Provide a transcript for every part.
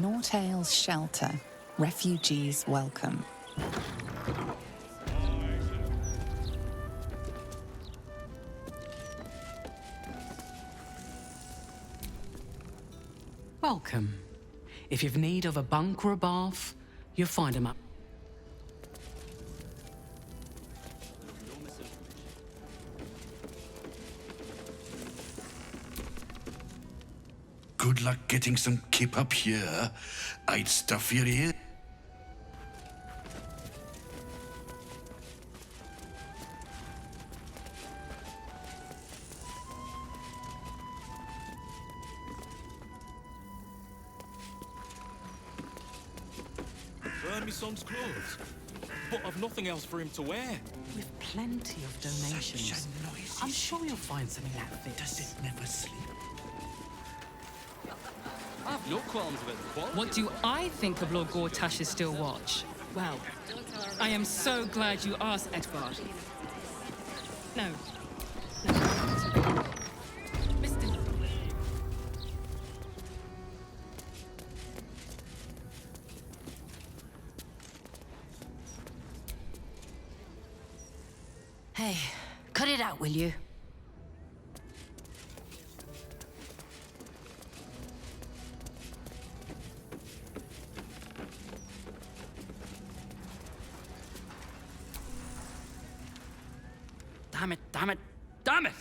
Nortale's shelter. Refugees welcome. Welcome. If you've need of a bunk or a bath, you'll find them up. Good luck getting some kip up here. I'd stuff your ear. Burn me son's clothes, but I've nothing else for him to wear. With plenty of donations, I'm sure you'll find something that fits. Does it never sleep? I've no qualms about the quality. What do I think of Lord Gortash's still watch? Well, I am so glad you asked, Edvard. No. Mr. Hey, cut it out, will you? Damn it, damn it, damn it!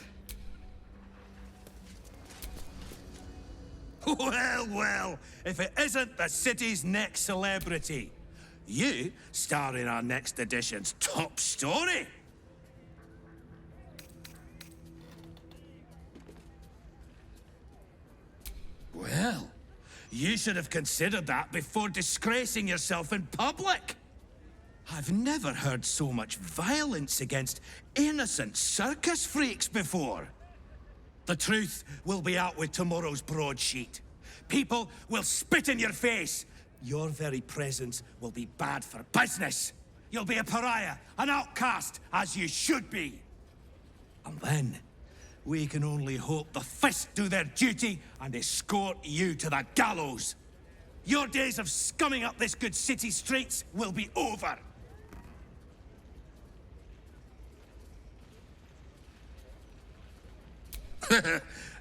Well, well, if it isn't the city's next celebrity. You star in our next edition's top story. Well, you should have considered that before disgracing yourself in public. I've never heard so much violence against innocent circus freaks before. The truth will be out with tomorrow's broadsheet. People will spit in your face. Your very presence will be bad for business. You'll be a pariah, an outcast, as you should be. And then, we can only hope the fist do their duty and escort you to the gallows. Your days of scumming up this good city streets will be over.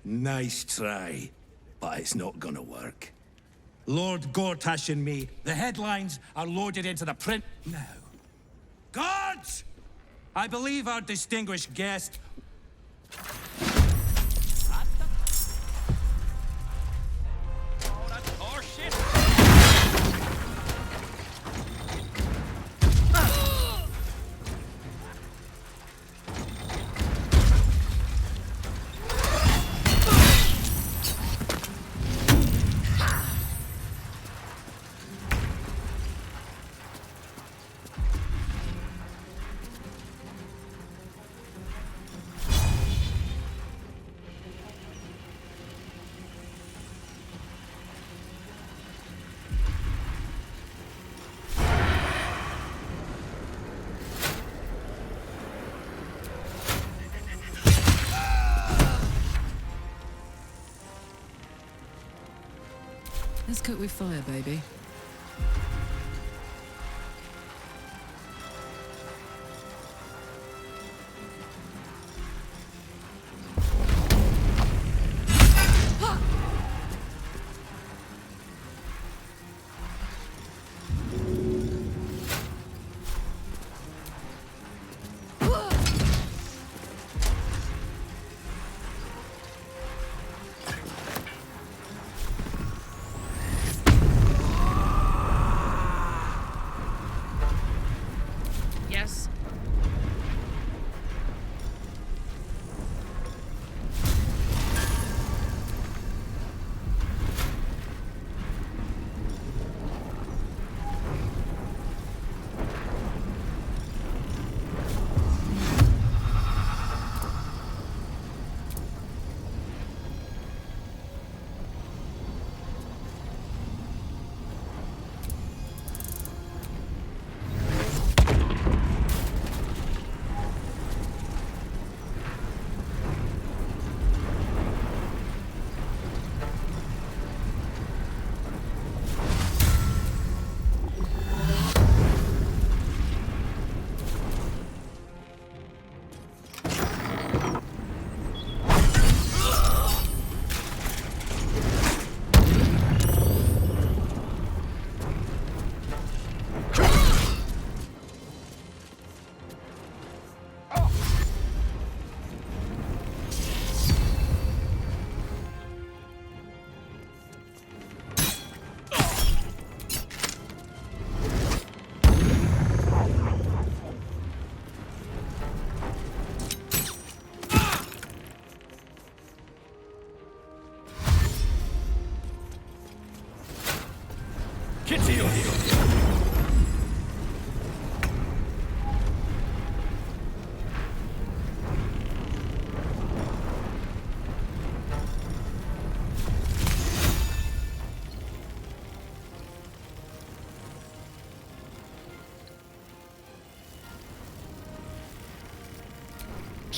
Nice try, but it's not gonna work. Lord Gortash and me, the headlines are loaded into the print now. Guards! I believe our distinguished guest... Let's cook with fire, baby.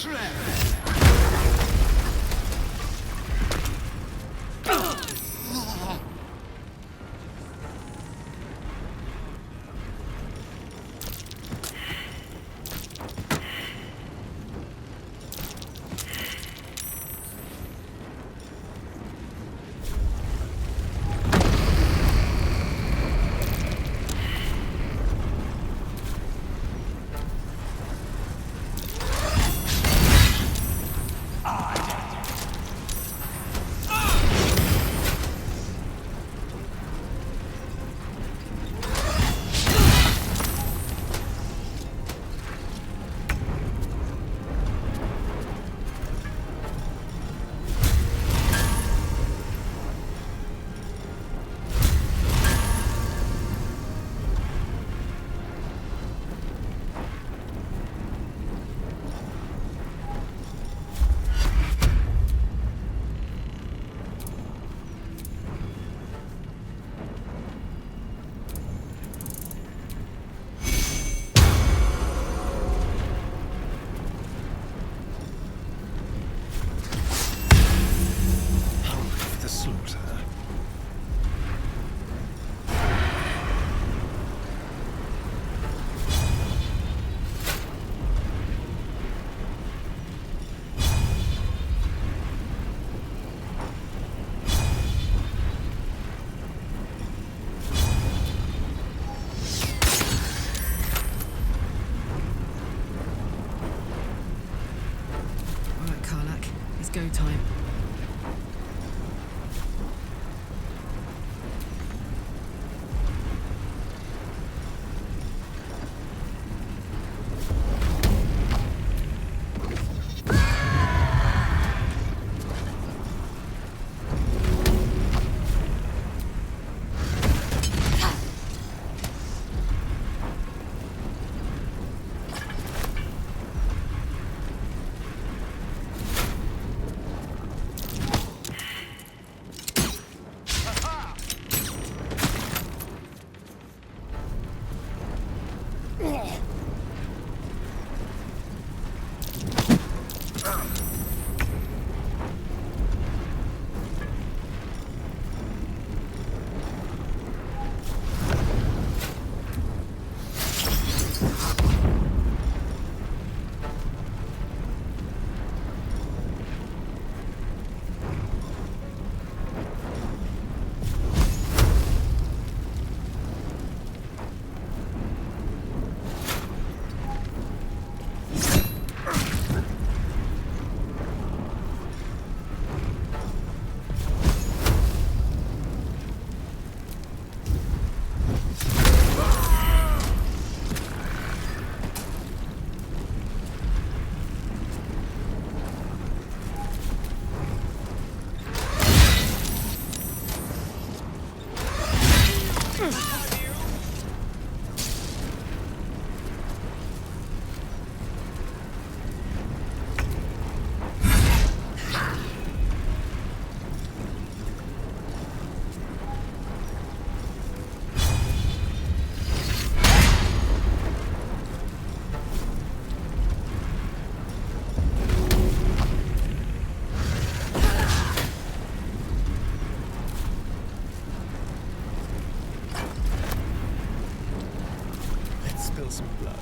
The slaughter. All right, Karlak. It's go time. Some blood.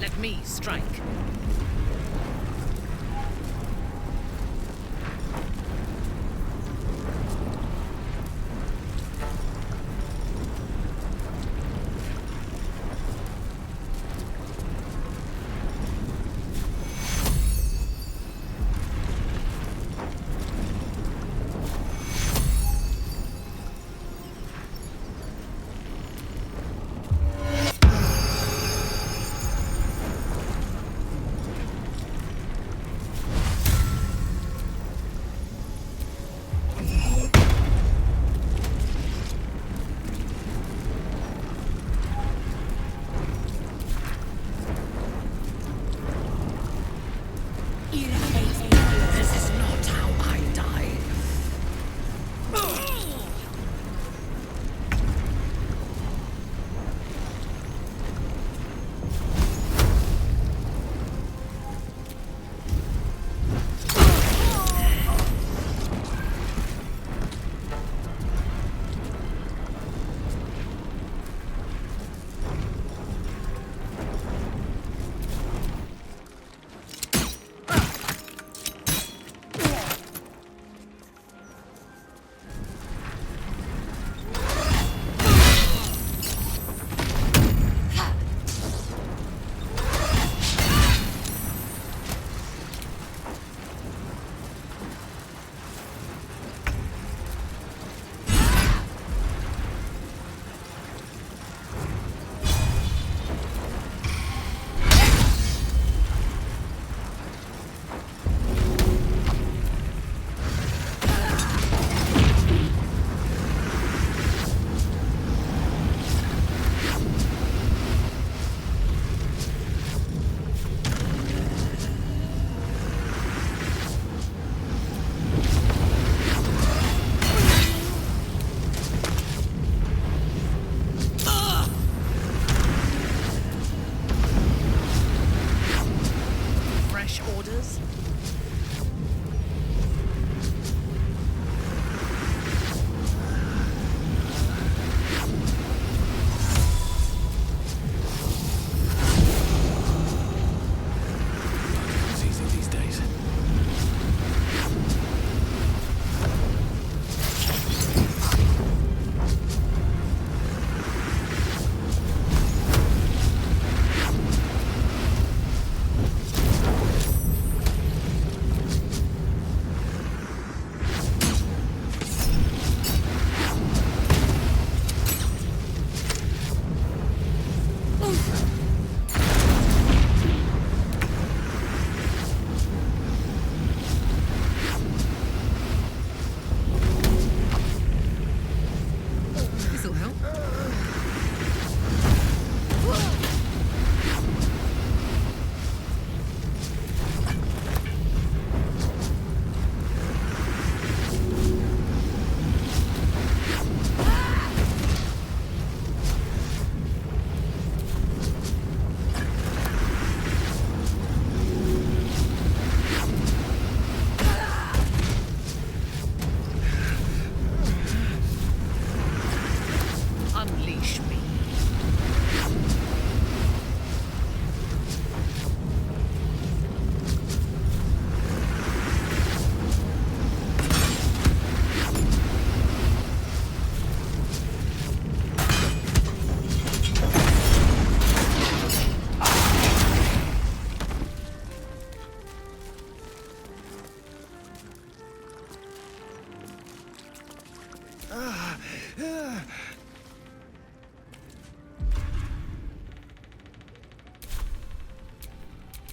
Let me strike. This'll help. Unleash me.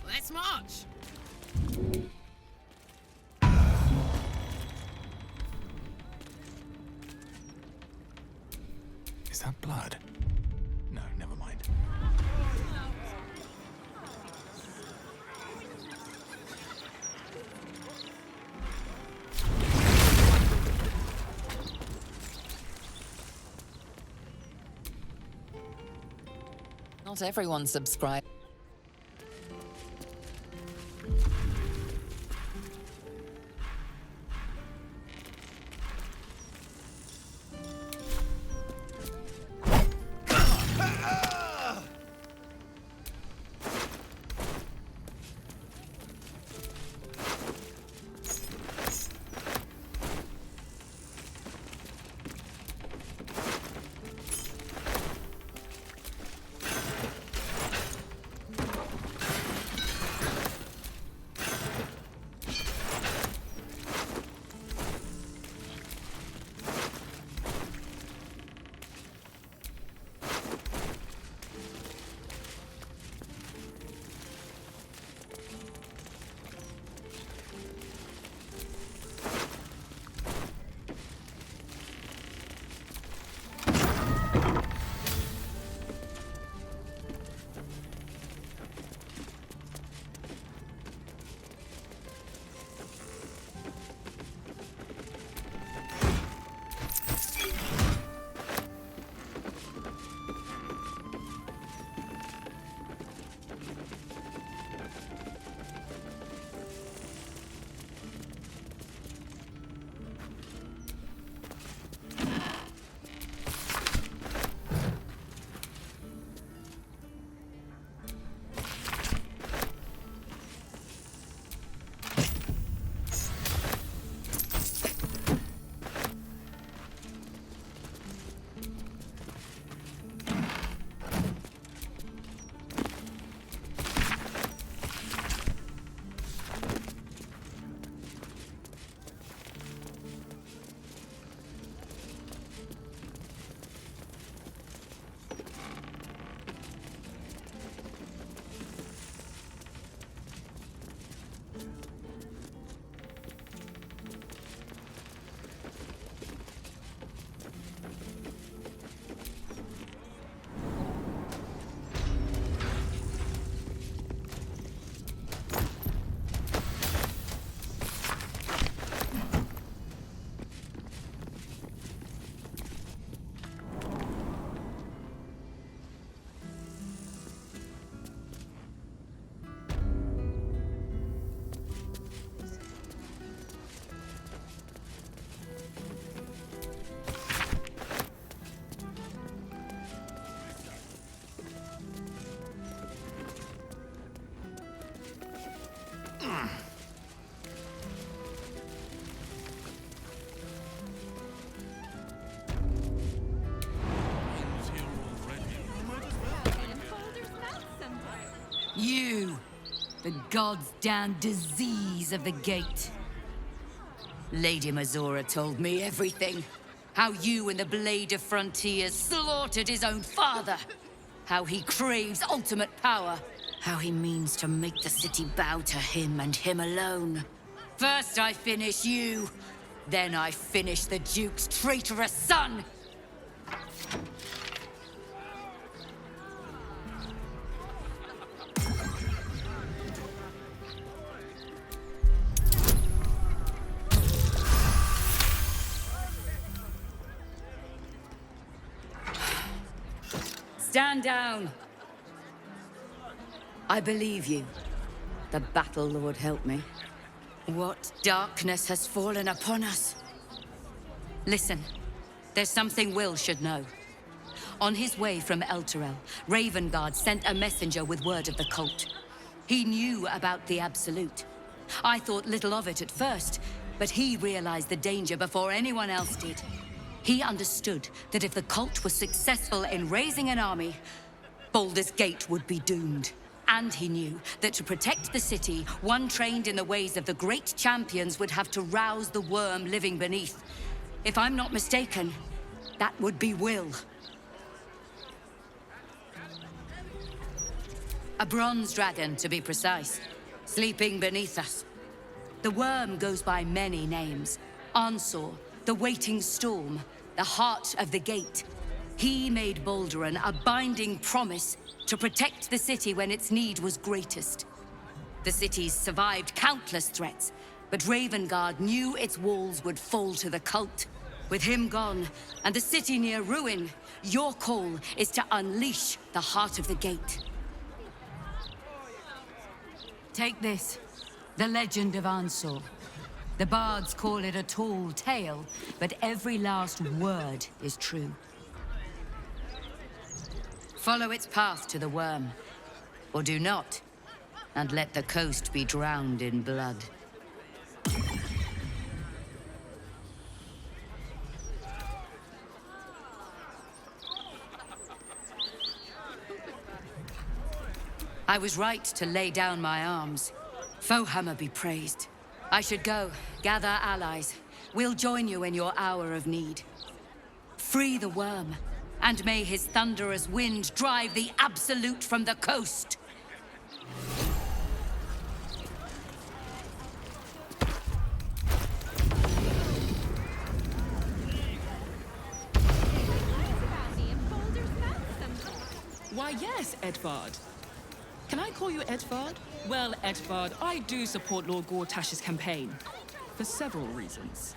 Let's march. Is that blood? No, never mind. Not everyone subscribed. You, the god's damn disease of the gate. Lady Mazora told me everything. How you and the Blade of Frontiers slaughtered his own father. How he craves ultimate power. How he means to make the city bow to him and him alone. First I finish you, then I finish the Duke's traitorous son. stand down. I believe you. The Battle Lord help me. What darkness has fallen upon us? Listen, there's something Will should know. On his way from Elturel, Ravengard sent a messenger with word of the cult. He knew about the Absolute. I thought little of it at first, but he realized the danger before anyone else did. He understood that if the cult was successful in raising an army, Baldur's Gate would be doomed. And he knew that to protect the city, one trained in the ways of the great champions would have to rouse the worm living beneath. If I'm not mistaken, that would be Will. A bronze dragon, to be precise, sleeping beneath us. The worm goes by many names. Ansor, the Waiting Storm, the Heart of the Gate. He made Balduran a binding promise to protect the city when its need was greatest. The city's survived countless threats, but Ravengard knew its walls would fall to the cult. With him gone, and the city near ruin, your call is to unleash the Heart of the Gate. Take this, the legend of Ansor. The bards call it a tall tale, but every last word is true. Follow its path to the worm, or do not, and let the coast be drowned in blood. I was right to lay down my arms. Fohammer be praised. I should go, gather allies. We'll join you in your hour of need. Free the worm, and may his thunderous wind drive the Absolute from the coast. Why, yes, Edvard. Can I call you Edvard? Well, Edvard, I do support Lord Gortash's campaign. For several reasons.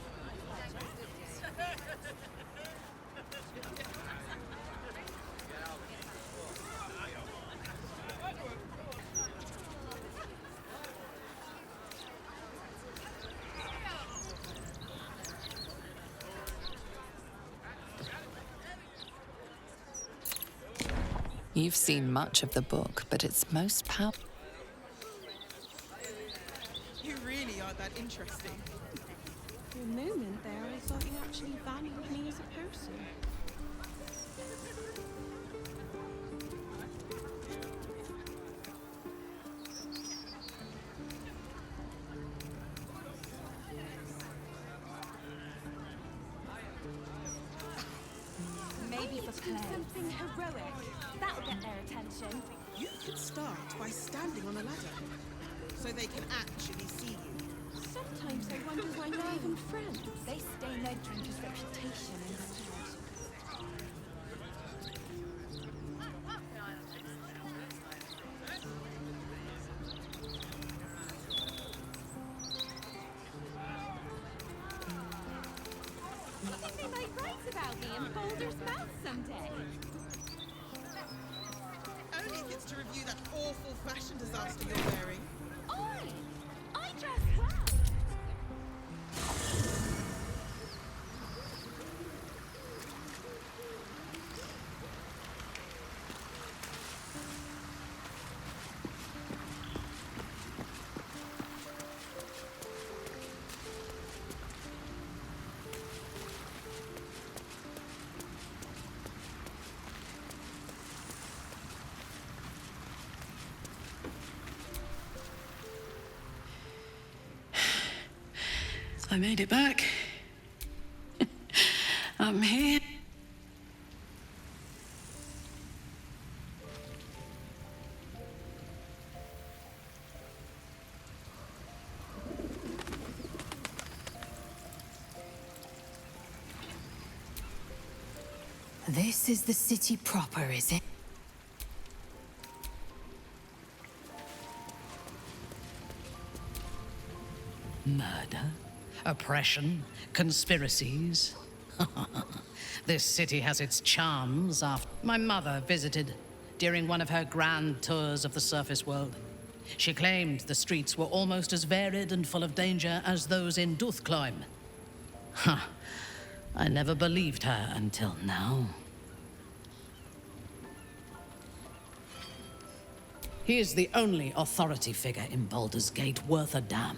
You've seen much of the book, but its most powerful. You really are that interesting. For a moment there, I thought you actually valued me as a person. Maybe for play. Something heroic. That'll get their attention. You could start by standing on a ladder, so they can actually see you. Sometimes I wonder why we're even friends. They stain their drinker's reputation instead. I think they might write about me in Baldur's Mouth someday. Only if it's to review that awful fashion disaster you're wearing. I dress well. I made it back. I'm here. This is the city proper, is it? Murder, oppression, conspiracies. This city has its charms after my mother visited during one of her grand tours of the surface world. She claimed the streets were almost as varied and full of danger as those in Duthkloim. Huh. I never believed her until now. He is the only authority figure in Baldur's Gate worth a damn.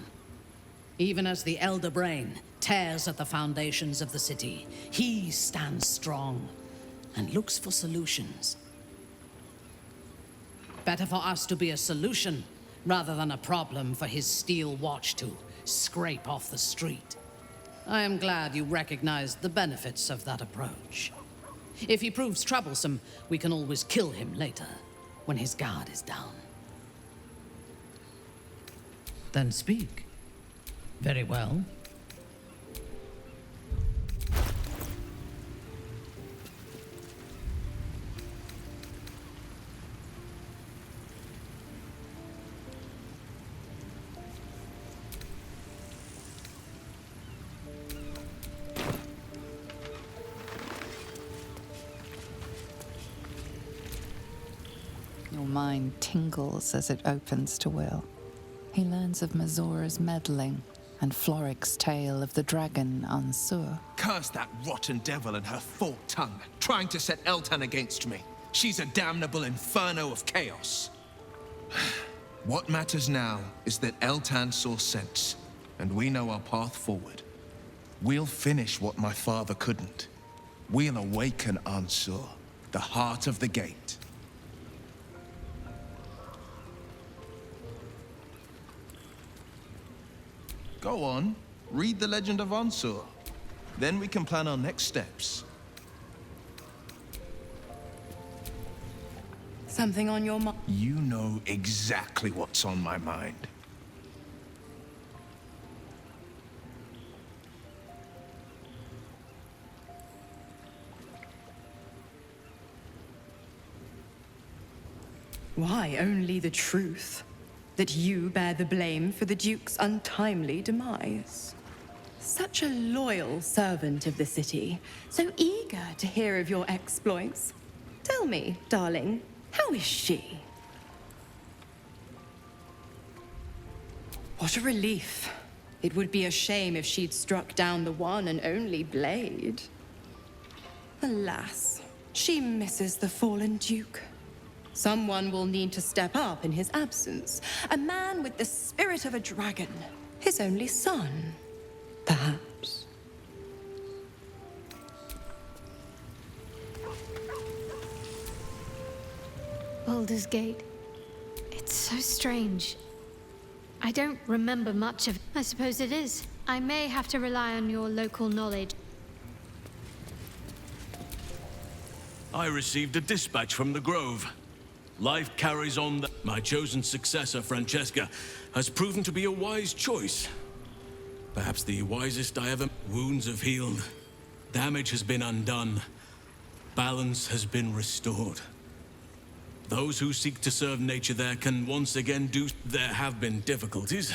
Even as the Elder Brain tears at the foundations of the city, he stands strong and looks for solutions. Better for us to be a solution rather than a problem for his steel watch to scrape off the street. I am glad you recognized the benefits of that approach. If he proves troublesome, we can always kill him later, when his guard is down. Then speak. Very well. Your mind tingles as it opens to Will. He learns of Mazora's meddling and Floric's tale of the dragon Ansur. Curse that rotten devil and her forked tongue, trying to set Eltan against me. She's a damnable inferno of chaos. What matters now is that Eltan saw sense, and we know our path forward. We'll finish what my father couldn't. We'll awaken Ansur, the heart of the gate. Go on, read the legend of Ansur. Then we can plan our next steps. Something on your mind? You know exactly what's on my mind. Why, only the truth. That you bear the blame for the Duke's untimely demise. Such a loyal servant of the city, so eager to hear of your exploits. Tell me, darling, how is she? What a relief. It would be a shame if she'd struck down the one and only blade. Alas, she misses the fallen Duke. Someone will need to step up in his absence. A man with the spirit of a dragon. His only son, perhaps. Baldur's Gate. It's so strange. I don't remember much of it. I suppose it is. I may have to rely on your local knowledge. I received a dispatch from the Grove. Life carries on. My chosen successor, Francesca, has proven to be a wise choice. Perhaps the wisest I ever... Wounds have healed. Damage has been undone. Balance has been restored. Those who seek to serve nature there can once again do... There have been difficulties.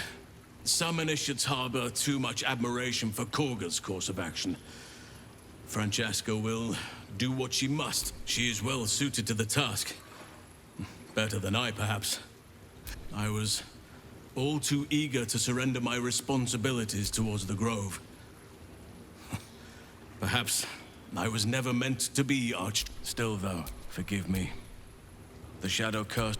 Some initiates harbor too much admiration for Korga's course of action. Francesca will do what she must. She is well suited to the task. Better than I, perhaps. I was all too eager to surrender my responsibilities towards the Grove. Perhaps I was never meant to be arched. Still, though, forgive me. The shadow curse...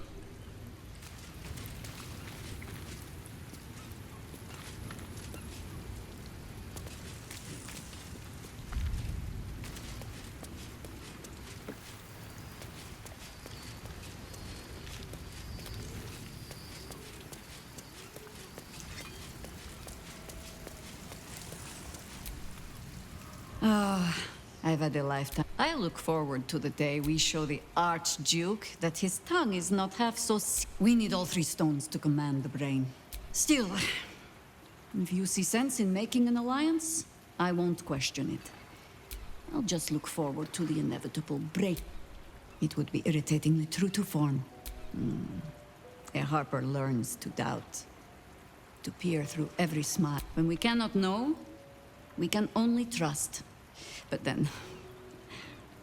I've had a lifetime. I look forward to the day we show the Archduke that his tongue is not half so... We need all 3 stones to command the brain. Still, if you see sense in making an alliance, I won't question it. I'll just look forward to the inevitable break. It would be irritatingly true to form. A Harper learns to doubt. To peer through every smile. When we cannot know, we can only trust. But then,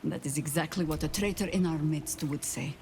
that is exactly what a traitor in our midst would say.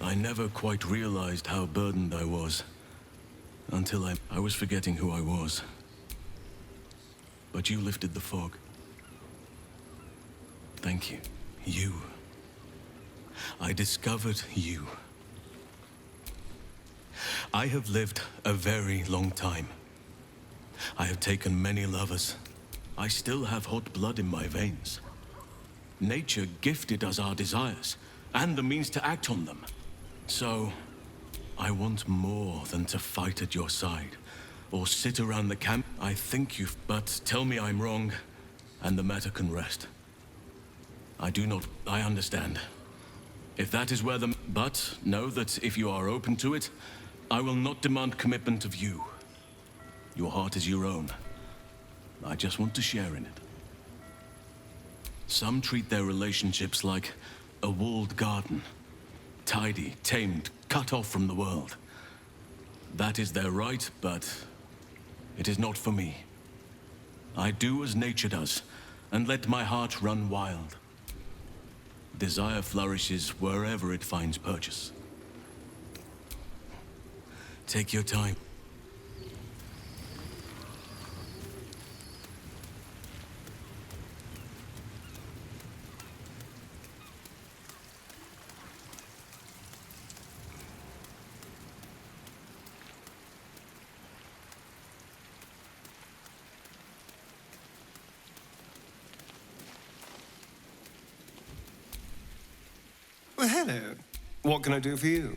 I never quite realized how burdened I was. Until I was forgetting who I was. But you lifted the fog. Thank you. You. I discovered you. I have lived a very long time. I have taken many lovers. I still have hot blood in my veins. Nature gifted us our desires, and the means to act on them. So, I want more than to fight at your side, or sit around the camp. I think you've... But tell me I'm wrong, and the matter can rest. I do not... I understand. If that is where the... But know that if you are open to it, I will not demand commitment of you. Your heart is your own. I just want to share in it. Some treat their relationships like a walled garden. Tidy, tamed, cut off from the world. That is their right, but it is not for me. I do as nature does, and let my heart run wild. Desire flourishes wherever it finds purchase. Take your time. Well, hello. What can I do for you?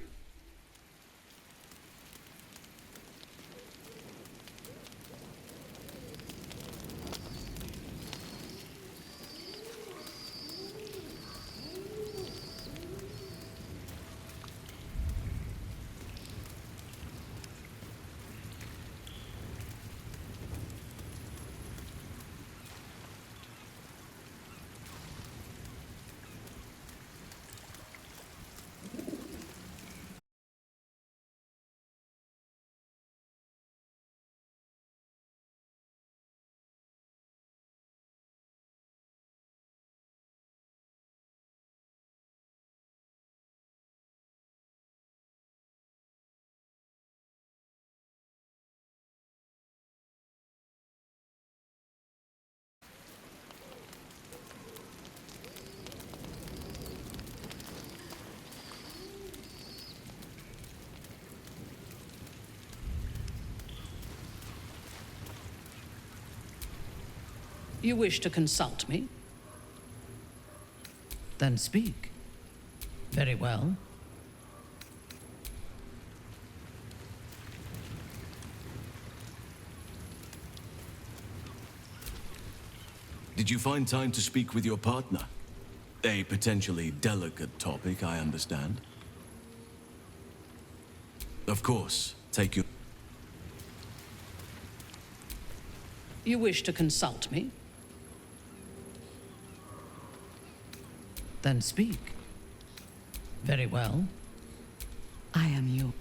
You wish to consult me? Then speak. Very well. Did you find time to speak with your partner? A potentially delicate topic, I understand. Of course, take your... You wish to consult me? Then speak. Very well. I am you.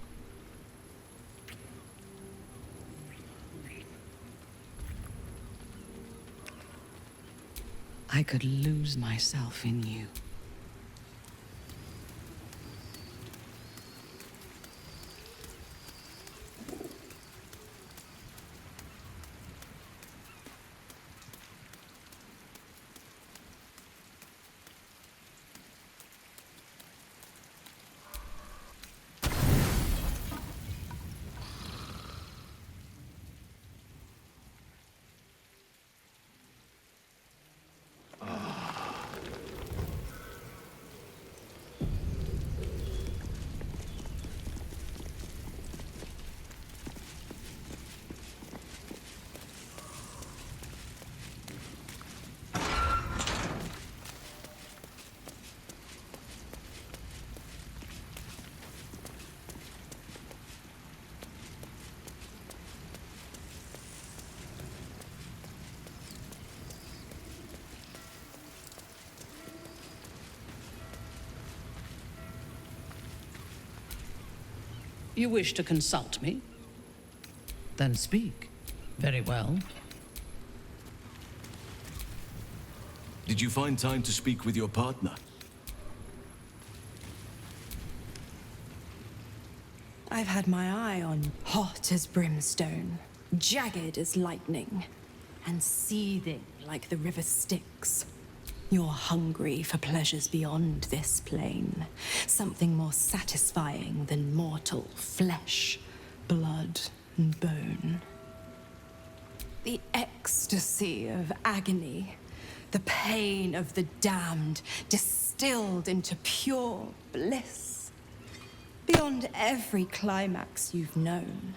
I could lose myself in you. You wish to consult me? Then speak. Very well. Did you find time to speak with your partner? I've had my eye on hot as brimstone, jagged as lightning, and seething like the river Styx. You're hungry for pleasures beyond this plane, something more satisfying than mortal flesh, blood, and bone. The ecstasy of agony, the pain of the damned, distilled into pure bliss. Beyond every climax you've known,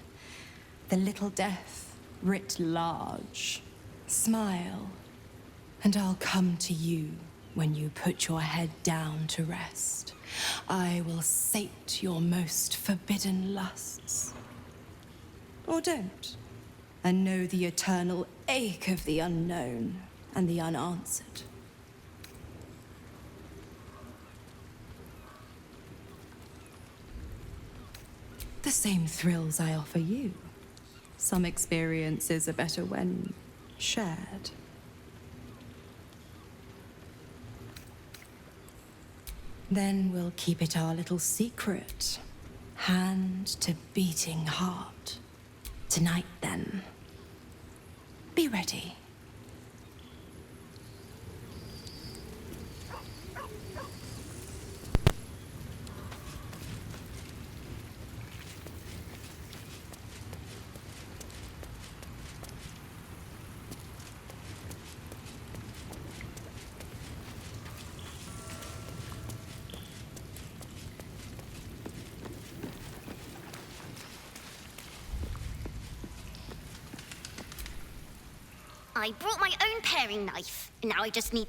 the little death writ large. Smile, and I'll come to you when you put your head down to rest. I will sate your most forbidden lusts. Or don't, and know the eternal ache of the unknown and the unanswered. The same thrills I offer you. Some experiences are better when shared. Then we'll keep it our little secret. Hand to beating heart. Tonight, then. Be ready. I brought my own paring knife. Now I just need...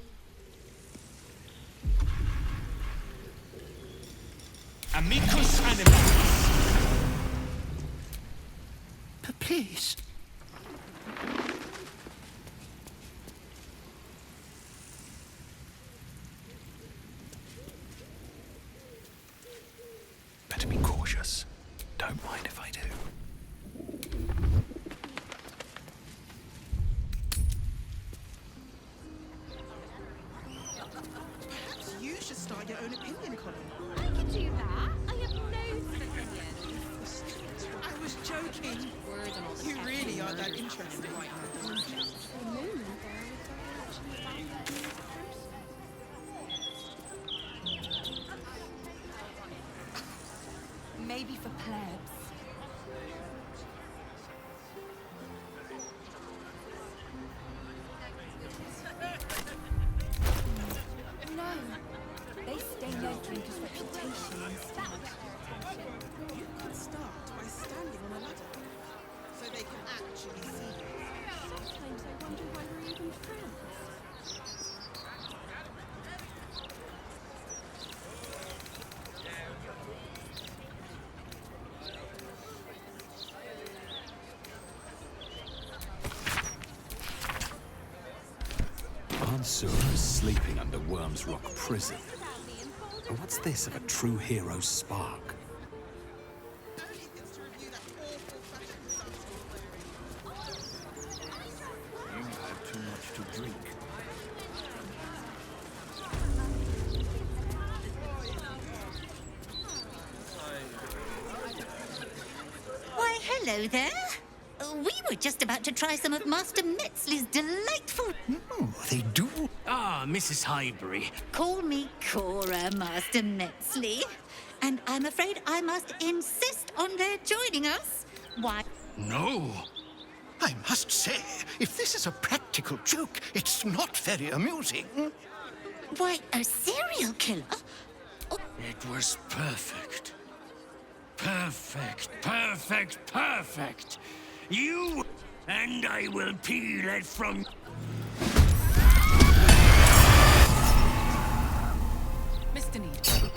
Amicus animalis. But please. Better be cautious. Don't mind if I do. Perhaps you should start your own opinion column. I could do that. I have loads of opinions. I was joking. You really are that interesting. The movement there was actually found Maybe for plebs. No, they stay low to his reputation instead. You could start by standing on a ladder, so they can actually see you. Sometimes I wonder why we're even friends. Baldur is sleeping under Worm's Rock Prison. But what's this of a true hero's spark? You had too much to drink. Why, hello there. We were just about to try some of Master Metzley's delightful... Oh, they do? Ah, Mrs. Highbury. Call me Cora, Master Metzley. And I'm afraid I must insist on their joining us. Why? No. I must say, if this is a practical joke, it's not very amusing. Why, a serial killer? It was perfect. Perfect, perfect, perfect. You and I will peel it from... Mr. Need.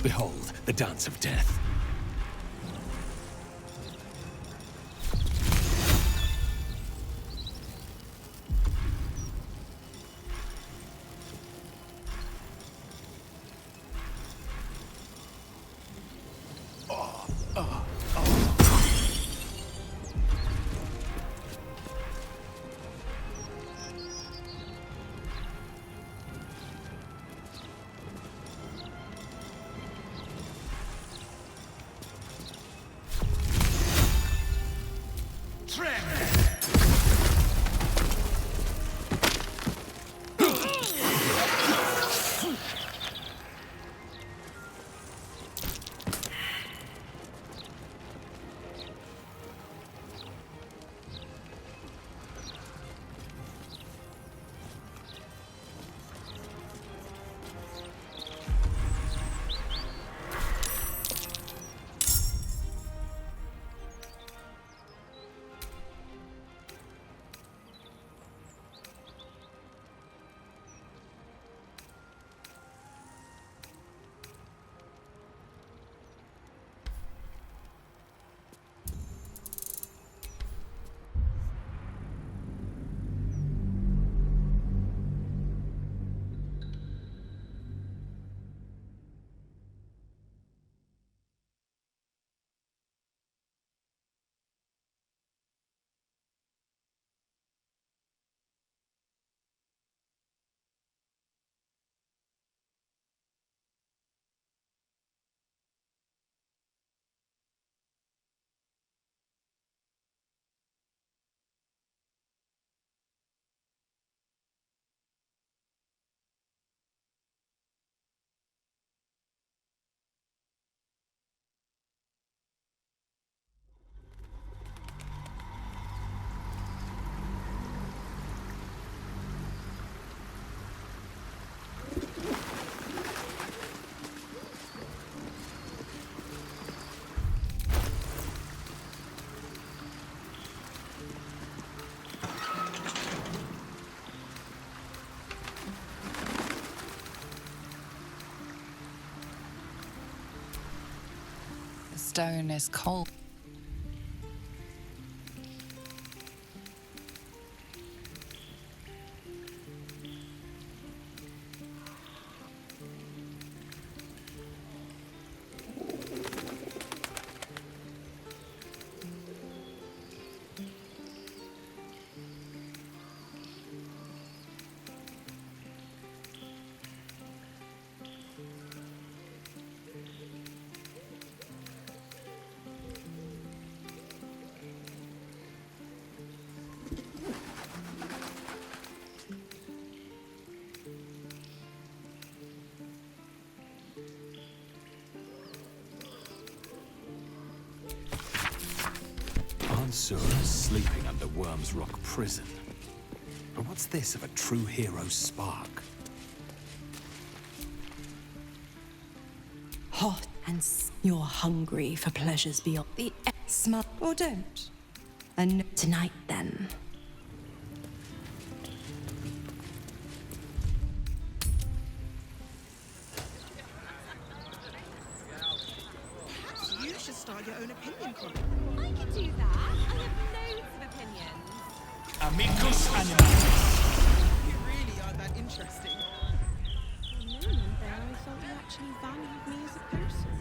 Behold, the dance of death. The stone is cold. Sur is sleeping under Worm's Rock Prison. But what's this of a true hero's spark? Hot and you're hungry for pleasures beyond the smart or don't. And tonight then. Perhaps you should start your own opinion column. I can do that. I have loads of opinions. Amicus animatus. You really are that interesting. For a moment there, I thought you actually valued me as a person.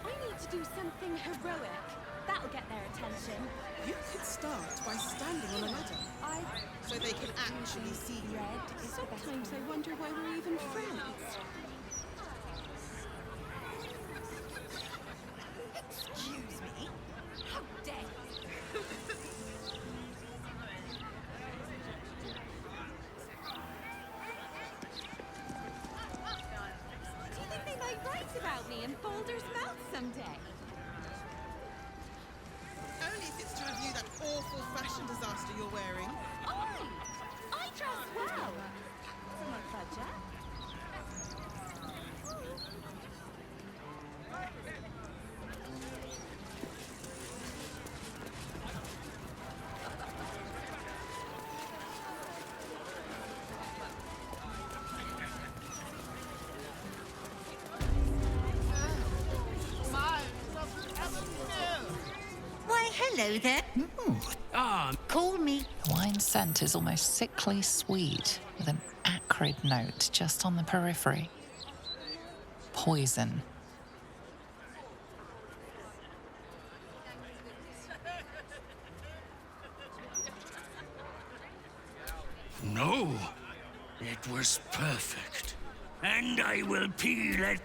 I need to do something heroic. That'll get their attention. You could start by standing on a ladder. So they can actually see you. Sometimes I wonder why we're even friends. Excuse me? How dare you? Do you think they might write about me in Baldur's Mouth someday? Only if it's to review that awful fashion disaster you're wearing. I dress well. For my budget. Why, hello there. Call me. The wine scent is almost sickly sweet, with an acrid note just on the periphery. Poison. No, it was perfect. And I will peel it.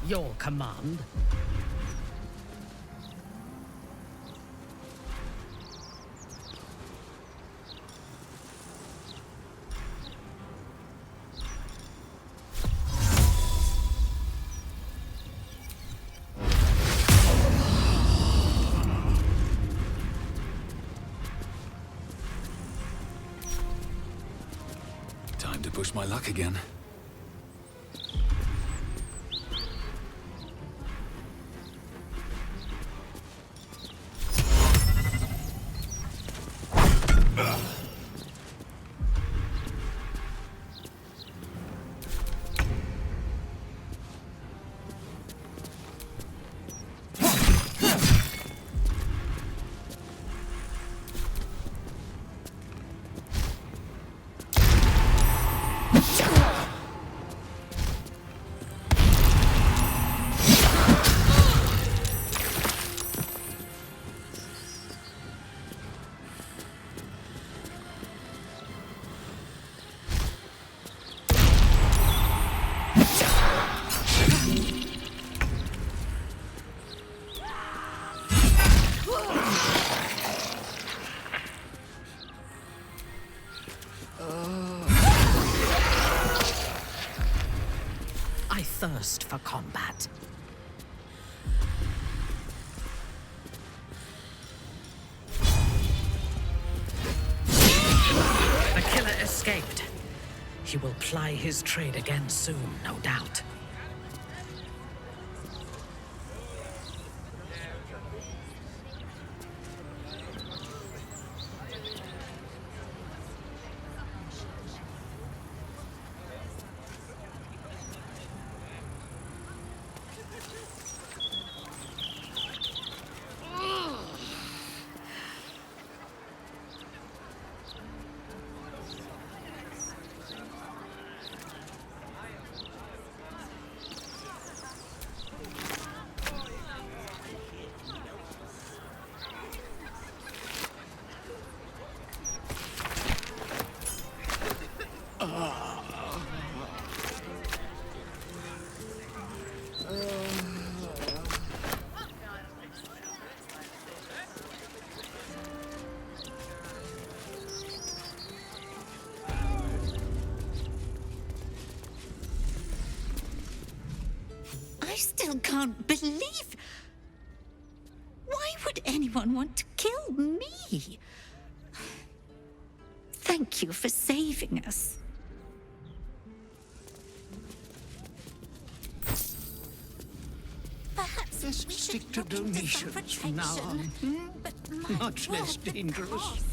Your command. Time to push my luck again. thirst for combat. The killer escaped. He will ply his trade again soon, no doubt. I still can't believe... Why would anyone want to kill me? Thank you for saving us. Perhaps Let's stick to donations from now on. Much less dangerous.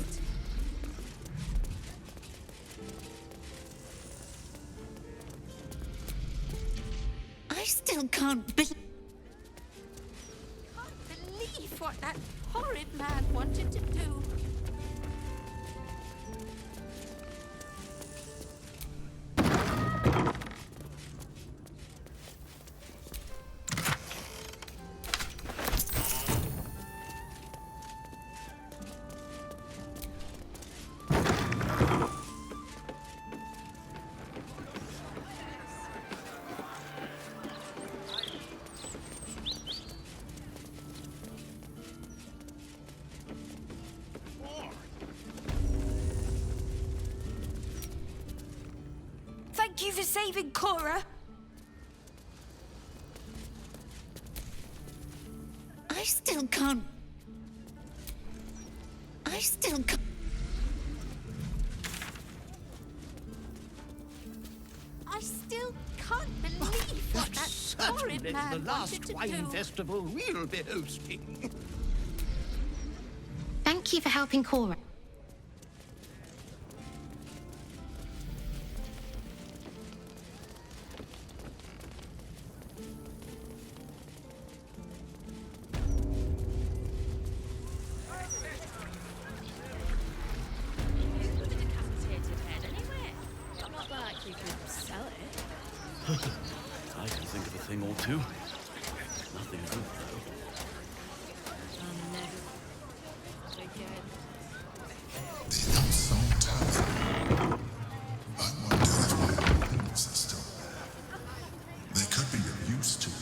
I still can't believe what that horrid man wanted to do. Thank you for saving Cora. I still can't... I still can't... I still can't believe what that horrid Certainly man the last wanted to wine do. festival we'll be hosting. Thank you for helping Cora. I can think of a thing or two. Nothing good, though. They could be of use to you.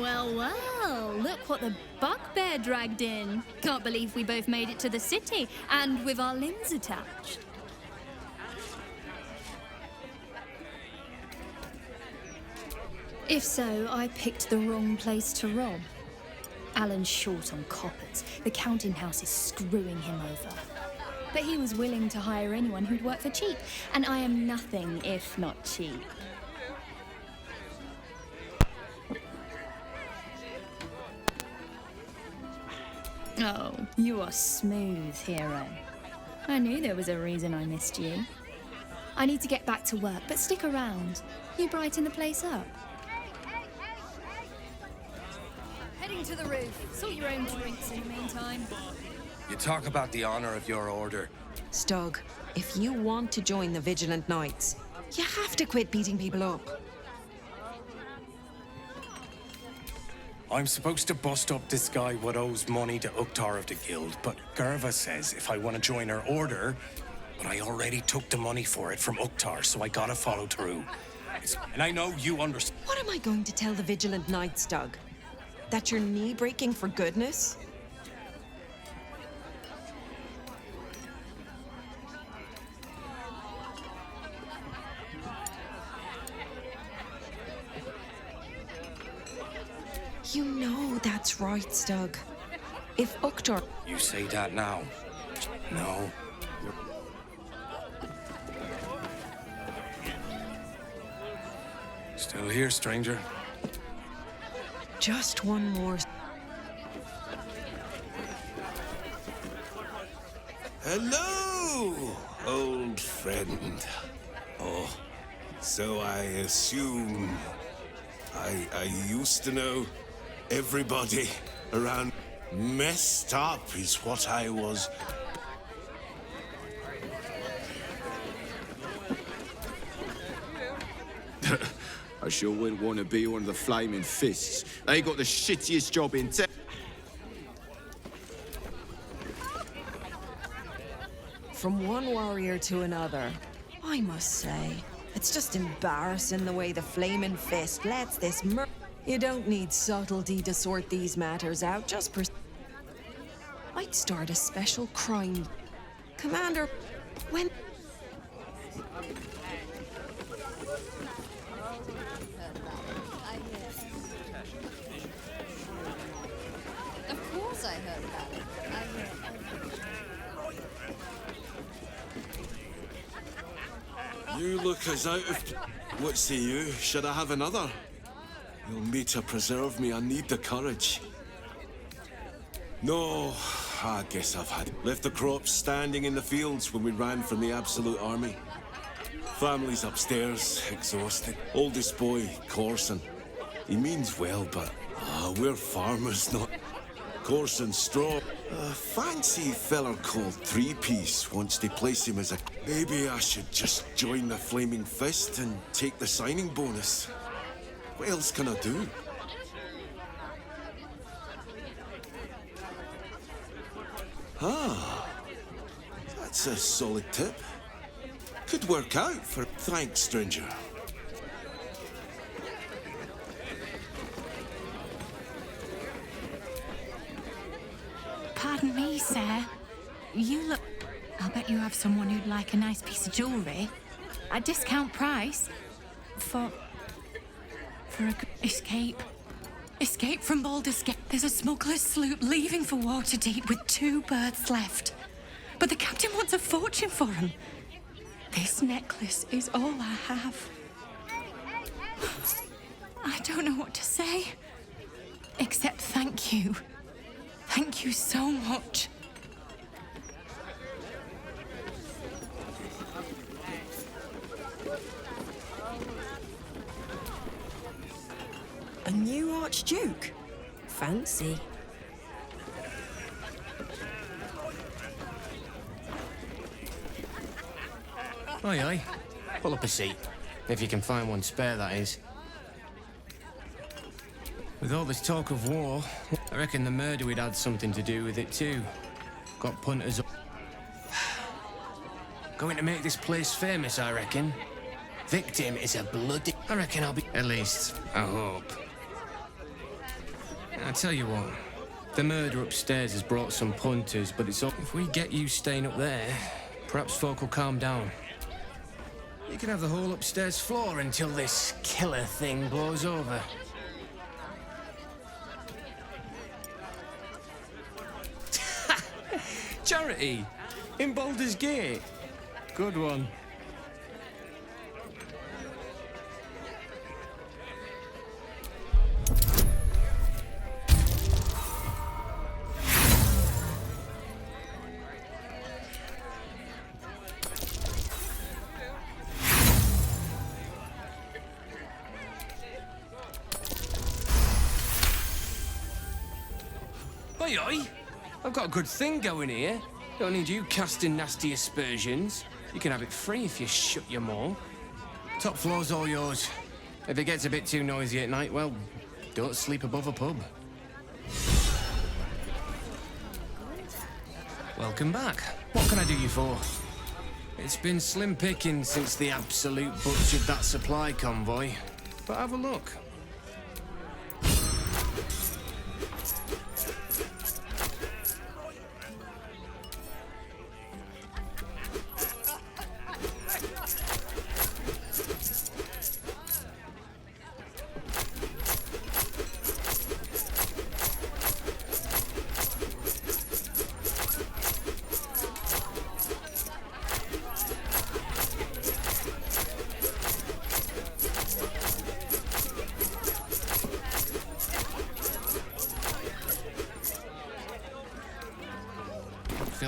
Well, well, look what the bugbear dragged in. Can't believe we both made it to the city, and with our limbs attached. If so, I picked the wrong place to rob. Alan's short on coppers. The counting house is screwing him over. But he was willing to hire anyone who'd work for cheap, and I am nothing if not cheap. Oh, you are smooth, hero. I knew there was a reason I missed you. I need to get back to work, but stick around. You brighten the place up. Heading to the roof. Sort your own drinks in the meantime. You talk about the honor of your order. Stug, if you want to join the Vigilant Knights, you have to quit beating people up. I'm supposed to bust up this guy what owes money to Uktar of the Guild, but Gerva says if I want to join her order, but I already took the money for it from Uktar, so I gotta follow through. And I know you understand. What am I going to tell the Vigilant Knights, Stug? That you're knee-breaking for goodness? You know that's right, Stug. If Uktar... You say that now? No. Still here, stranger? Just one more... Hello, old friend. Oh, so I assume I used to know everybody around. Messed up is what I was. I sure wouldn't want to be one of the Flaming Fists. They got the shittiest job in town. From one warrior to another, I must say, it's just embarrassing the way the Flaming Fist lets this You don't need subtlety to sort these matters out, just I'd start a special crime. Commander, when... Of course I heard about it. You look as out of. What say you? Should I have another? You'll need to preserve me. I need the courage. No, I guess I've had. Left the crops standing in the fields when we ran from the Absolute Army. Family's upstairs, exhausted. Oldest boy, Corson. He means well, but we're farmers, not. Corson's straw. A fancy feller called Three-Piece wants to place him as a... Maybe I should just join the Flaming Fist and take the signing bonus. What else can I do? Ah, that's a solid tip. Could work out for... Thanks, stranger. Pardon me, sir. You look... I'll bet you have someone who'd like a nice piece of jewellery. At discount price. For a escape. Escape from Baldur's Gate. There's a smuggler's sloop leaving for Waterdeep with 2 berths left. But the captain wants a fortune for him. This necklace is all I have. I don't know what to say. Except thank you. Thank you so much. A new Archduke? Fancy. Aye, aye. Pull up a seat. If you can find one spare, that is. With all this talk of war, I reckon the murder would had something to do with it too. Got punters up. Going to make this place famous, I reckon. Victim is a bloody... I reckon I'll be... At least, I hope. I tell you what, the murder upstairs has brought some punters, but it's all... If we get you staying up there, perhaps folk will calm down. You can have the whole upstairs floor until this killer thing blows over. Charity! In Baldur's Gate! Good one. Oi, oi! I've got a good thing going here. Don't need you casting nasty aspersions. You can have it free if you shut your maw. Top floor's all yours. If it gets a bit too noisy at night, well, don't sleep above a pub. Welcome back. What can I do you for? It's been slim pickings since the Absolute butchered that supply convoy. But have a look.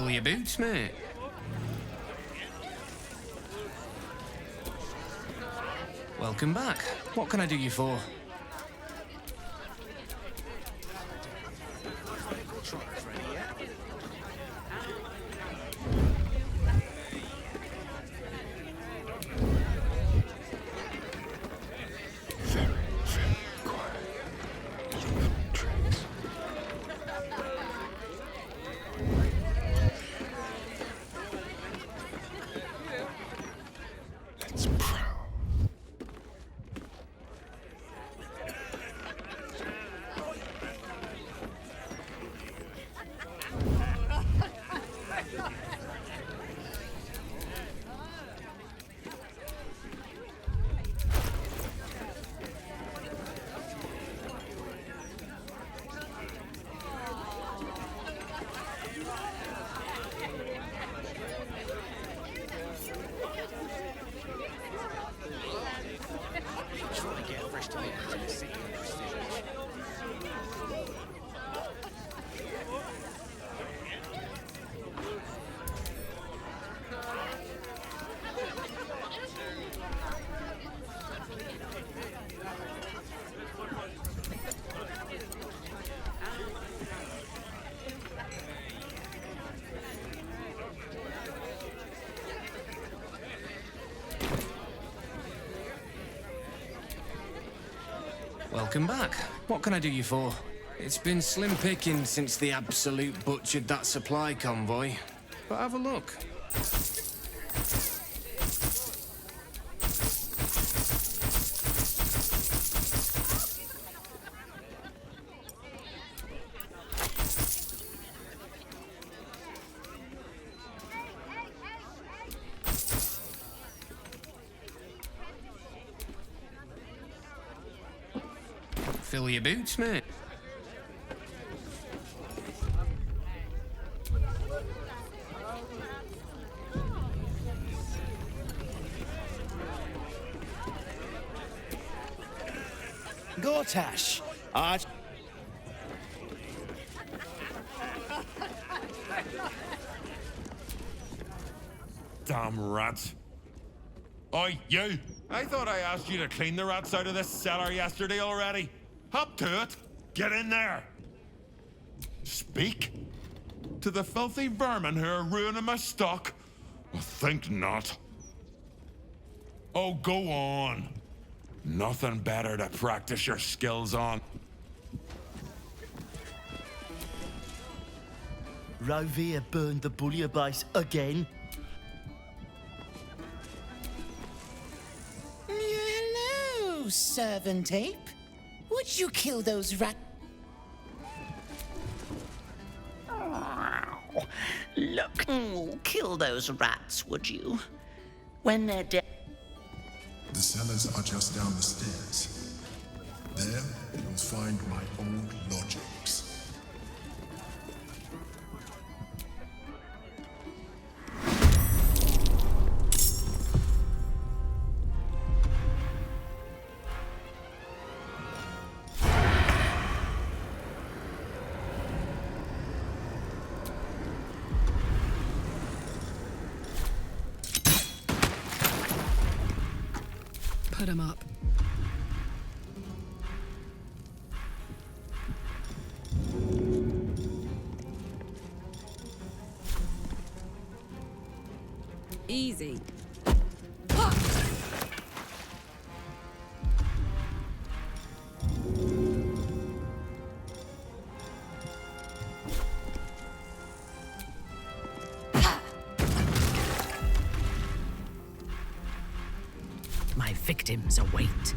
Fill your boots, mate. Welcome back. What can I do you for? Welcome back. What can I do you for? It's been slim pickings since the Absolute butchered that supply convoy. But have a look. Fill your boots, mate. Gortash, Arch. Damn rats. Oi, you! I thought I asked you to clean the rats out of this cellar yesterday already. Hop to it! Get in there! Speak? To the filthy vermin who are ruining my stock? I think not. Oh, go on. Nothing better to practice your skills on. Rovia burned the bullier base again. Hello, servant ape. Would you kill those rat... Look, kill those rats, would you? When they're dead... The cellars are just down the stairs. There, you'll find my old lodgings. Put him up. Easy. My victims await.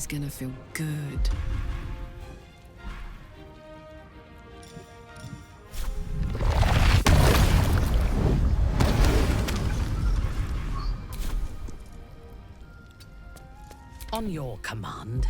gonna feel good. On your command.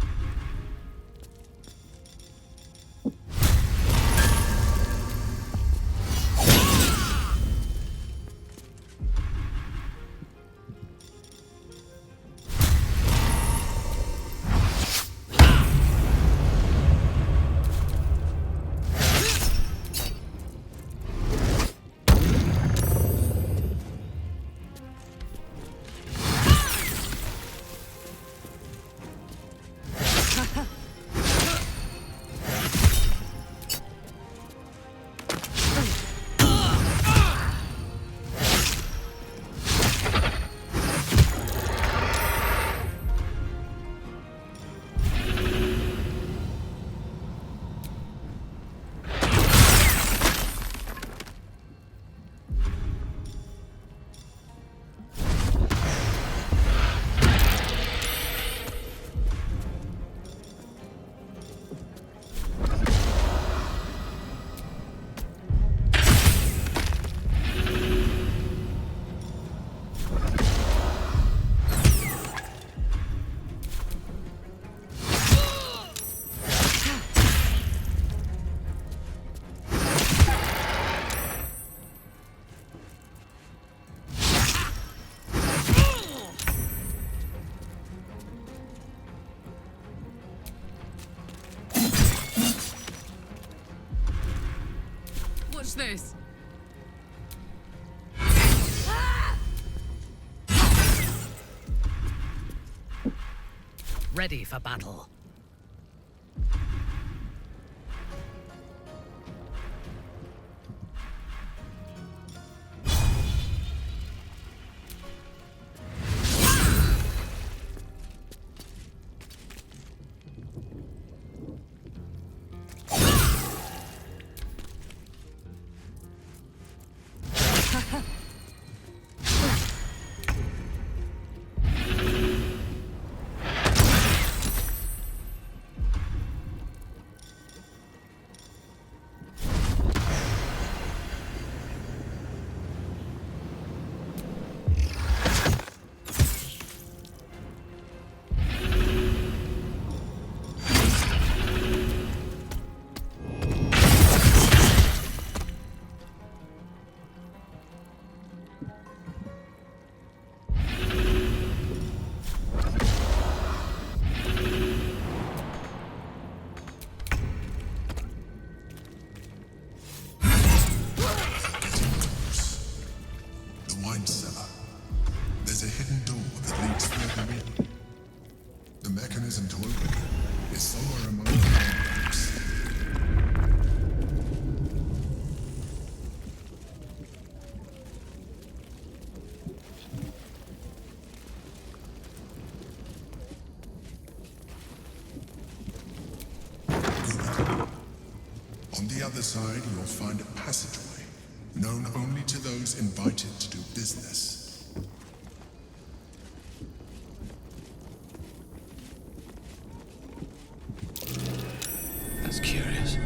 Watch this. Ready for battle. Wine cellar. There's a hidden door that leads further in. The mechanism to open it is somewhere among the books. On the other side, you'll find a passageway, known only to those invited to do business. That's curious.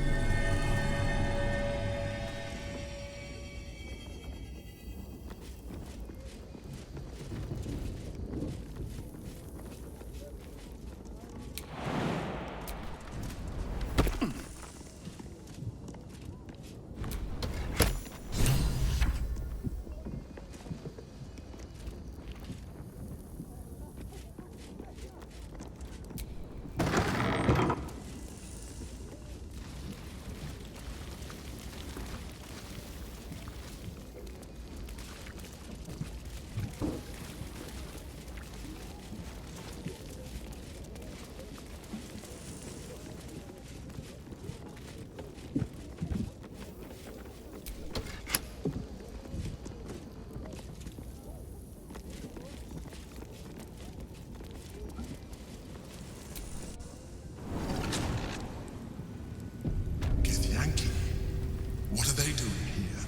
What are they doing here?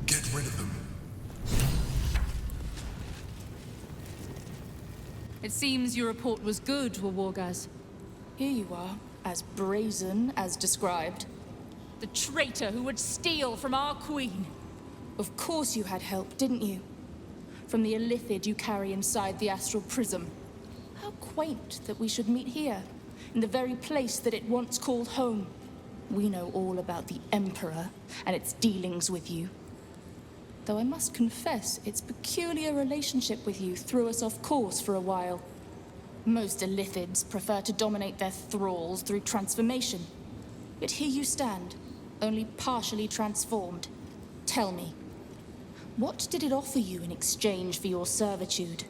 Get rid of them. It seems your report was good, Wargaz. Here you are, as brazen as described. The traitor who would steal from our queen. Of course you had help, didn't you? From the illithid you carry inside the astral prism. How quaint that we should meet here, in the very place that it once called home. We know all about the Emperor and its dealings with you. Though I must confess, its peculiar relationship with you threw us off course for a while. Most illithids prefer to dominate their thralls through transformation. Yet here you stand, only partially transformed. Tell me, what did it offer you in exchange for your servitude?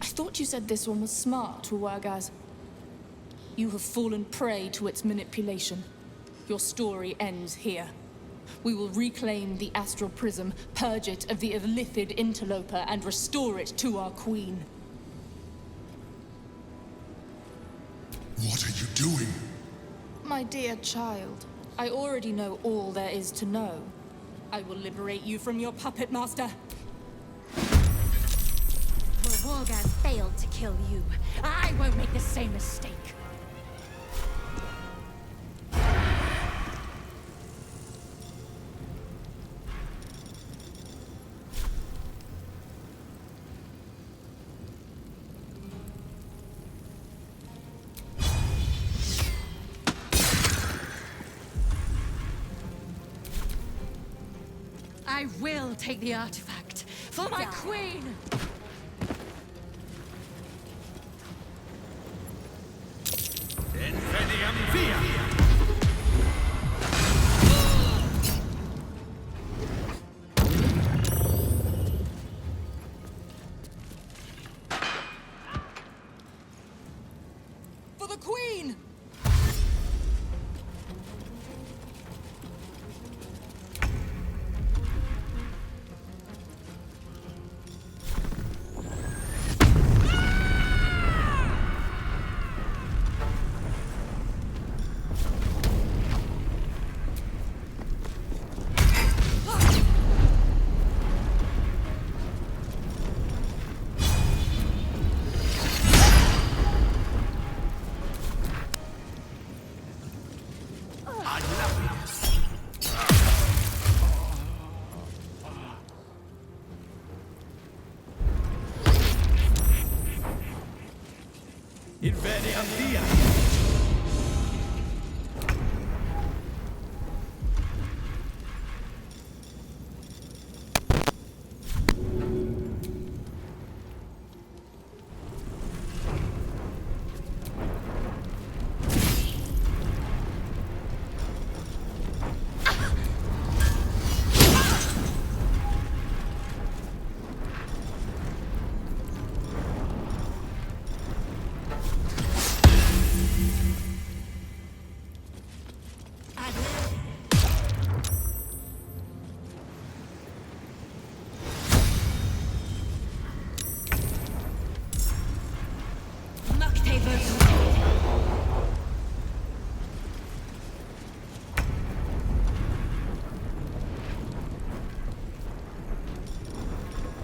I thought you said this one was smart, Tuwagaz. You have fallen prey to its manipulation. Your story ends here. We will reclaim the astral prism, purge it of the illithid interloper, and restore it to our queen. What are you doing? My dear child, I already know all there is to know. I will liberate you from your puppet master. Wargaz failed to kill you. I won't make the same mistake. I will take the artifact for my queen! For the queen!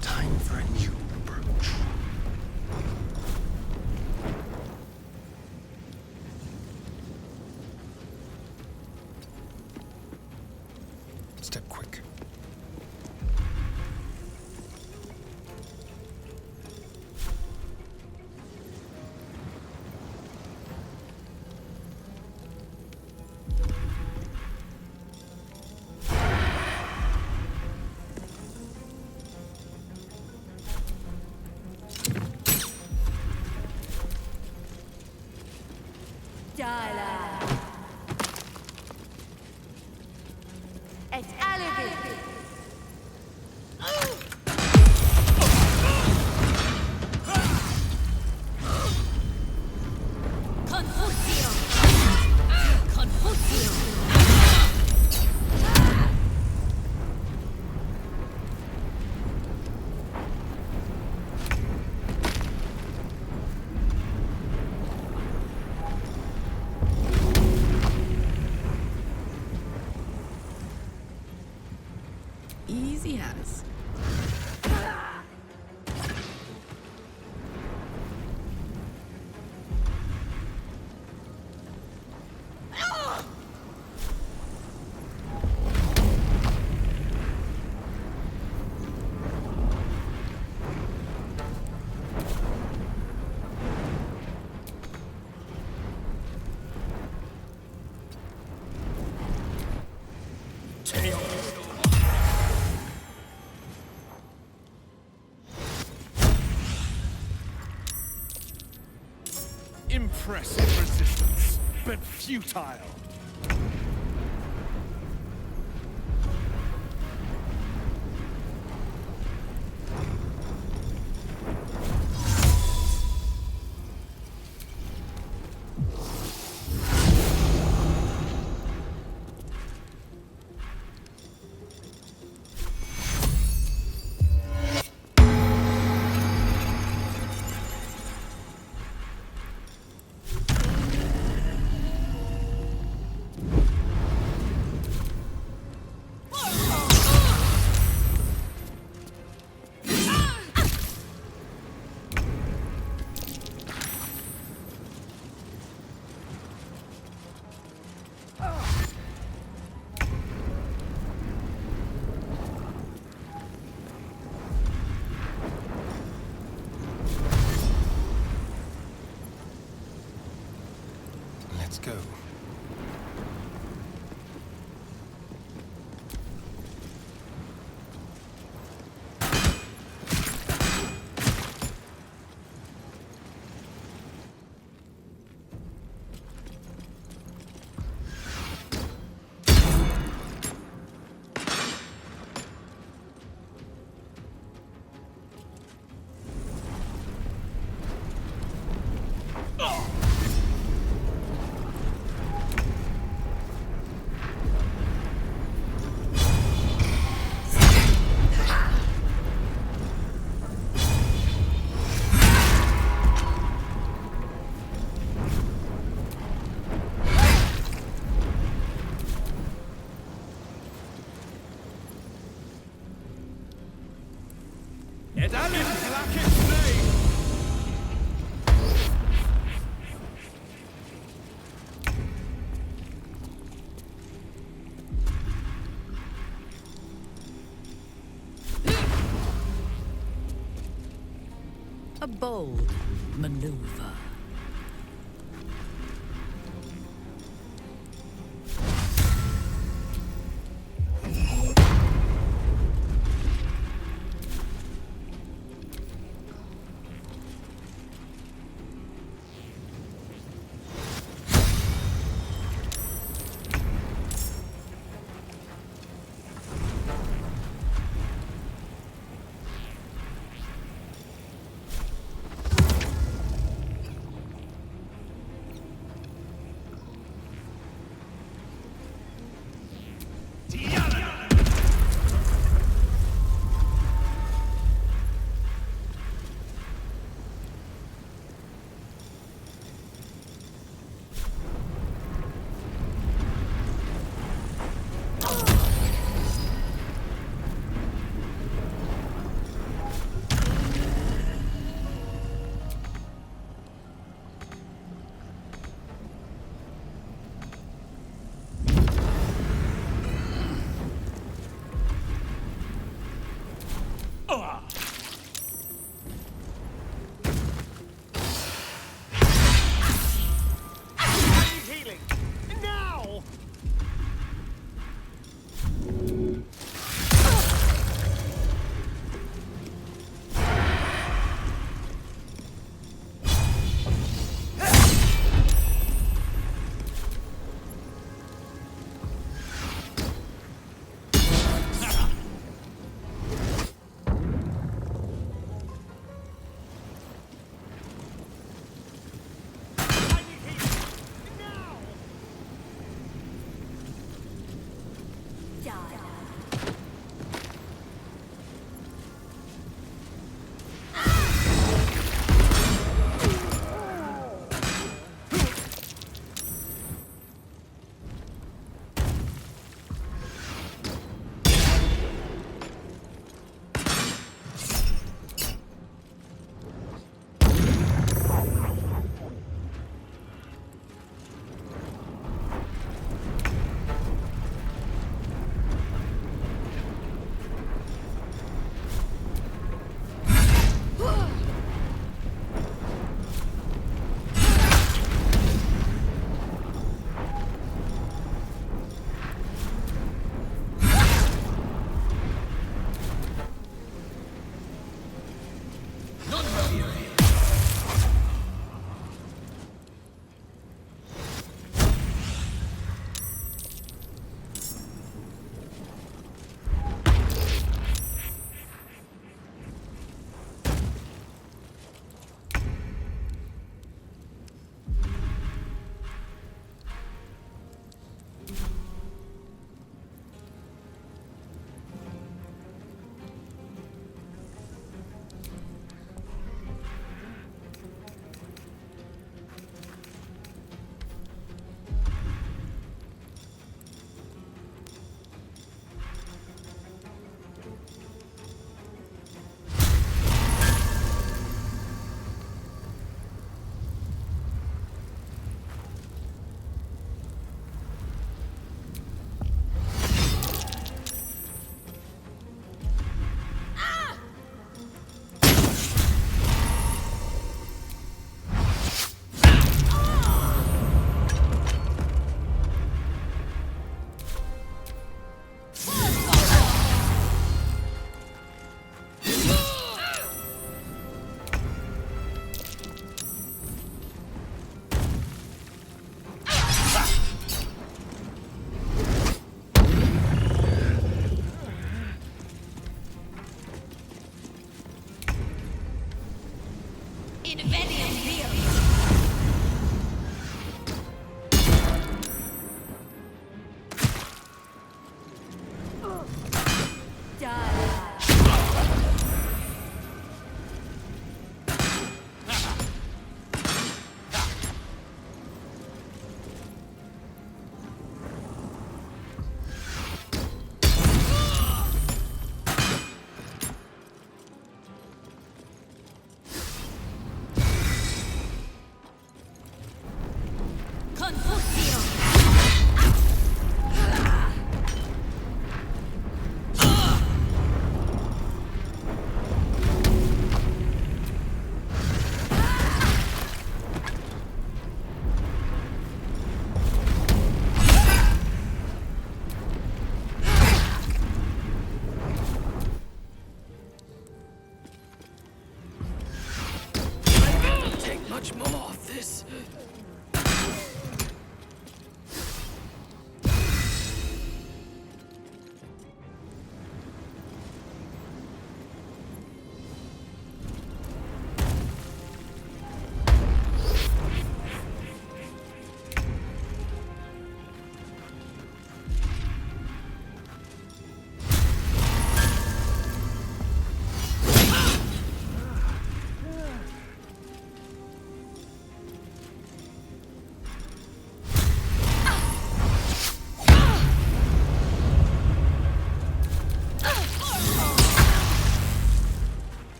Time for a new approach. Step quick. Dala. Et Alibi. Confusio. Confusio. Easy as. tail. Impressive resistance, but futile. Let's go. A bold maneuver.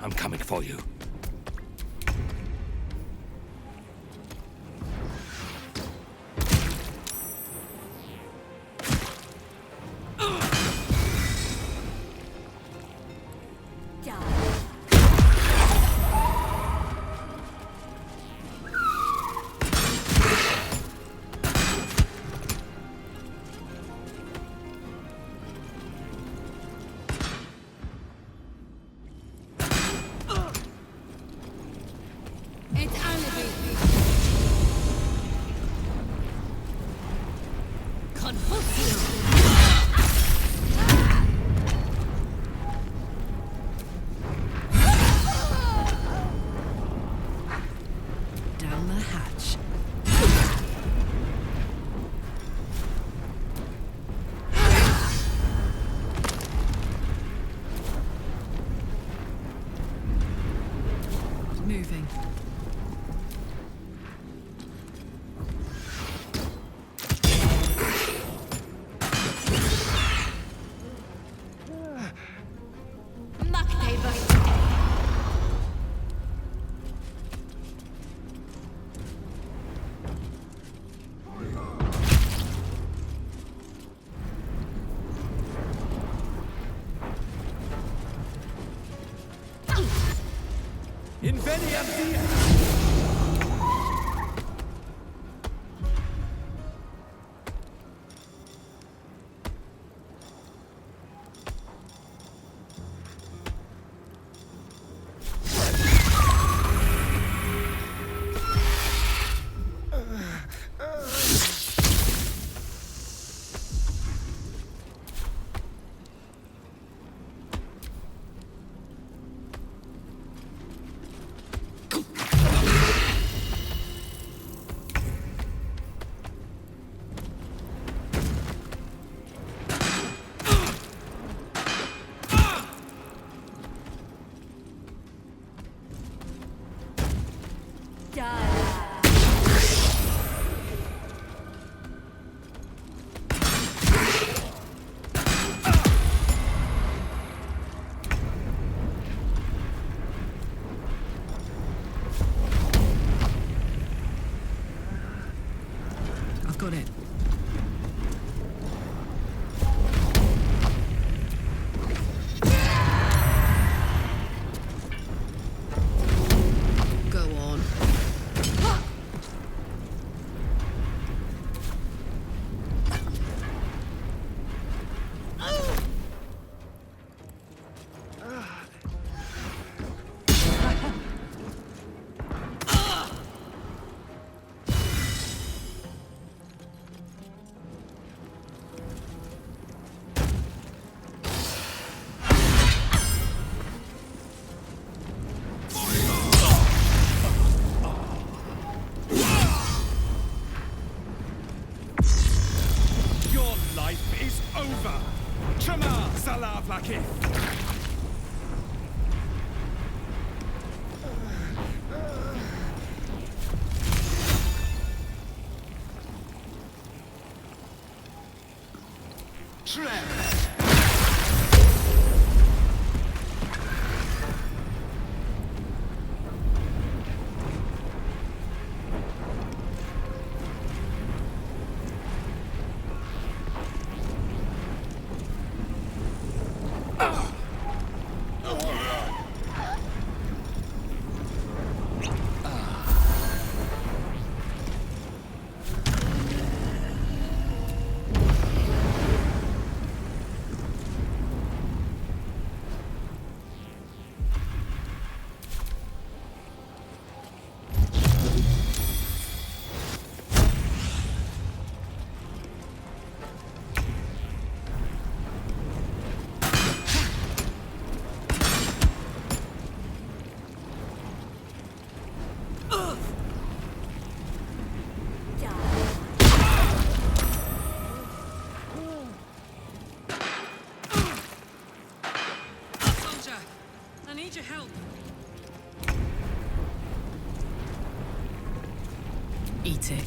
I'm coming for you. It's only Down the hatch. Moving. Inveniam dia! I've got it. Go on. Your life is over! Trama Salav Lakif! Soldier, I need your help. Eat it.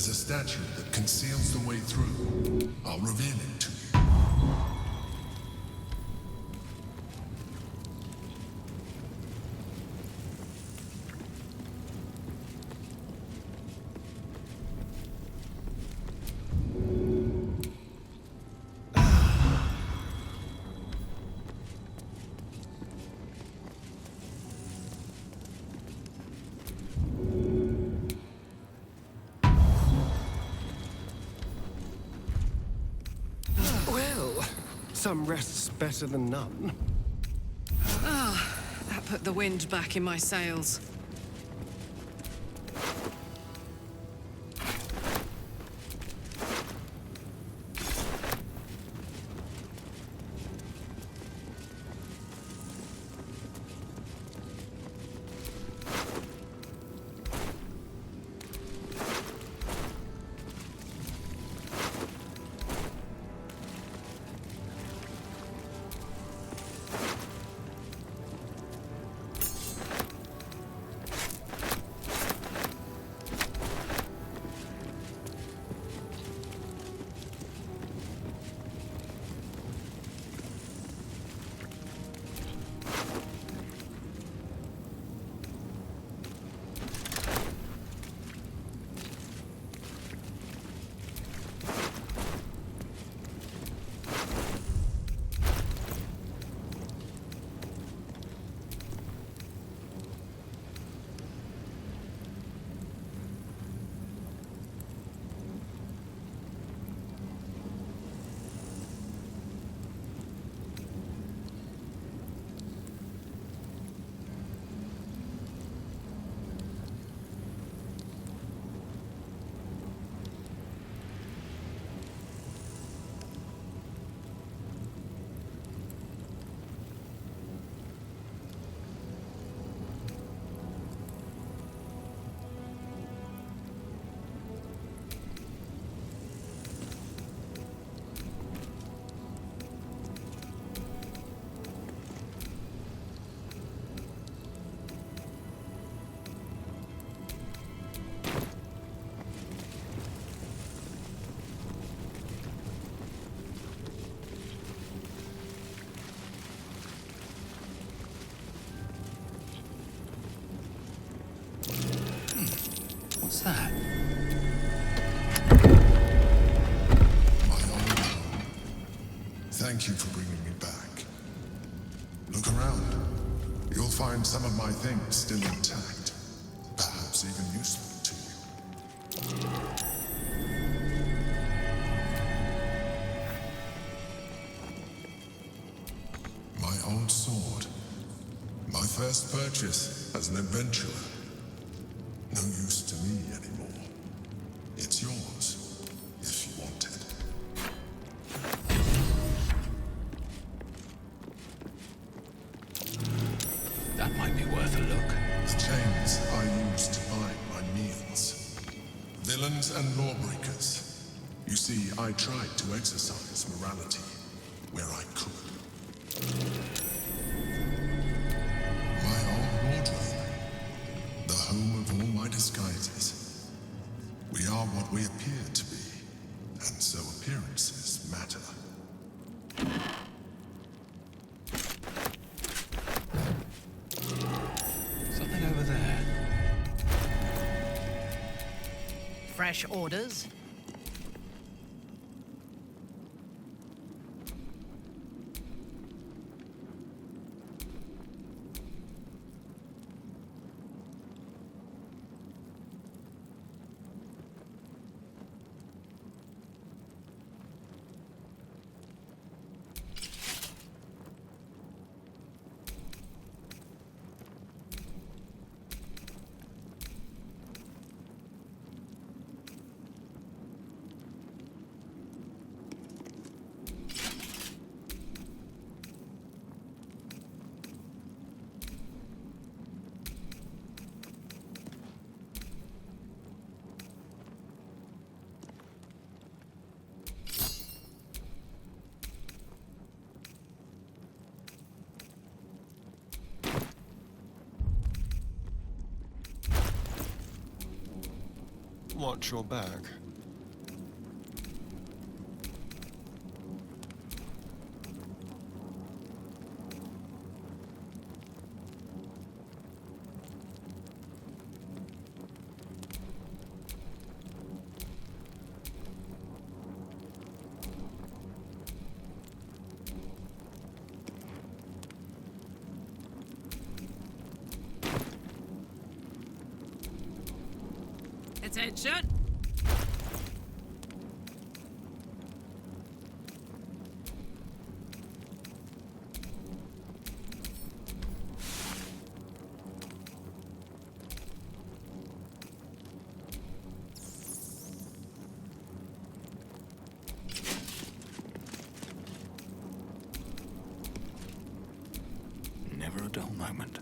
there's a statue that conceals the way through. I'll reveal it to you. Some rest's better than none. Ah, that put the wind back in my sails. What's that? My old home. Thank you for bringing me back. Look around. You'll find some of my things still intact. Perhaps even useful to you. My old sword. My first purchase as an adventurer. No use to me anymore. It's yours, if you want it. That might be worth a look. The chains I use to buy my meals. Villains and lawbreakers. You see, I tried to exercise morality where I could. My old wardrobe. The home of all my disguises. We are what we appear to be, and so appearances matter. Something over there. Fresh orders? Watch your back. Attention! Never a dull moment.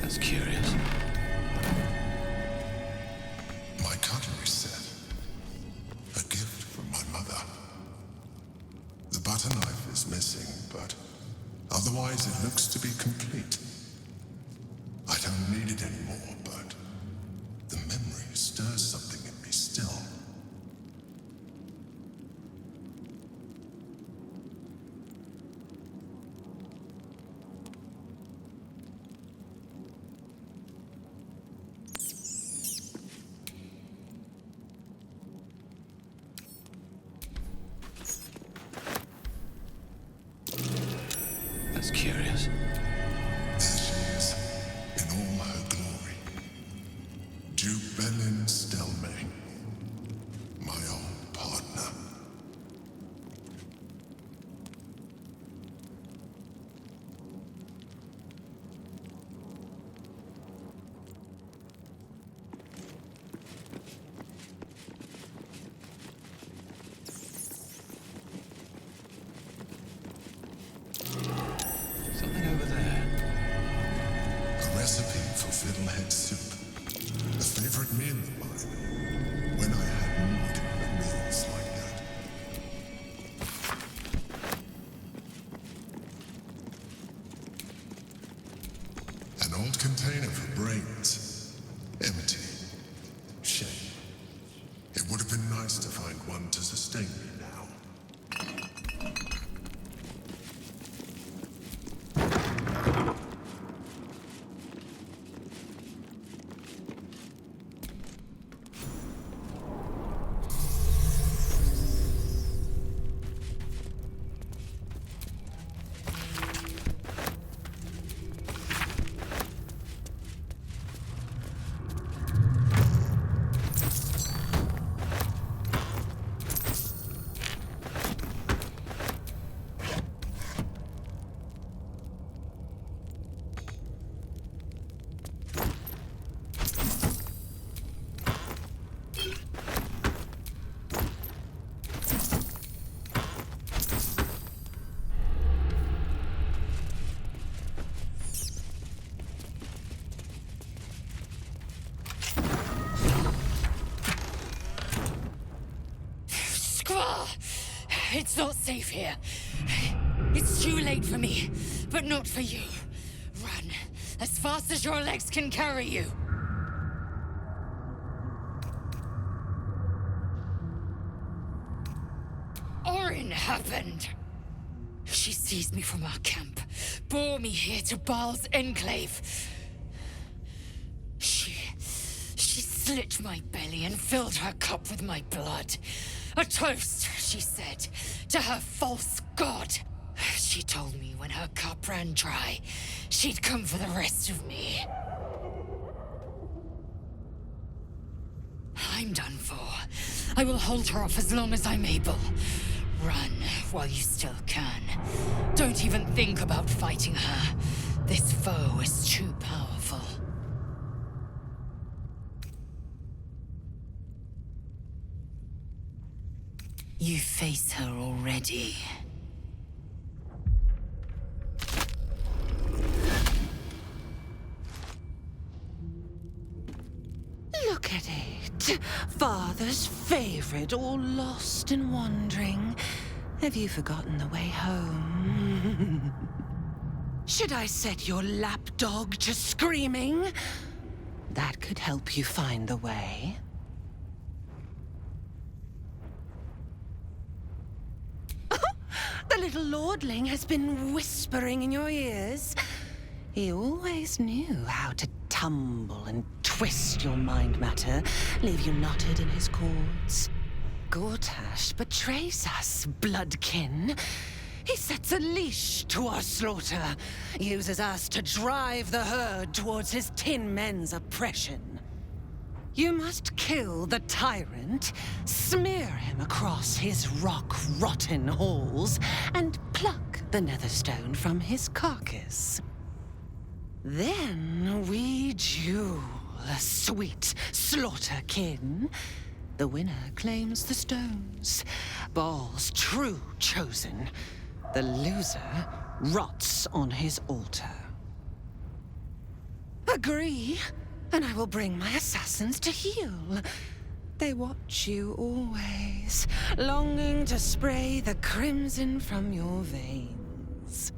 That's curious. My cutlery set. A gift from my mother. The butter knife is missing, but otherwise it looks to be complete. I don't need it anymore, but the memory stirs something in me still. That's curious. There she is, in all her glory. Duke Belin Stelmane, my old partner. Something over there. A recipe for fiddlehead soup. A favorite meal of mine. When I had need of meals like that. An old container for brains. Empty. Shame. It would have been nice to find one to sustain me now. It's not safe here. It's too late for me, but not for you. Run, as fast as your legs can carry you. Orin happened. She seized me from our camp, bore me here to Baal's enclave. She slit my belly and filled her cup with my blood. A toast she said to her false god. She told me when her cup ran dry, she'd come for the rest of me. I'm done for. I will hold her off as long as I'm able. Run while you still can. Don't even think about fighting her. This foe is too powerful. You face her already. Look at it. Father's favorite, all lost and wandering. Have you forgotten the way home? Should I set your lapdog to screaming? That could help you find the way. The little lordling has been whispering in your ears. He always knew how to tumble and twist your mind matter, leave you knotted in his cords. Gortash betrays us, bloodkin. He sets a leash to our slaughter, uses us to drive the herd towards his tin men's oppression. You must kill the tyrant, smear him across his rock-rotten halls, and pluck the netherstone from his carcass. Then we duel, sweet slaughterkin. The winner claims the stones, Baal's true chosen. The loser rots on his altar. Agree, and I will bring my assassins to heal. They watch you always, longing to spray the crimson from your veins.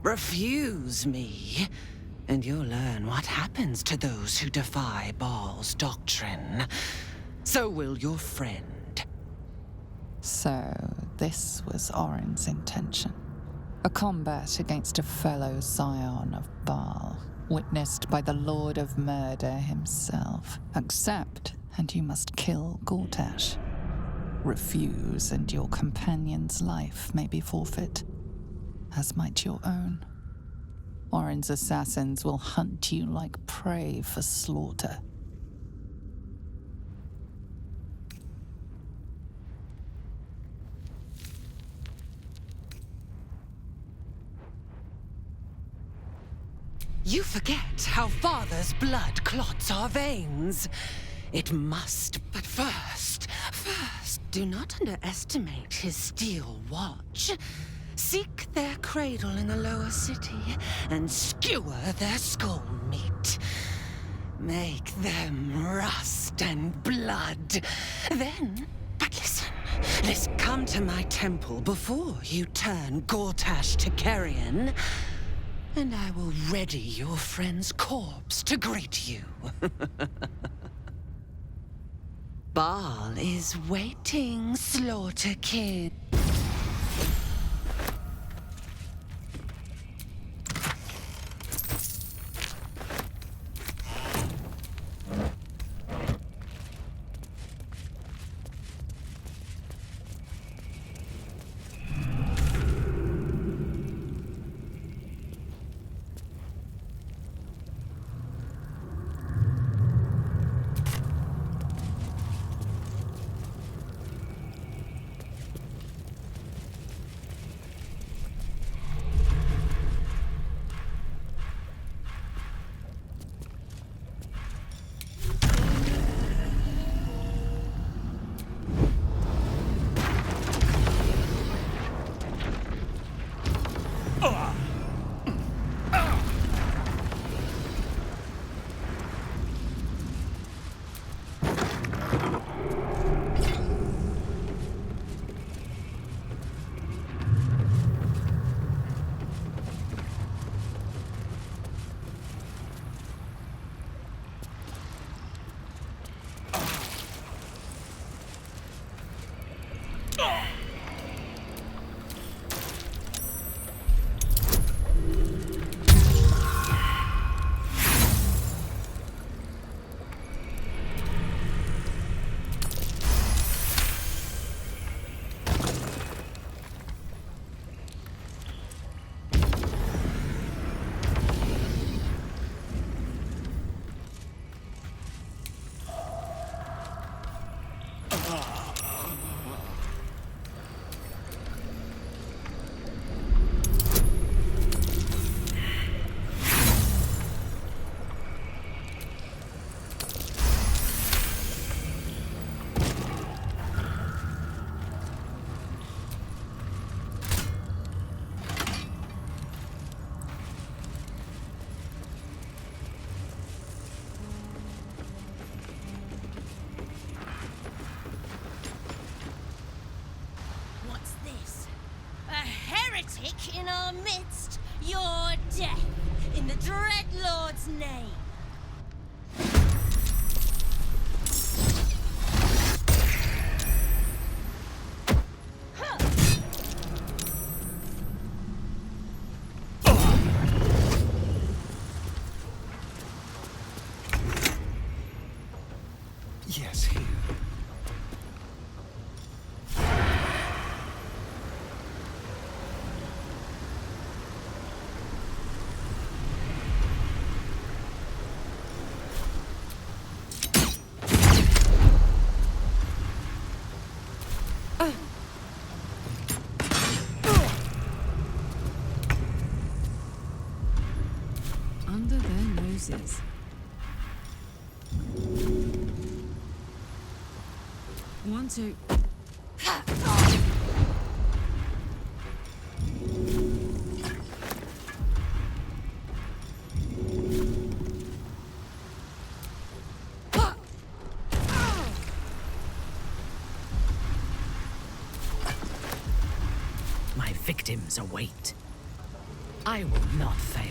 Refuse me, and you'll learn what happens to those who defy Baal's doctrine. So will your friend. So, this was Orin's intention. A combat against a fellow scion of Baal, witnessed by the Lord of Murder himself. Accept, and you must kill Gortash. Refuse, and your companion's life may be forfeit, as might your own. Orin's assassins will hunt you like prey for slaughter. You forget how Father's blood clots our veins. It must, but first, do not underestimate his steel watch. Seek their cradle in the lower city and skewer their skull meat. Make them rust and blood. Then, but listen, come to my temple before you turn Gortash to carrion, and I will ready your friend's corpse to greet you. Baal is waiting, slaughterkin. heretic in our midst, your death in the Dreadlord's name. Yes, here. Under their noses. One, two. My victims await. I will not fail.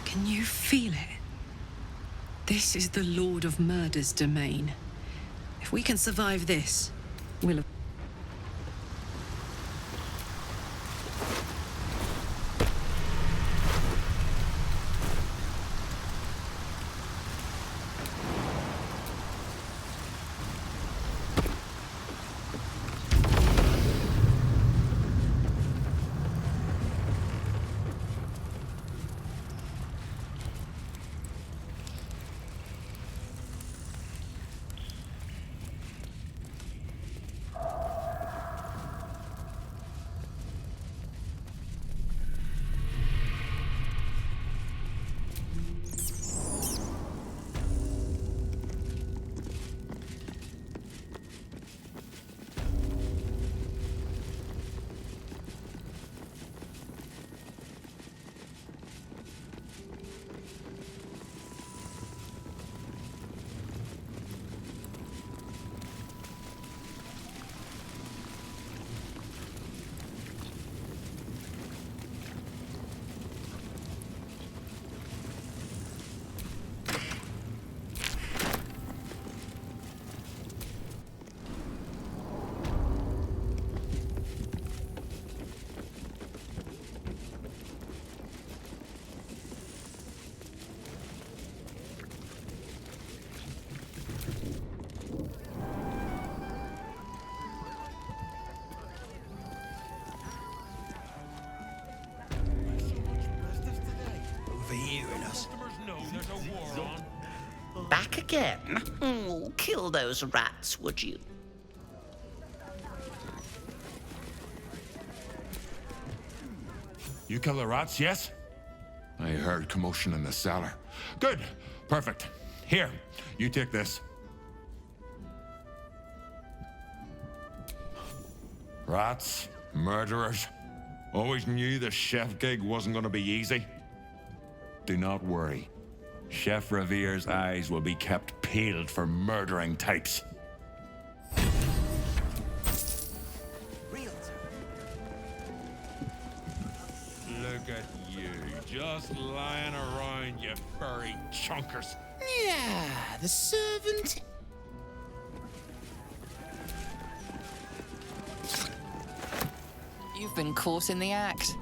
Can you feel it? This is the Lord of Murder's domain. If we can survive this, we'll have... Back again? Oh, kill those rats, would you? You kill the rats, yes? I heard commotion in the cellar. Good. Perfect. Here, you take this. Rats, murderers. Always knew the chef gig wasn't going to be easy. Do not worry. Chef Revere's eyes will be kept peeled for murdering types. Look at you, just lying around, you furry chunkers. Yeah, the servant. You've been caught in the act.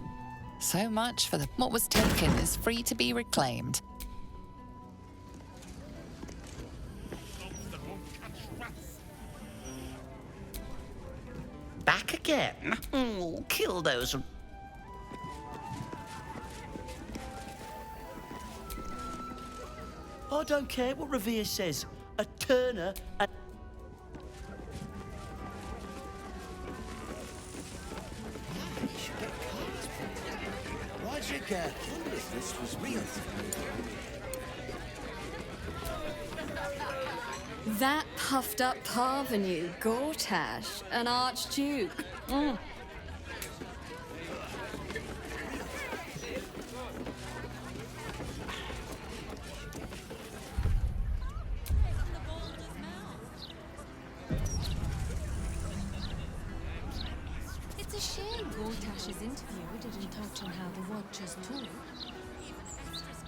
So much for what was taken is free to be reclaimed. Back again? Oh, kill those. I don't care what Revere says. A Turner and... Roger Gherkin, this was real. That puffed up parvenu, Gortash, an archduke. It's a shame Gortash's interview didn't touch on how the Watchers talk.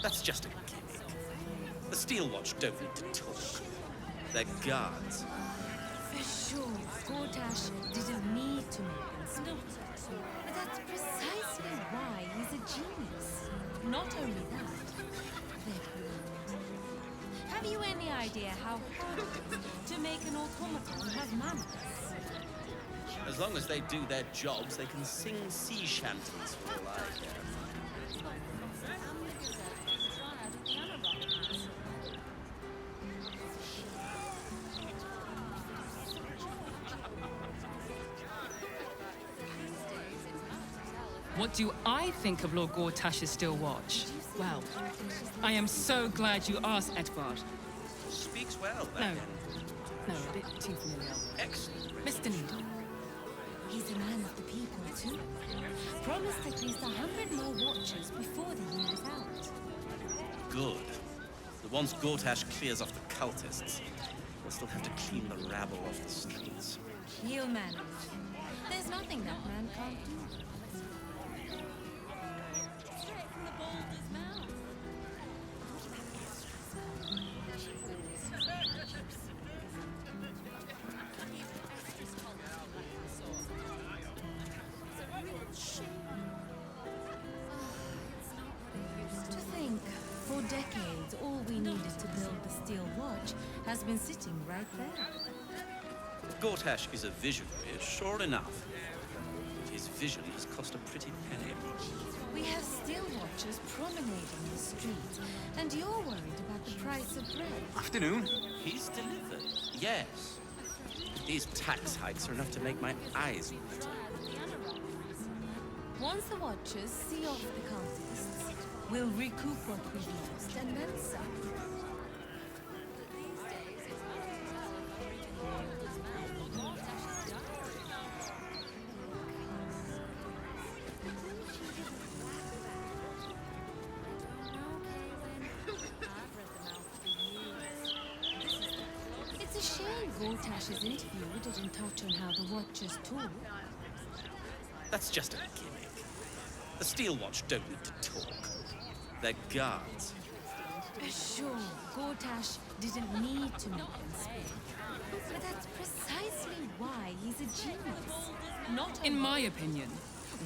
That's just a gimmick. The Steel Watch don't need to talk. They're guards. For sure, Gortash didn't need to make them speak. But that's precisely why he's a genius. Not only that, they're brilliant. Have you any idea how hard it is to make an automaton have manners? As long as they do their jobs, they can sing sea shanties for all I care. What do I think of Lord Gortash's Steel Watch? Well, I am so glad you asked, Edvard. Speaks well, No, that no, a bit too familiar. Excellent. Mr. Needle. He's a man of the people, too. Promised at least 100 more watches before the year is out. Good. But once Gortash clears off the cultists, we'll still have to clean the rabble off the streets. He'll manage. There's nothing that man can't do. Straight from the Balder's mouth. To think, for decades, all we needed to build the Steel Watch has been sitting right there. Gortash is a visionary, sure enough. But his vision has cost a pretty penny. We have Steel Watchers promenading the streets, and you're worried about the price of bread. Afternoon. He's delivered. Yes. These tax hikes are enough to make my eyes water. Once the Watchers see off the cultists, we'll recoup what we've lost and then some. It's a shame Gortash's interview didn't touch on how the Watchers talk. That's just a gimmick. The Steel Watch don't need to talk. They're guards. Sure, Gortash didn't need to make them speak. But that's precisely why he's a genius. Not In my opinion,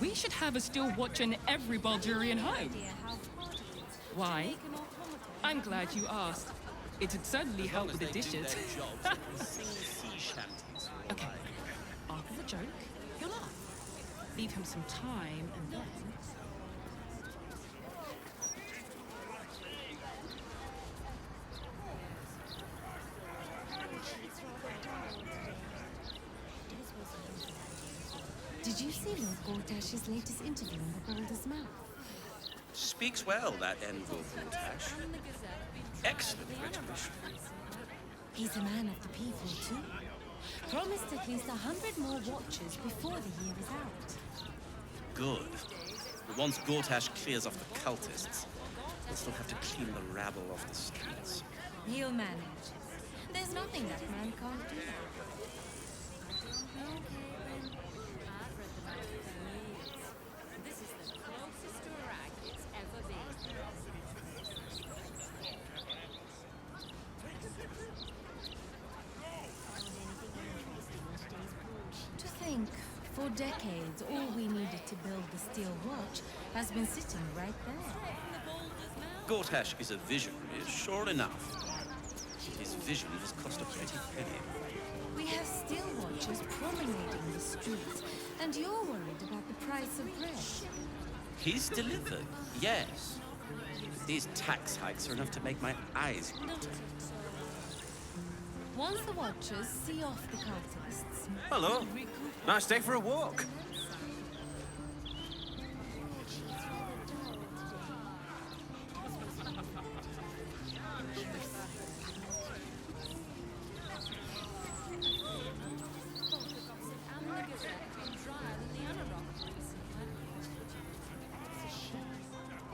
we should have a Steel Watch in every Baldurian home. Why? I'm glad you asked. It'd certainly help with the dishes. Okay, after the joke, he'll laugh. Leave him some time, and then... Did you see Lord Gortash's latest interview on the Balder's Mouth? Speaks well, that envoy Gortash. Excellent rhetorician. He's a man of the people, too. Promised at least 100 more watches before the year is out. Good. But once Gortash clears off the cultists, we'll still have to clean the rabble off the streets. He'll manage. There's nothing that man can't do. This is the closest to a For decades, all we needed to build the Steel Watch has been sitting right there. Gortash is a visionary, sure enough. His vision has cost a pretty penny. We have steel watchers promenading the streets, and you're worried about the price of bread. He's delivered, yes. These tax hikes are enough to make my eyes water. Once the watchers see off the cultists... Hello. Nice day for a walk.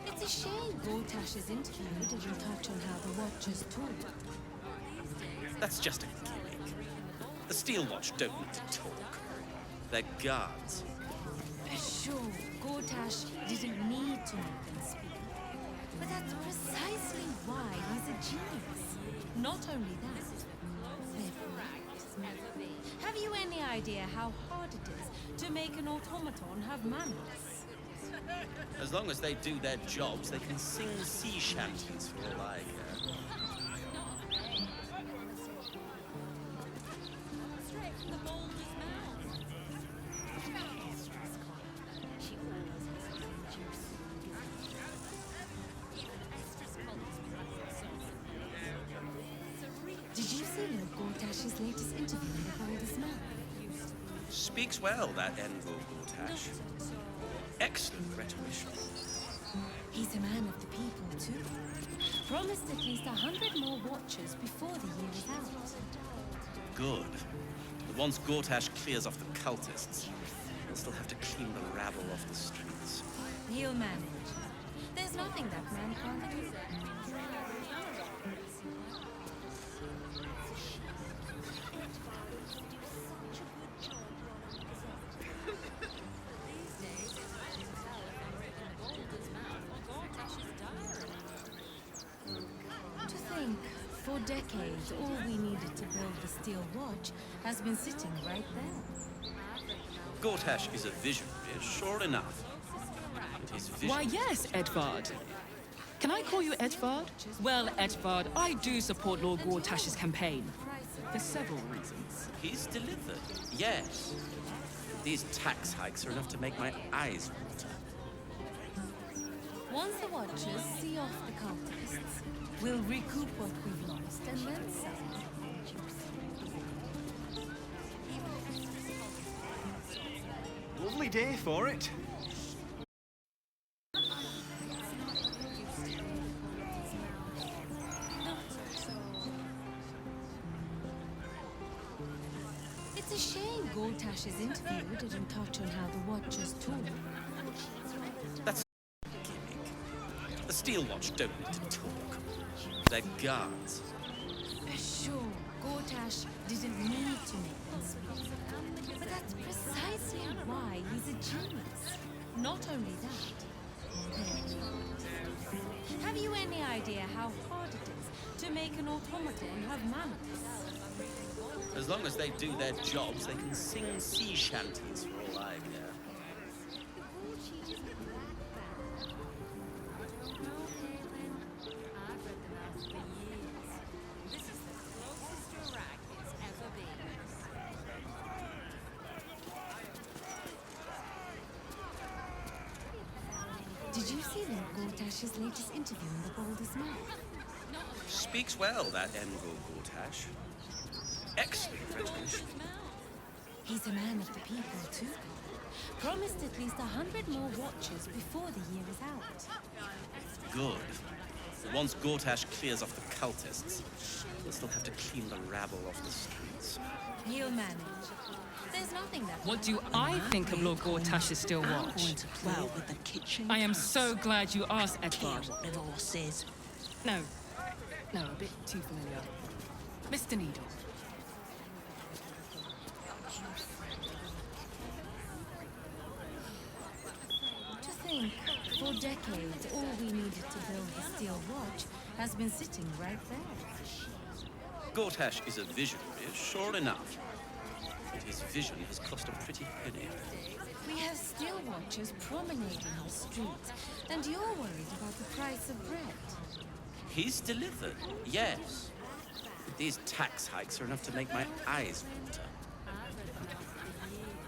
It's a shame Gortash's interview didn't touch on how the watchers talk. That's just a gimmick. The Steel Watch don't need to talk. They're guards. Sure, Gortash didn't need to make them speak. But that's precisely why he's a genius. Not only that, have you any idea how hard it is to make an automaton have manners? As long as they do their jobs, they can sing sea shanties for all I care. Did you see Lord Gortash's latest interview in the Balder's mouth? Speaks well, that Envo Gortash. Excellent rhetorician. He's a man of the people, too. Promised at least 100 more watchers before the year is out. Good. But once Gortash clears off the cultists, we'll still have to clean the rabble off the streets. He'll manage. There's nothing that man can't do. To think, for decades, all we needed to build the Steel Watch has been sitting right there. Gortash is a visionary, sure enough. And his vision... Why, yes, Edvard. Can I call you Edvard? Well, Edvard, I do support Lord Gortash's campaign. For several reasons. He's delivered, yes. These tax hikes are enough to make my eyes water. Once the Watchers see off the cultists, we'll recoup what we've lost and then some. Lovely day for it. It's a shame Gortash's interview didn't touch on how the Watchers talk. That's a gimmick. The Steel Watch don't need to talk. They're guards. Sure, Gortash didn't need to make them speak. But that's precisely why he's a genius. Not only that, have you any idea how hard it is to make an automaton have manners? As long as they do their jobs, they can sing sea shanties for all I care. Did you see Lord Gortash's latest interview in the Balder's mouth? Speaks well, that Envo Gortash. Excellent rhetorician. He's a man of the people, too. Promised at least 100 more watchers before the year is out. Good. But once Gortash clears off the cultists, we'll still have to clean the rabble off the streets. He'll manage. There's nothing that... What do I think of Lord Gortash's Steel Watch? Well, with the kitchen. I am so glad you asked, Edvard. What the law says. No, a bit too familiar. Mr. Needle. To think, for decades, all we needed to build the Steel Watch has been sitting right there. Gortash is a visionary, sure enough. his vision has cost a pretty penny. We have still watchers promenading the streets, and you're worried about the price of bread. He's delivered, yes. But these tax hikes are enough to make my eyes water.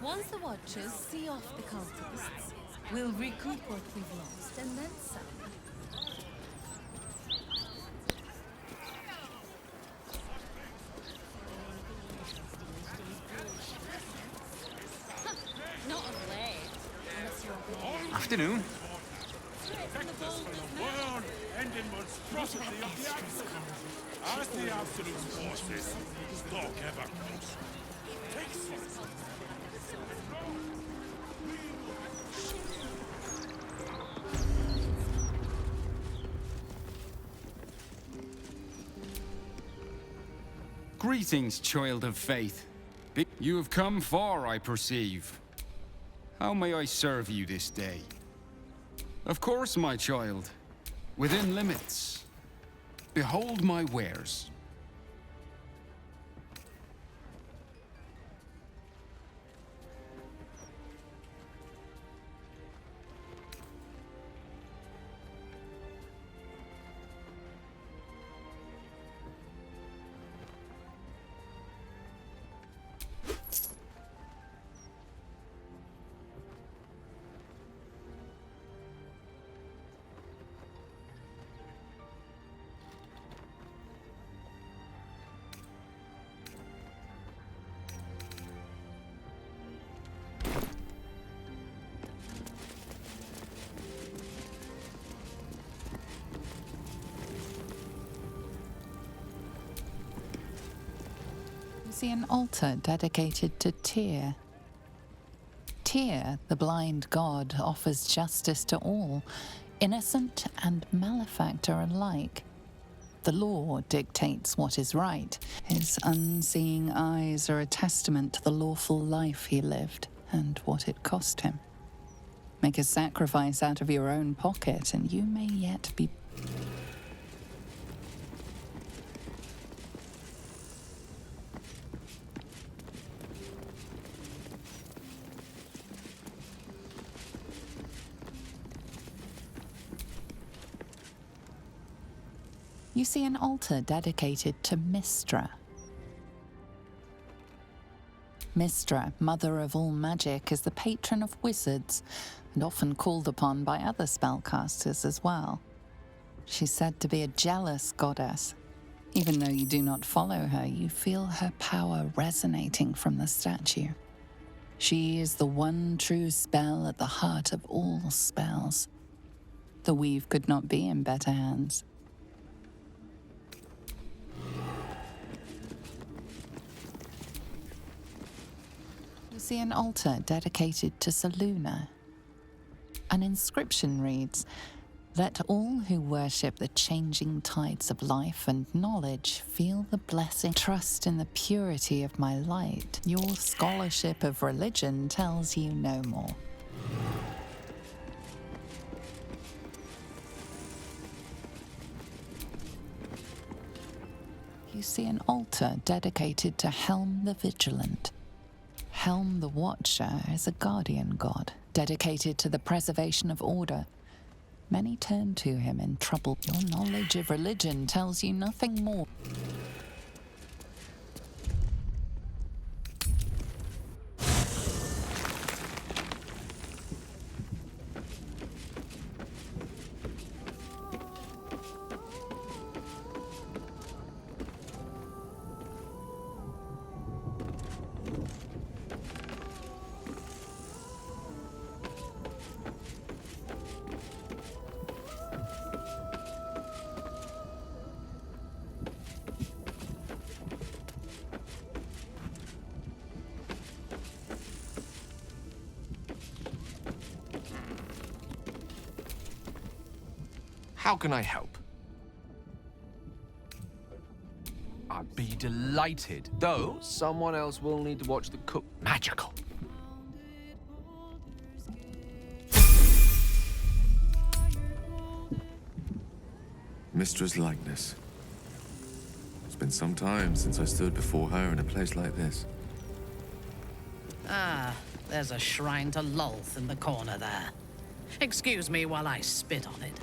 Once the watchers see off the cultists, we'll recoup what we've lost and then some. Not of late. Unless you're Afternoon. One ending monstrosity of the Axel. As the absolute forces, stock ever comes. Take some. Greetings, child of faith. You have come far, I perceive. How may I serve you this day? Of course, my child. Within limits. Behold my wares. See an altar dedicated to Tyr. Tyr, the blind god, offers justice to all, innocent and malefactor alike. The law dictates what is right. His unseeing eyes are a testament to the lawful life he lived and what it cost him. Make a sacrifice out of your own pocket, and you may yet be... You see an altar dedicated to Mystra. Mystra, mother of all magic, is the patron of wizards and often called upon by other spellcasters as well. She's said to be a jealous goddess. Even though you do not follow her, you feel her power resonating from the statue. She is the one true spell at the heart of all spells. The weave could not be in better hands. You see an altar dedicated to Saluna. An inscription reads, "Let all who worship the changing tides of life and knowledge feel the blessing. Trust in the purity of my light. Your scholarship of religion tells you no more." You see an altar dedicated to Helm the Vigilant. Helm the Watcher is a guardian god, dedicated to the preservation of order. Many turn to him in trouble. Your knowledge of religion tells you nothing more. How can I help? I'd be delighted, though someone else will need to watch the cook. Magical. Mistra's likeness. It's been some time since I stood before her in a place like this. Ah, there's a shrine to Lolth in the corner there. Excuse me while I spit on it.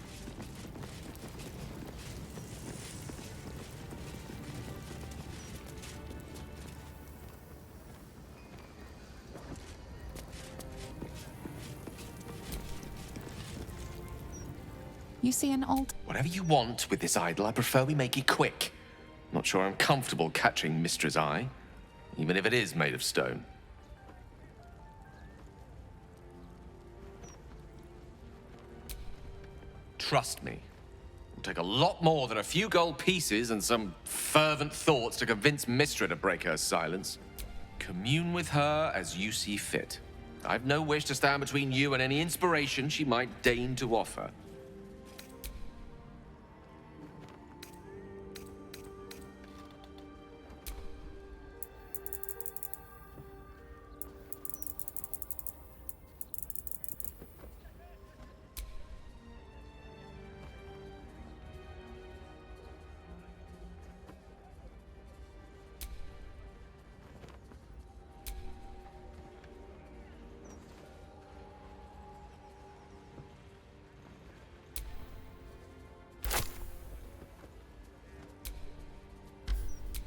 You see an altar. Whatever you want with this idol, I prefer we make it quick. Not sure I'm comfortable catching Mistress' eye, even if it is made of stone. Trust me, it'll take a lot more than a few gold pieces and some fervent thoughts to convince Mistra to break her silence. Commune with her as you see fit. I've no wish to stand between you and any inspiration she might deign to offer.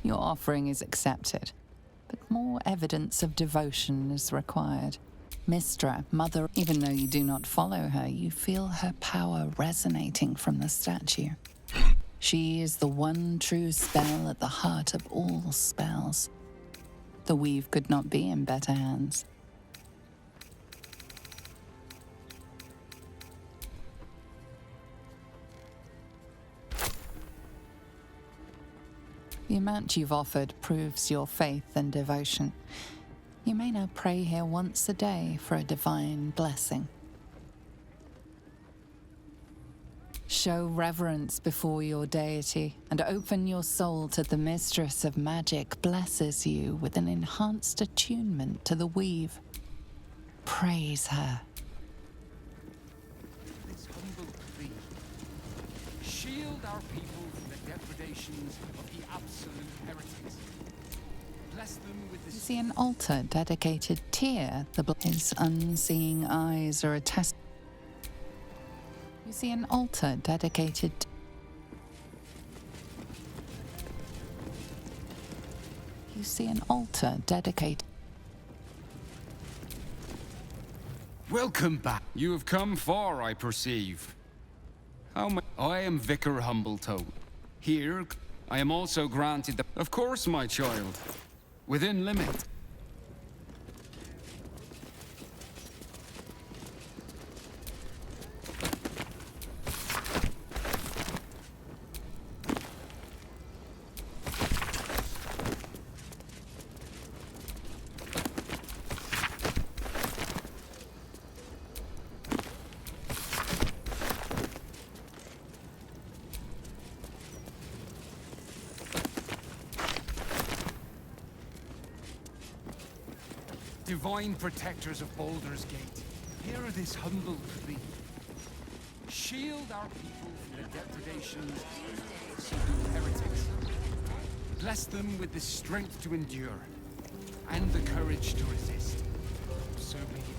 Your offering is accepted, but more evidence of devotion is required. Mistra, Mother, even though you do not follow her, you feel her power resonating from the statue. She is the one true spell at the heart of all spells. The weave could not be in better hands. The amount you've offered proves your faith and devotion. You may now pray here once a day for a divine blessing. Show reverence before your deity and open your soul to the Mistress of Magic blesses you with an enhanced attunement to the weave. Praise her. This humble plea. Shield our people from the depredations of the absolute heretics. Bless them with the... You see an altar dedicated Tyr, his unseeing eyes are a test. You see an altar dedicated. You see an altar dedicated. Welcome back. You have come far, I perceive. I am Vicar Humbletoad. Here, I am also granted the... Of course, my child. Within limit. Divine protectors of Baldur's Gate, hear this humble plea. Shield our people from the depredations of heretics. Bless them with the strength to endure and the courage to resist. So may it be.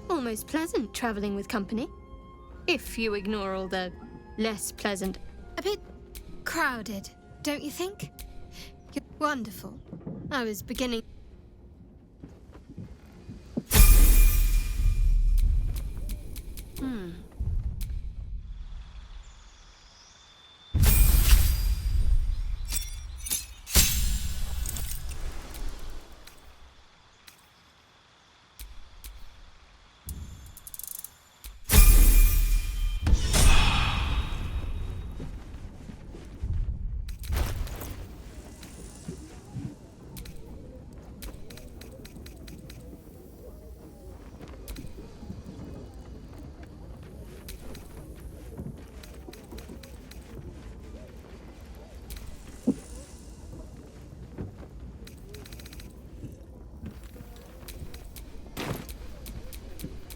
Almost pleasant traveling with company. If you ignore all the less pleasant. A bit crowded, don't you think? Wonderful. I was beginning. Hmm.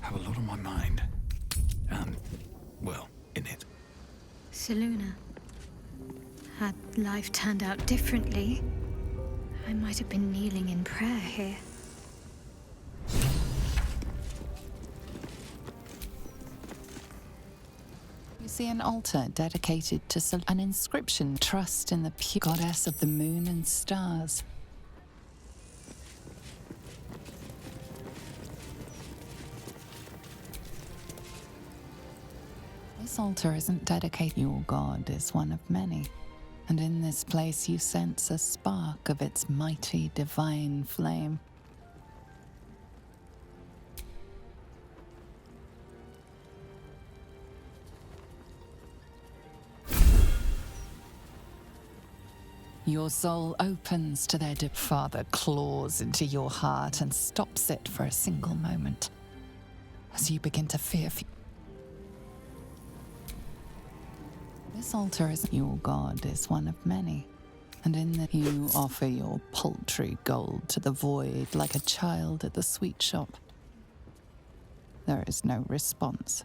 Have a lot on my mind. Well, in it. Seluna. Had life turned out differently, I might have been kneeling in prayer here. You see an altar dedicated to an inscription, trust in the pure goddess of the moon and stars. This altar isn't dedicated. Your god is one of many, and in this place you sense a spark of its mighty divine flame. Your soul opens to their Father claws into your heart and stops it for a single moment as you begin to fear. This altar isn't your god, is one of many, and in that you offer your paltry gold to the void like a child at the sweet shop. There is no response,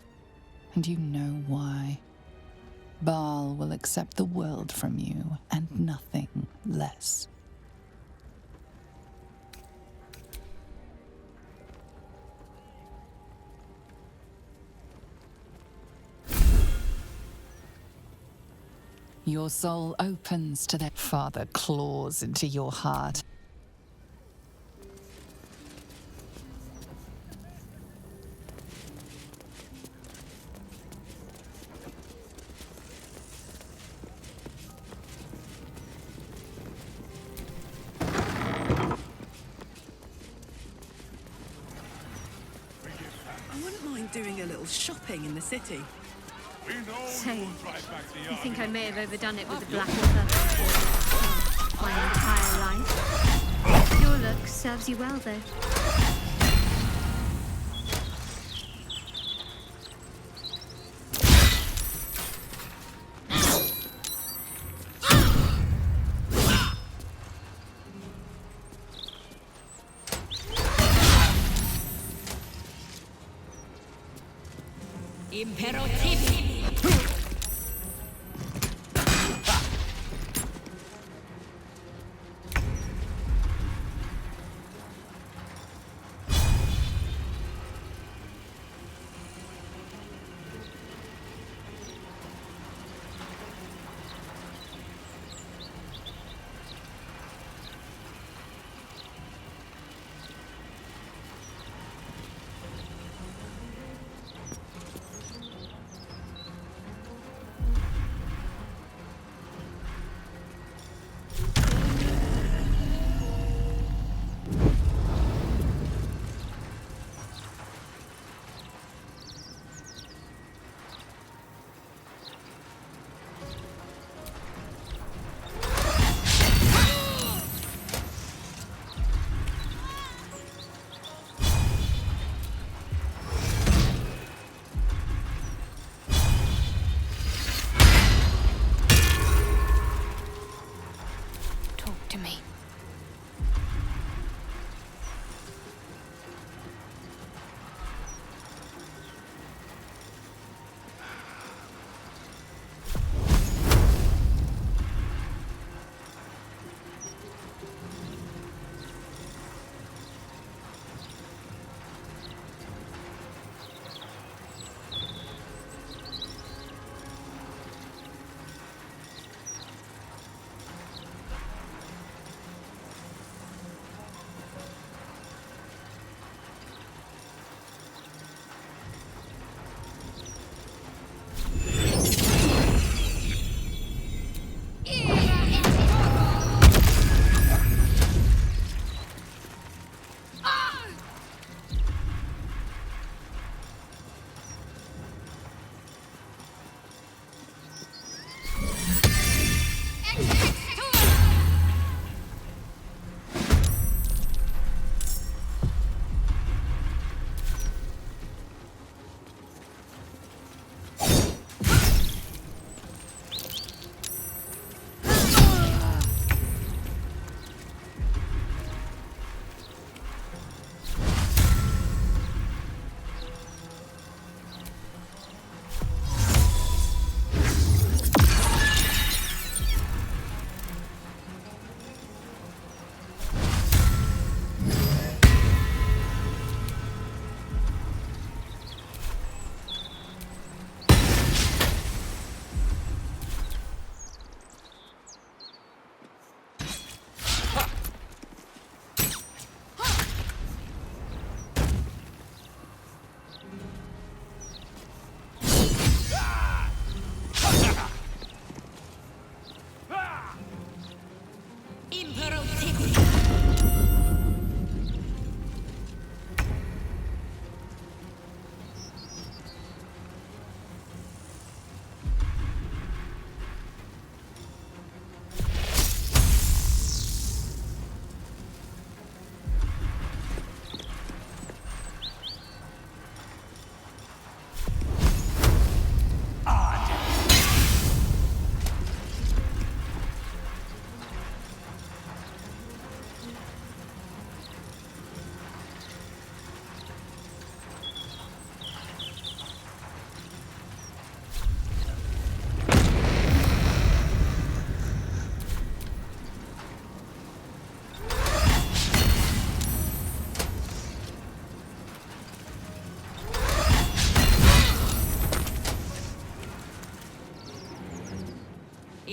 and you know why. Baal will accept the world from you, and nothing less. Your soul opens to their Father claws into your heart. I wouldn't mind doing a little shopping in the city. So, I think I may have overdone it with the black water my entire life. Your look serves you well, though.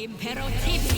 Imperativ.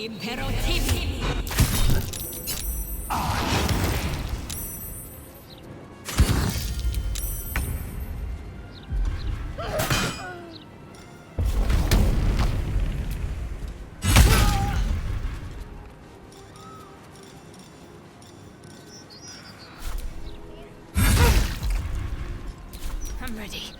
Imperativ. I'm ready.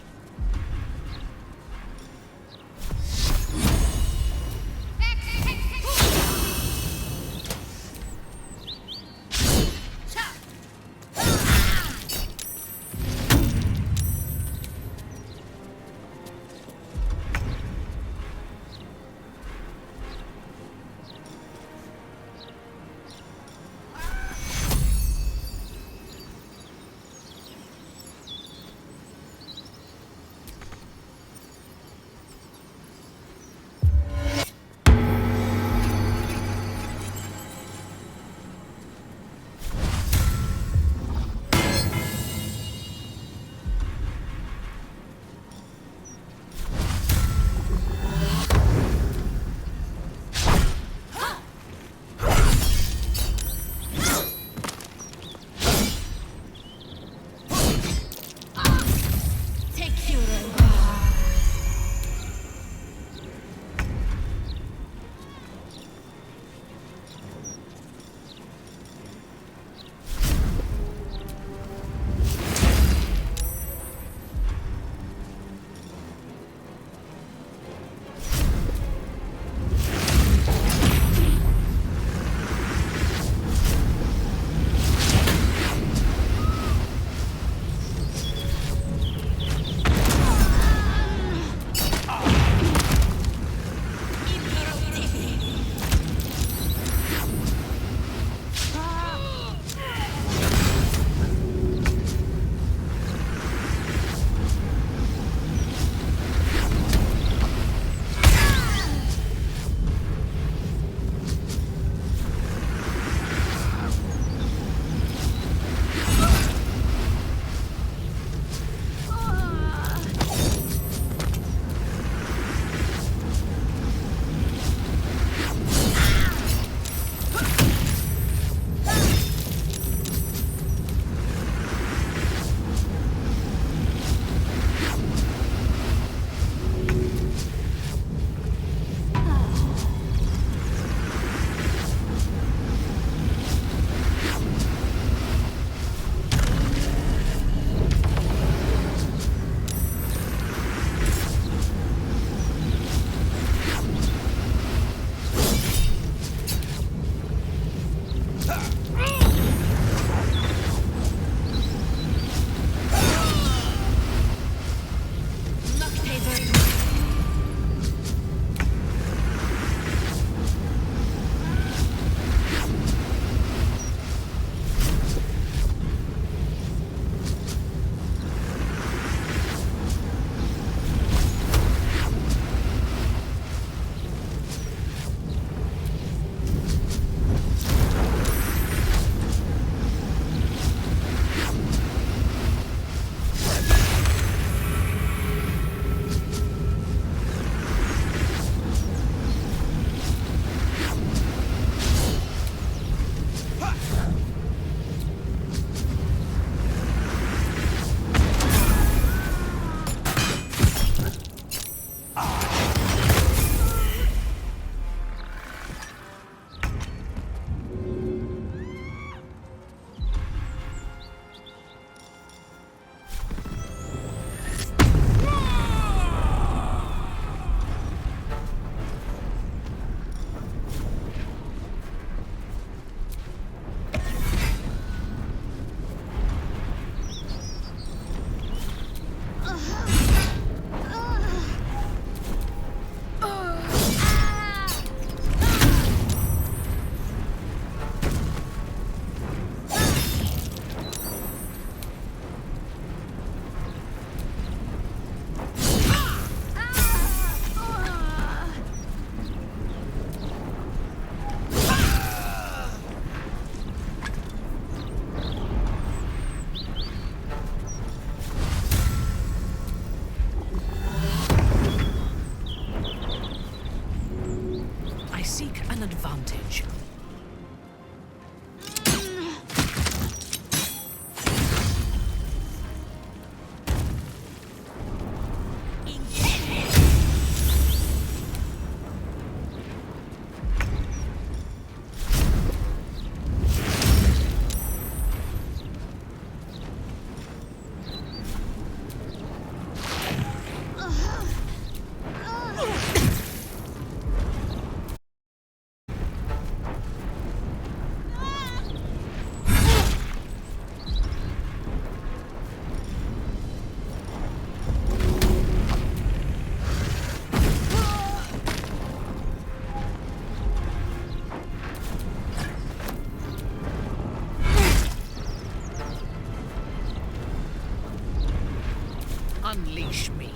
Unleash me.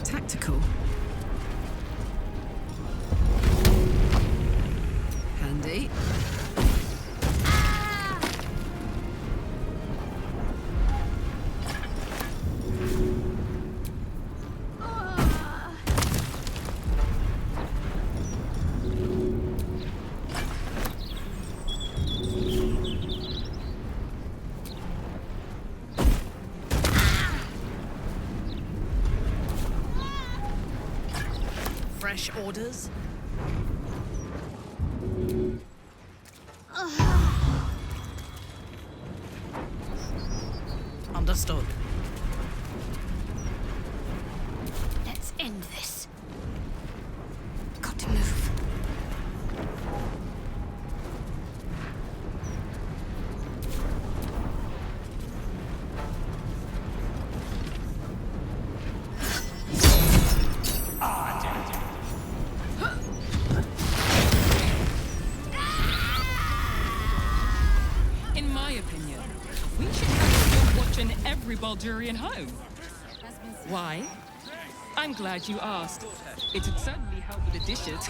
Tactical. Handy. Fresh orders? Understood. Let's end this. Got to move. In my opinion, we should have a watch in every Baldurian home. Why? I'm glad you asked. It'd certainly help with the dishes.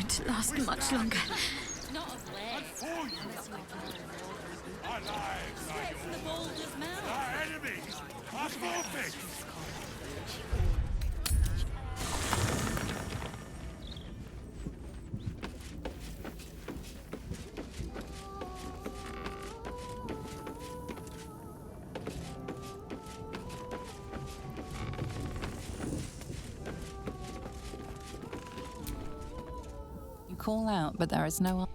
To last much longer. Our lives are yours. Our enemies are forfeit. call out, but there is no...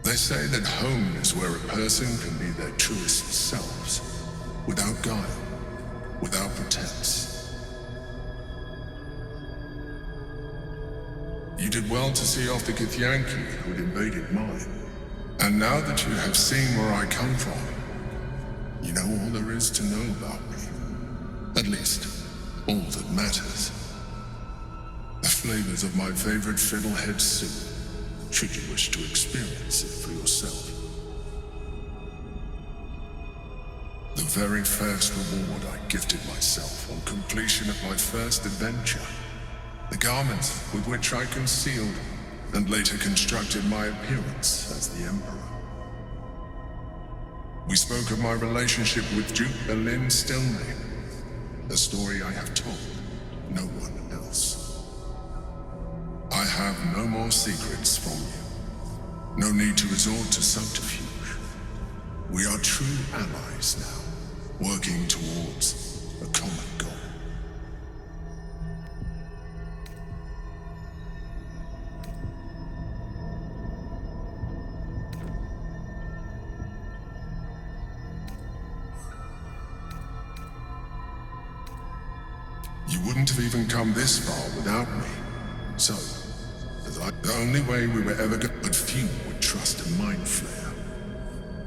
They say that home is where a person can be their truest selves, without guile, without pretense. You did well to see off the Githyanki who had invaded mine. And now that you have seen where I come from, you know all there is to know about me. At least, all that matters. The flavors of my favorite fiddlehead soup, should you wish to experience it for yourself. The very first reward I gifted myself on completion of my first adventure. The garments with which I concealed and later constructed my appearance as the Emperor. We spoke of my relationship with Duke Berlin Stilney, a story I have told no one else. I have no more secrets from you. No need to resort to subterfuge. We are true allies now, working towards a common goal. You wouldn't have even come this far without me. So, the only way we were ever going, but few would trust a mind flayer.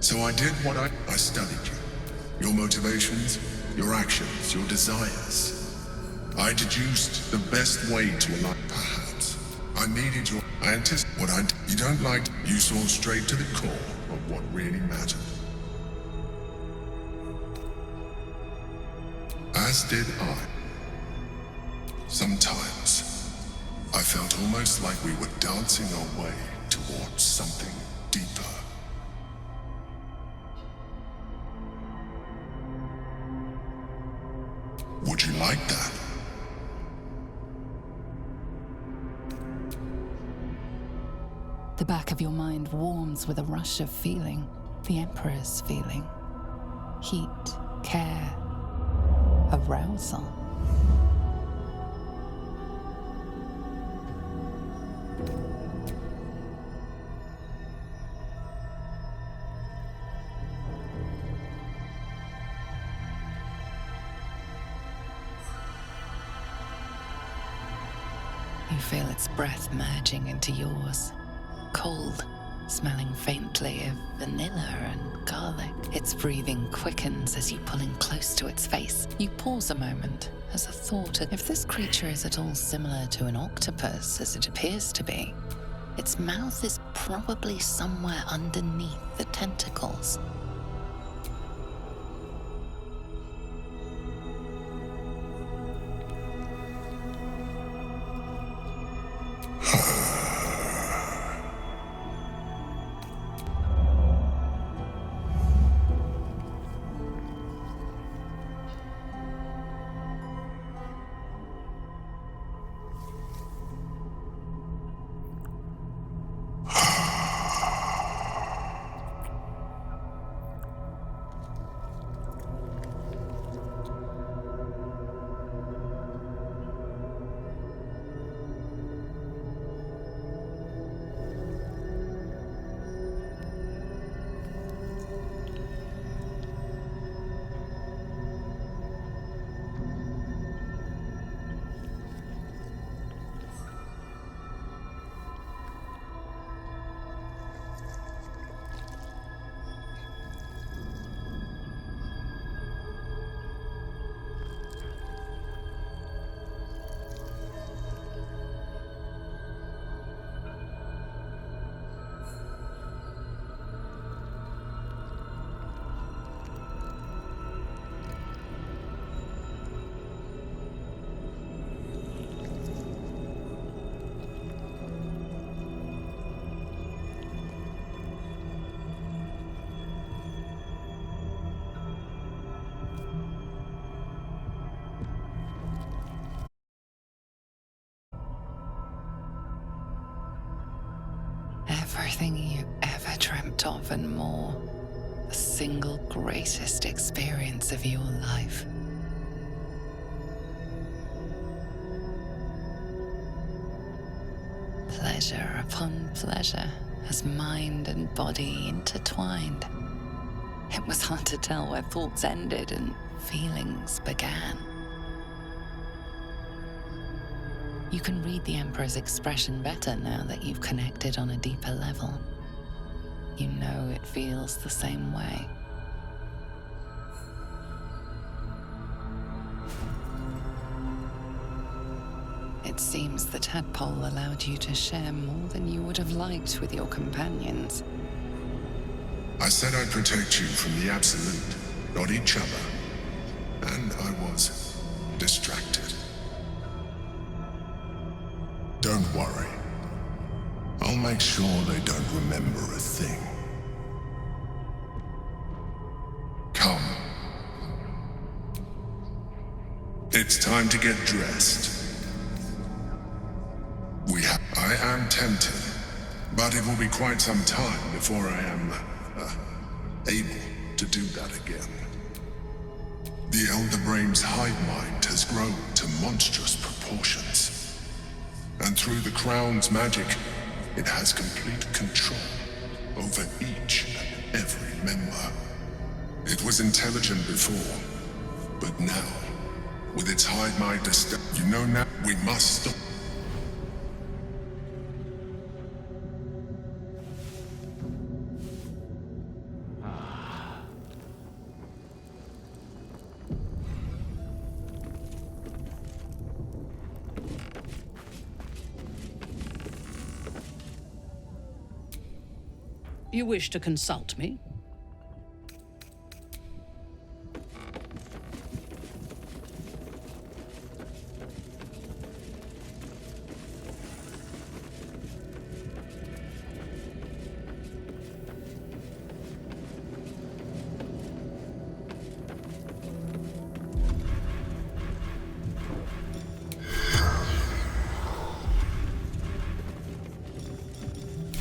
So I did what I studied you. Your motivations, your actions, your desires. I deduced the best way to align. Perhaps. I needed your... I anticipated what I... You don't like... You saw straight to the core of what really mattered. As did I. Sometimes, I felt almost like we were dancing our way towards something deeper. Would you like that? The back of your mind warms with a rush of feeling, the Emperor's feeling. Heat, care, arousal. You feel its breath merging into yours. Cold, smelling faintly of vanilla and garlic. Its breathing quickens as you pull in close to its face. You pause a moment as a thought. If this creature is at all similar to an octopus, as it appears to be, its mouth is probably somewhere underneath the tentacles. Everything you ever dreamt of and more. The single greatest experience of your life. Pleasure upon pleasure, as mind and body intertwined. It was hard to tell where thoughts ended and feelings began. You can read the Emperor's expression better now that you've connected on a deeper level. You know it feels the same way. It seems the tadpole allowed you to share more than you would have liked with your companions. I said I'd protect you from the Absolute, not each other. And I was distracted. Don't worry. I'll make sure they don't remember a thing. Come. It's time to get dressed. I am tempted, but it will be quite some time before I am able to do that again. The Elder Brain's hive mind has grown to monstrous proportions, and through the Crown's magic, it has complete control over each and every member. It was intelligent before, but now, with its hive mind you know now, we must stop. You wish to consult me?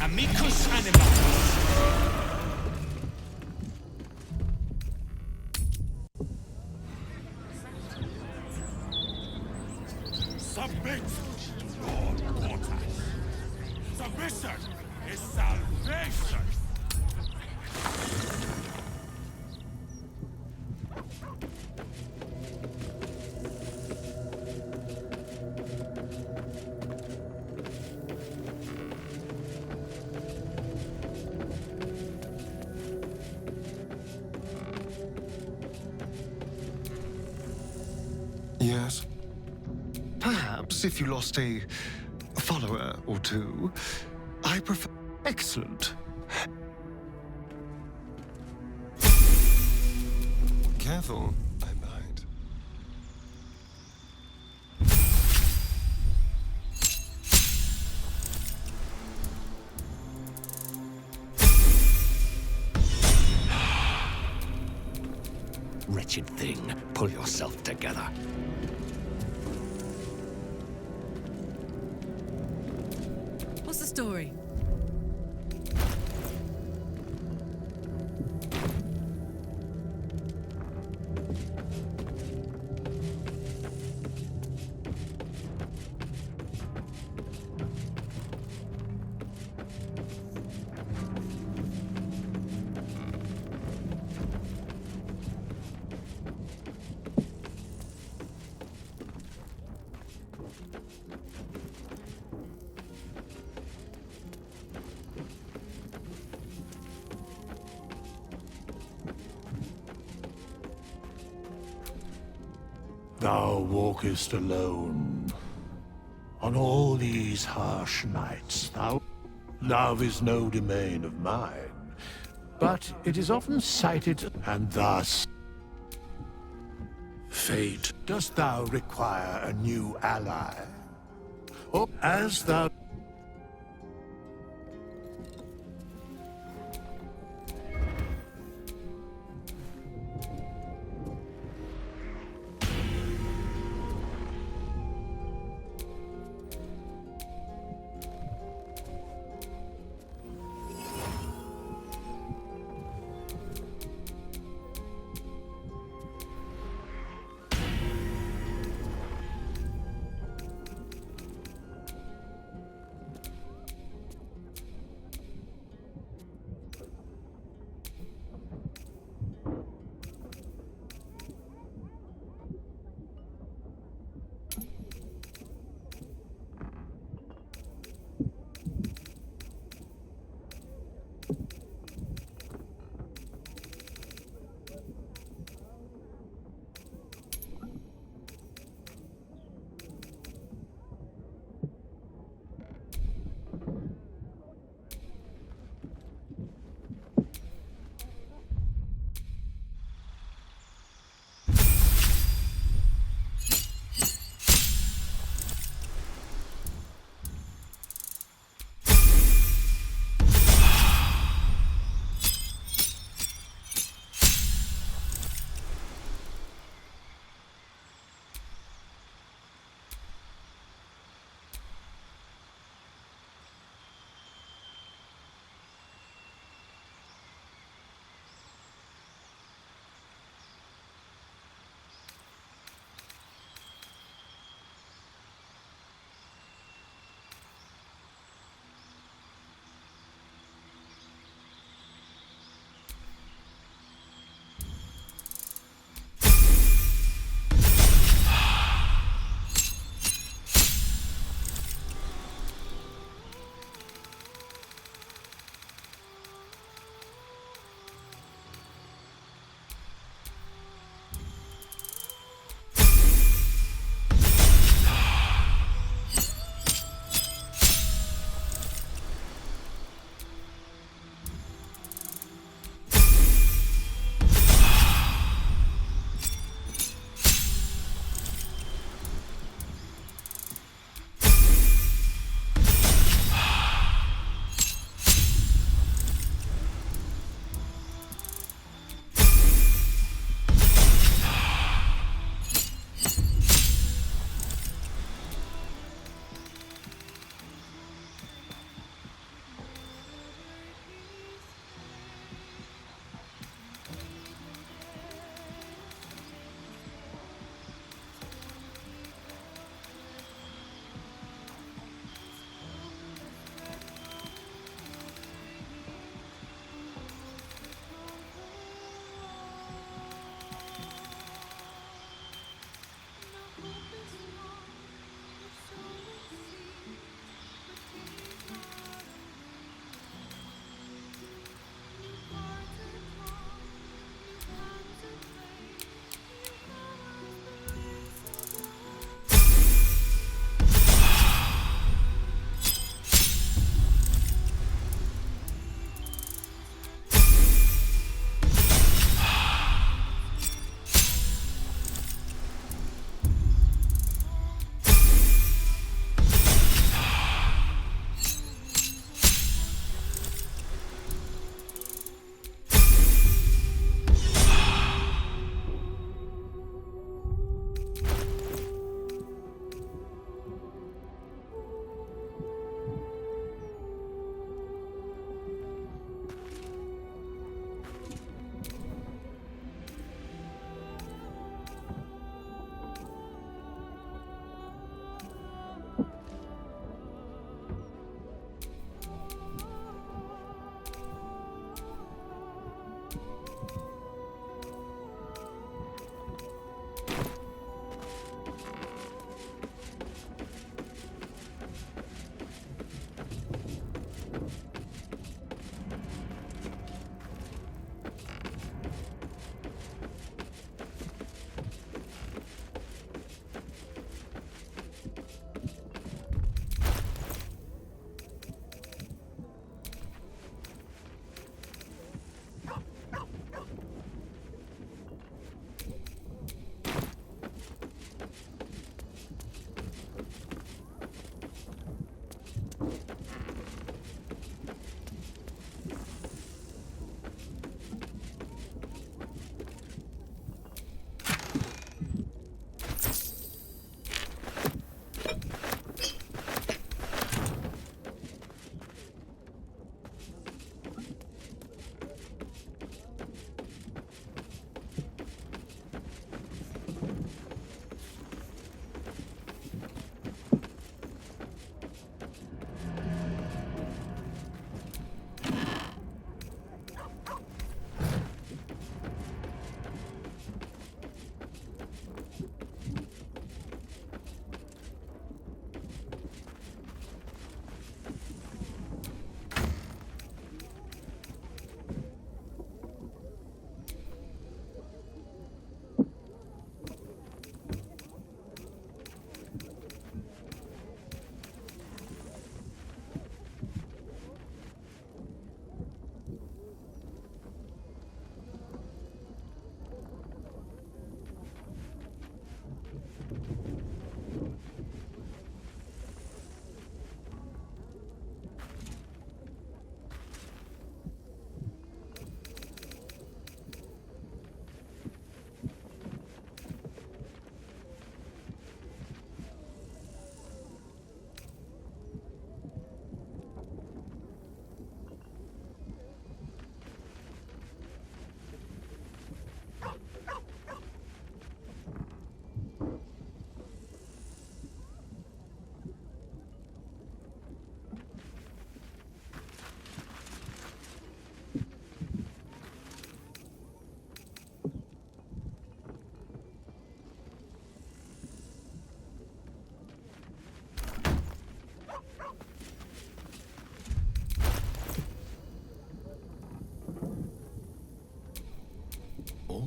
Amicus animalis. Submit to Lord Gortash. Submission is salvation. Yes. Perhaps if you lost a follower or two, I prefer... Excellent. Careful, I might. Wretched thing, pull yourself together. What's the story? Thou walkest alone. On all these harsh nights, love is no domain of mine, but it is often cited, and thus... Fate, dost thou require a new ally? Or as thou...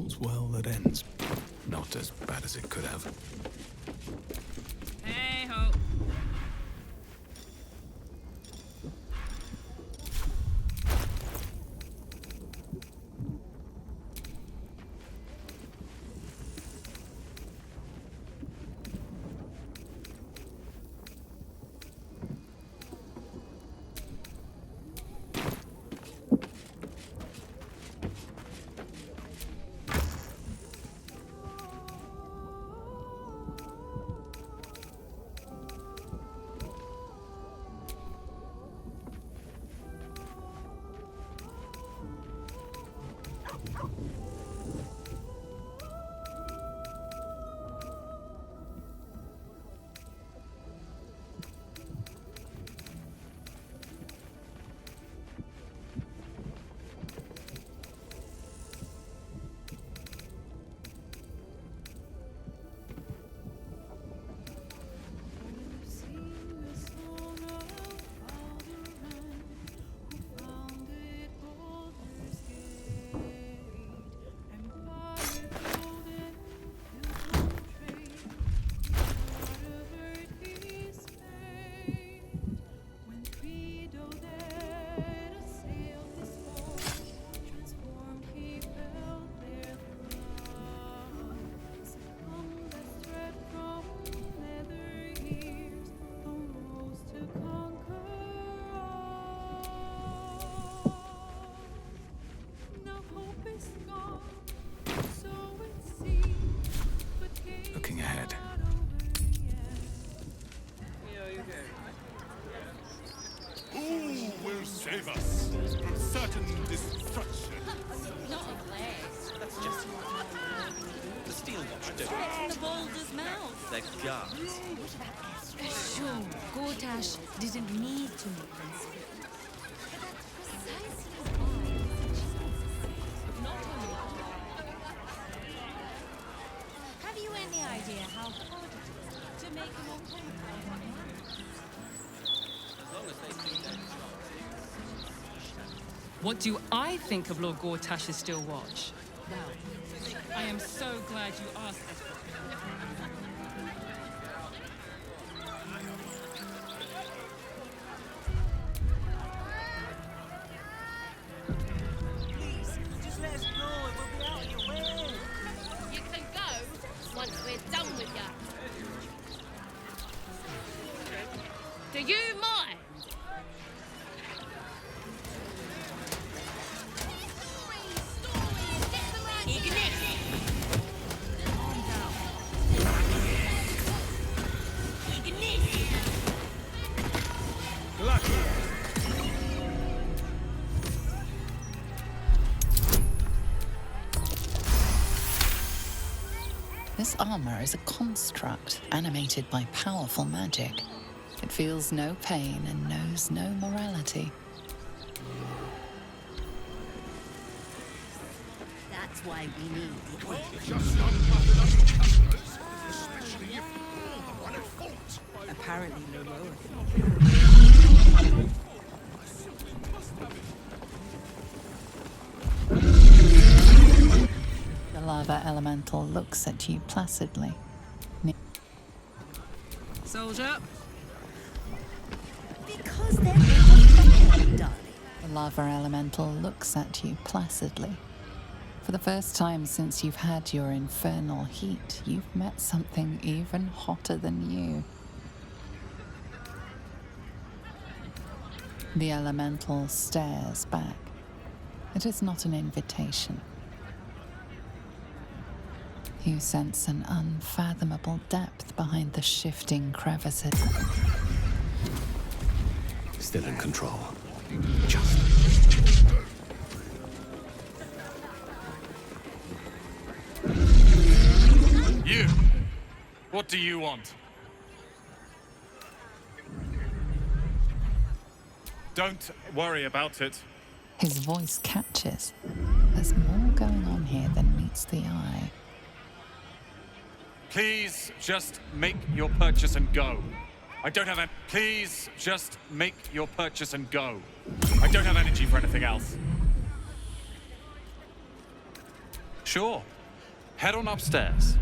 all's well that ends. Not as bad as it could have. Hey ho. Looking ahead. Who will save us from certain destruction? Not a place. That's just the Steel Watch don't. Straight from the Baldur's mouth. They're guards. Sure, Gortash didn't need to make them speak. But that's precisely why he's a genius. Not only have you any idea how hard it is to make an authentic one? As long as they do their job. What do I think of Lord Gortash's Steel Watch? Well, I am so glad you asked that. Please, just let us go and we'll be out of your way. You can go once we're done with you. Do you mind? This armor is a construct animated by powerful magic. It feels no pain and knows no morality. That's why we need it. Just not enough customers, especially if you're the one at fault. Apparently no lower. The lava elemental looks at you placidly. Soldier. Because they're made of fire, darling. The lava elemental looks at you placidly. For the first time since you've had your infernal heat, you've met something even hotter than you. The elemental stares back. It is not an invitation. You sense an unfathomable depth behind the shifting crevices. Still in control. You! What do you want? Don't worry about it. His voice catches. There's more going on here than meets the eye. Please just make your purchase and go. I don't have Please just make your purchase and go. I don't have energy for anything else. Sure, head on upstairs.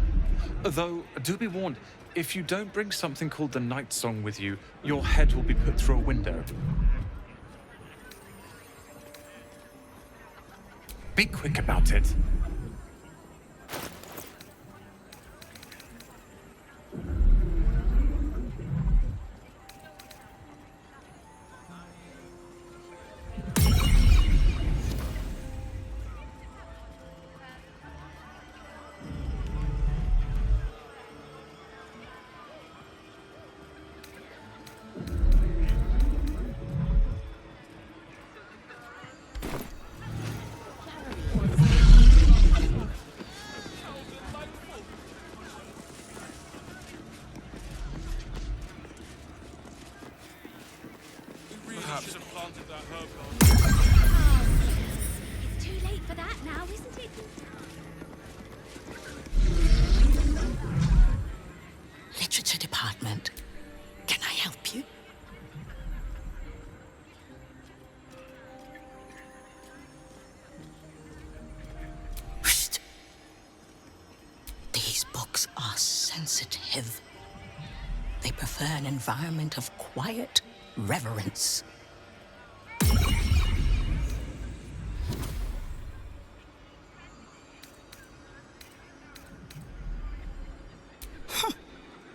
Though, do be warned, if you don't bring something called the Night Song with you, your head will be put through a window. Be quick about it. It's too late for that now, isn't it? Literature department. Can I help you? Psst. These books are sensitive. They prefer an environment of quiet reverence.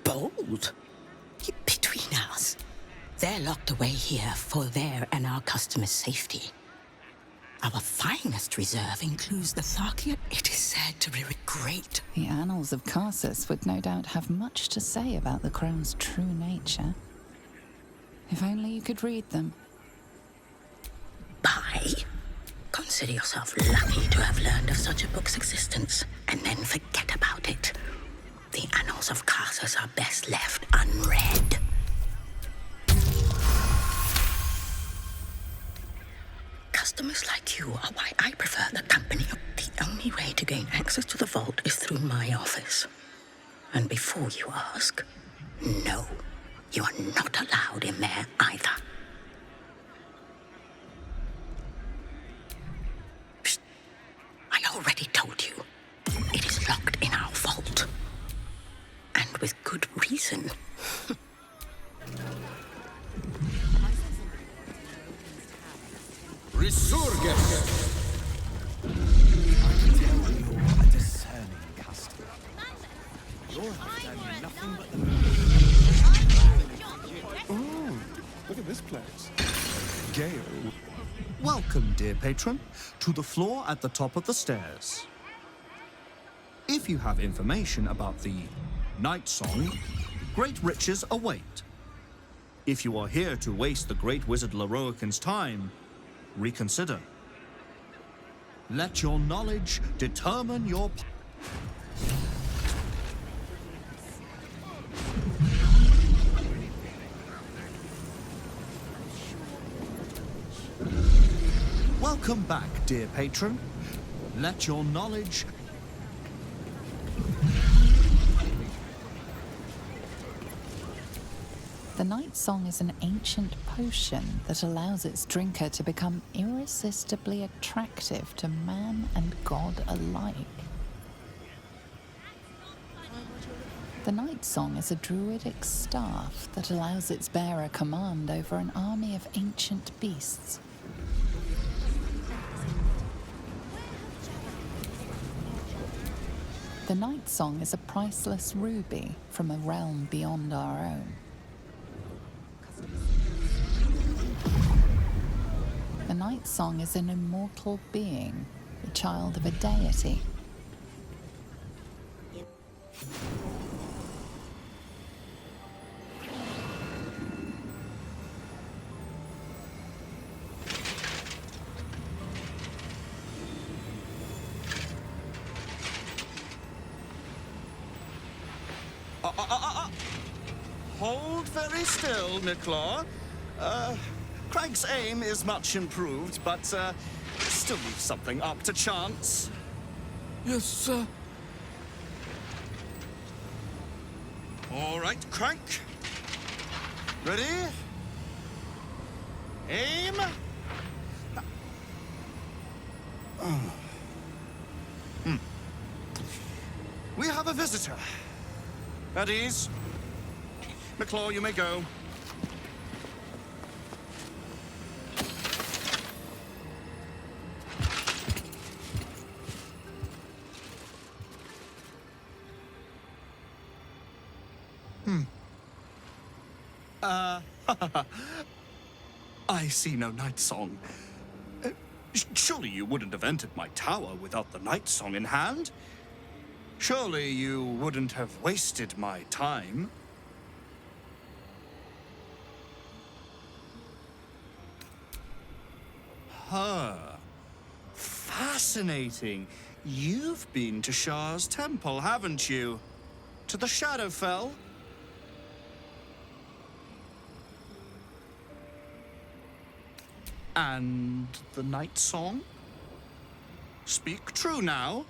Bold. Between us, they're locked away here for their and our customers' safety. Our finest reserve includes the Tharkia. It is said to be great. The annals of Karsus would no doubt have much to say about the crown's true nature. If only you could read them. Buy? Consider yourself lucky to have learned of such a book's existence, and then forget about it. The annals of Karsus are best left unread. Customers like you are why I prefer the company. The only way to gain access to the vault is through my office. And before you ask, no, you are not allowed in there either. Psst. I already told you. It is locked in our vault. And with good reason. Resurges! I can tell you're a discerning customer. You're after nothing but the... Oh, look at this place. Gale. Welcome, dear patron, to the floor at the top of the stairs. If you have information about the Night Song, great riches await. If you are here to waste the great wizard Leroican's time, reconsider. Let your knowledge determine your... Welcome back, dear patron. Let your knowledge... The Night Song is an ancient potion that allows its drinker to become irresistibly attractive to man and god alike. The Night Song is a druidic staff that allows its bearer command over an army of ancient beasts. The Night Song is a priceless ruby from a realm beyond our own. The Night Song is an immortal being, the child of a deity. Hold very still, Nicklaw. Craig's aim is much improved, but still leaves something up to chance. Yes, sir. All right, Crank. Ready? Aim. have a visitor. At ease. McClaw, you may go. I see no night song. Surely you wouldn't have entered my tower without the night song in hand? Surely you wouldn't have wasted my time? Fascinating. You've been to Shah's temple, haven't you? To the Shadowfell? And the night song? Speak true now,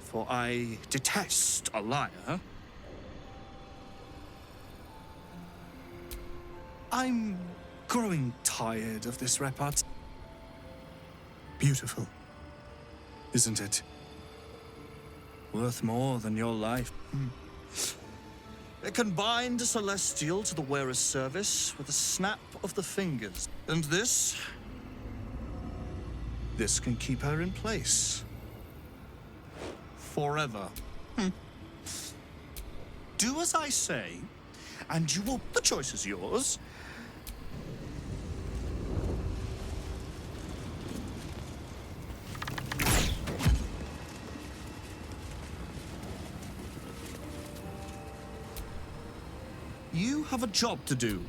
for I detest a liar. I'm growing tired of this repartee. Beautiful, isn't it? Worth more than your life. It can bind a celestial to the wearer's service with a snap of the fingers. And this can keep her in place. Forever. Do as I say, and you will... The choice is yours. You have a job to do.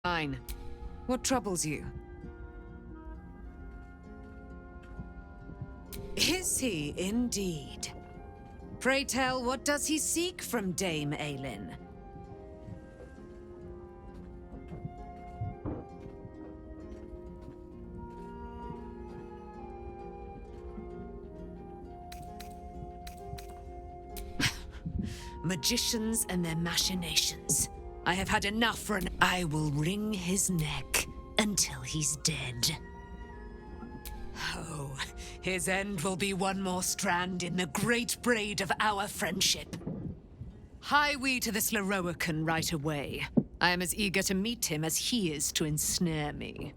Fine. What troubles you? Is he indeed? Pray tell, what does he seek from Dame Aelin? Magicians and their machinations. I have had enough for an... I will wring his neck until he's dead. Oh, his end will be one more strand in the great braid of our friendship. Hie we to this Leroican right away. I am as eager to meet him as he is to ensnare me.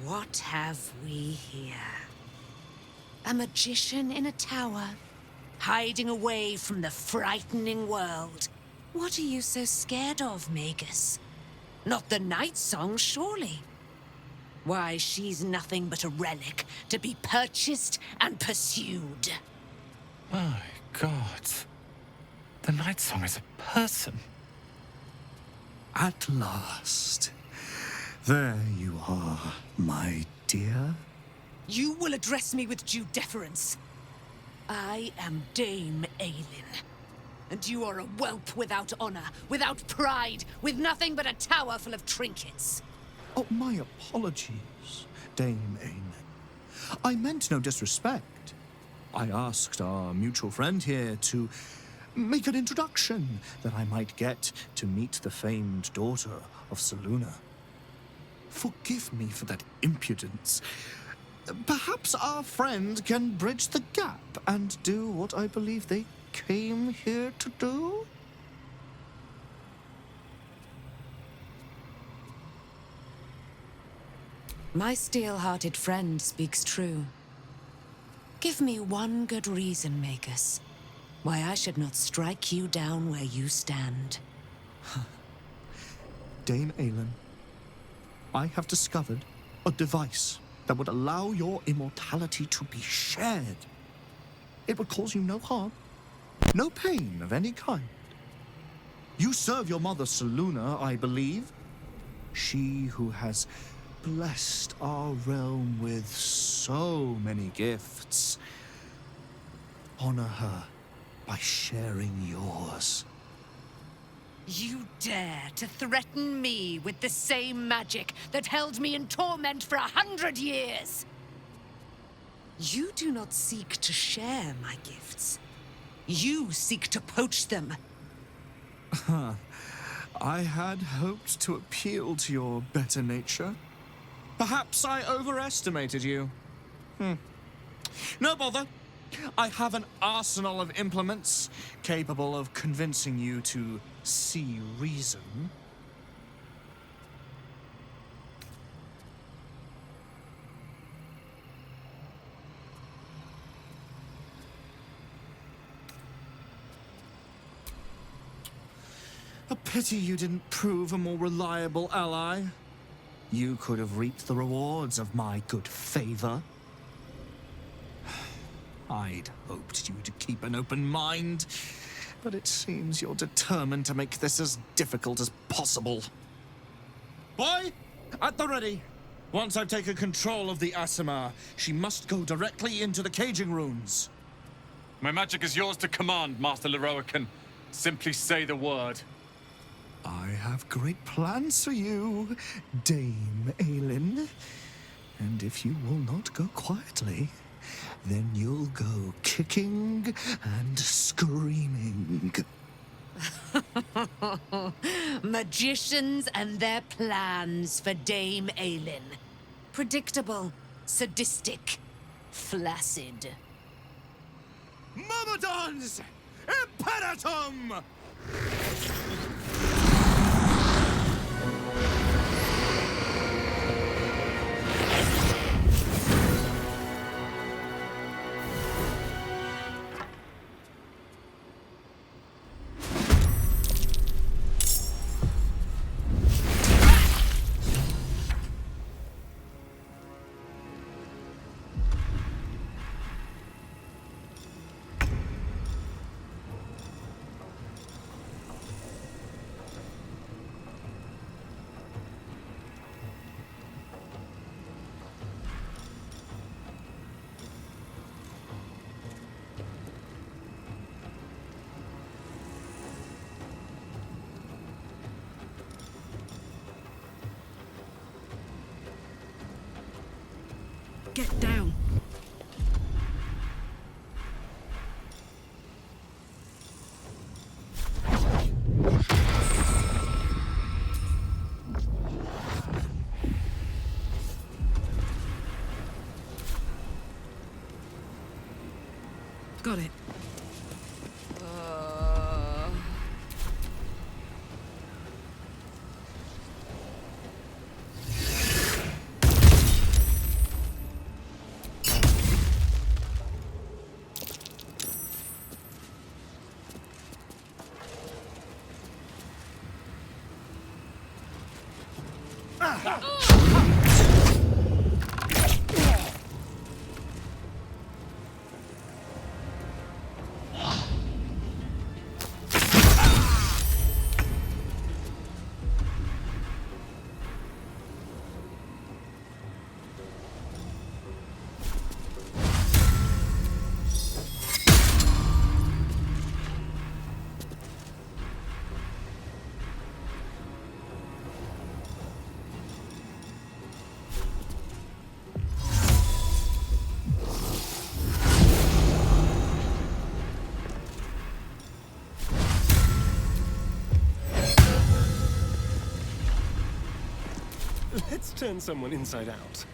What have we here? A magician in a tower, hiding away from the frightening world. What are you so scared of, Magus? Not the night song, surely? Why, she's nothing but a relic to be purchased and pursued. My God. The Night Song is a person. At last. There you are, my dear. You will address me with due deference. I am Dame Aelin. And you are a whelp without honor, without pride, with nothing but a tower full of trinkets. Oh, my apologies, Dame Aelin. I meant no disrespect. I asked our mutual friend here to make an introduction that I might get to meet the famed daughter of Selûne. Forgive me for that impudence. Perhaps our friend can bridge the gap and do what I believe they came here to do? My steel-hearted friend speaks true. Give me one good reason, Magus, why I should not strike you down where you stand. Dame Aelin, I have discovered a device that would allow your immortality to be shared. It would cause you no harm, no pain of any kind. You serve your mother Selûne, I believe. She who has blessed our realm with so many gifts. Honor her by sharing yours. You dare to threaten me with the same magic that held me in torment for 100 years? You do not seek to share my gifts. You seek to poach them. I had hoped to appeal to your better nature. Perhaps I overestimated you. No bother. I have an arsenal of implements capable of convincing you to see reason. A pity you didn't prove a more reliable ally. You could have reaped the rewards of my good favor. I'd hoped you to keep an open mind, but it seems you're determined to make this as difficult as possible. Boy, at the ready. Once I've taken control of the Aasimar, she must go directly into the caging runes. My magic is yours to command, Master Leroican. Simply say the word. I have great plans for you, Dame Aelin. And if you will not go quietly, then you'll go kicking and screaming. Magicians and their plans for Dame Aelin. Predictable, sadistic, flaccid. Myrmidons! Imperatum! Get down. Got it. Let's turn someone inside out.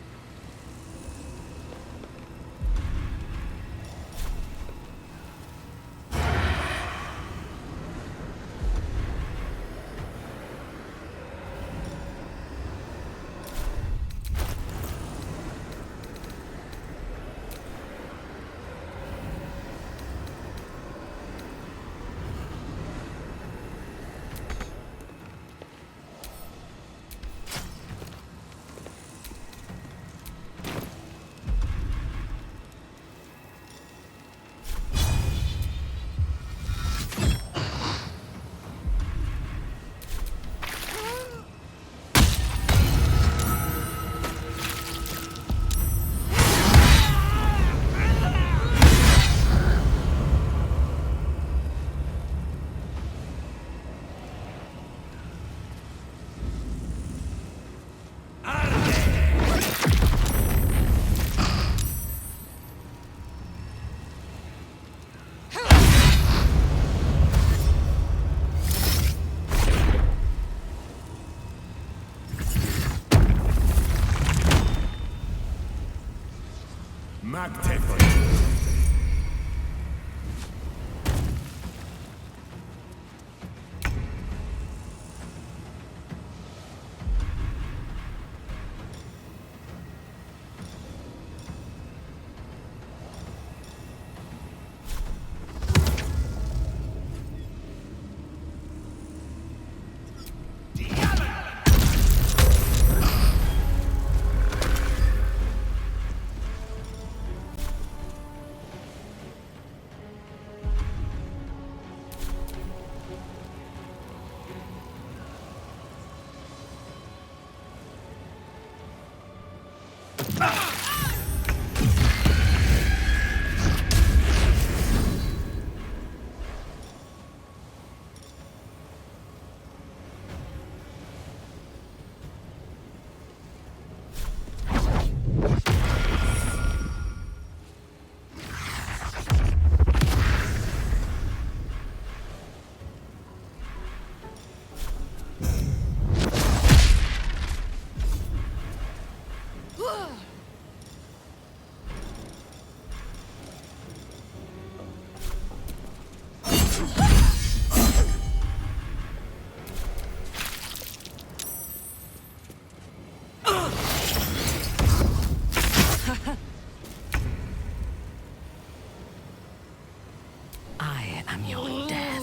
I am your death.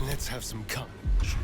Let's have some carnage.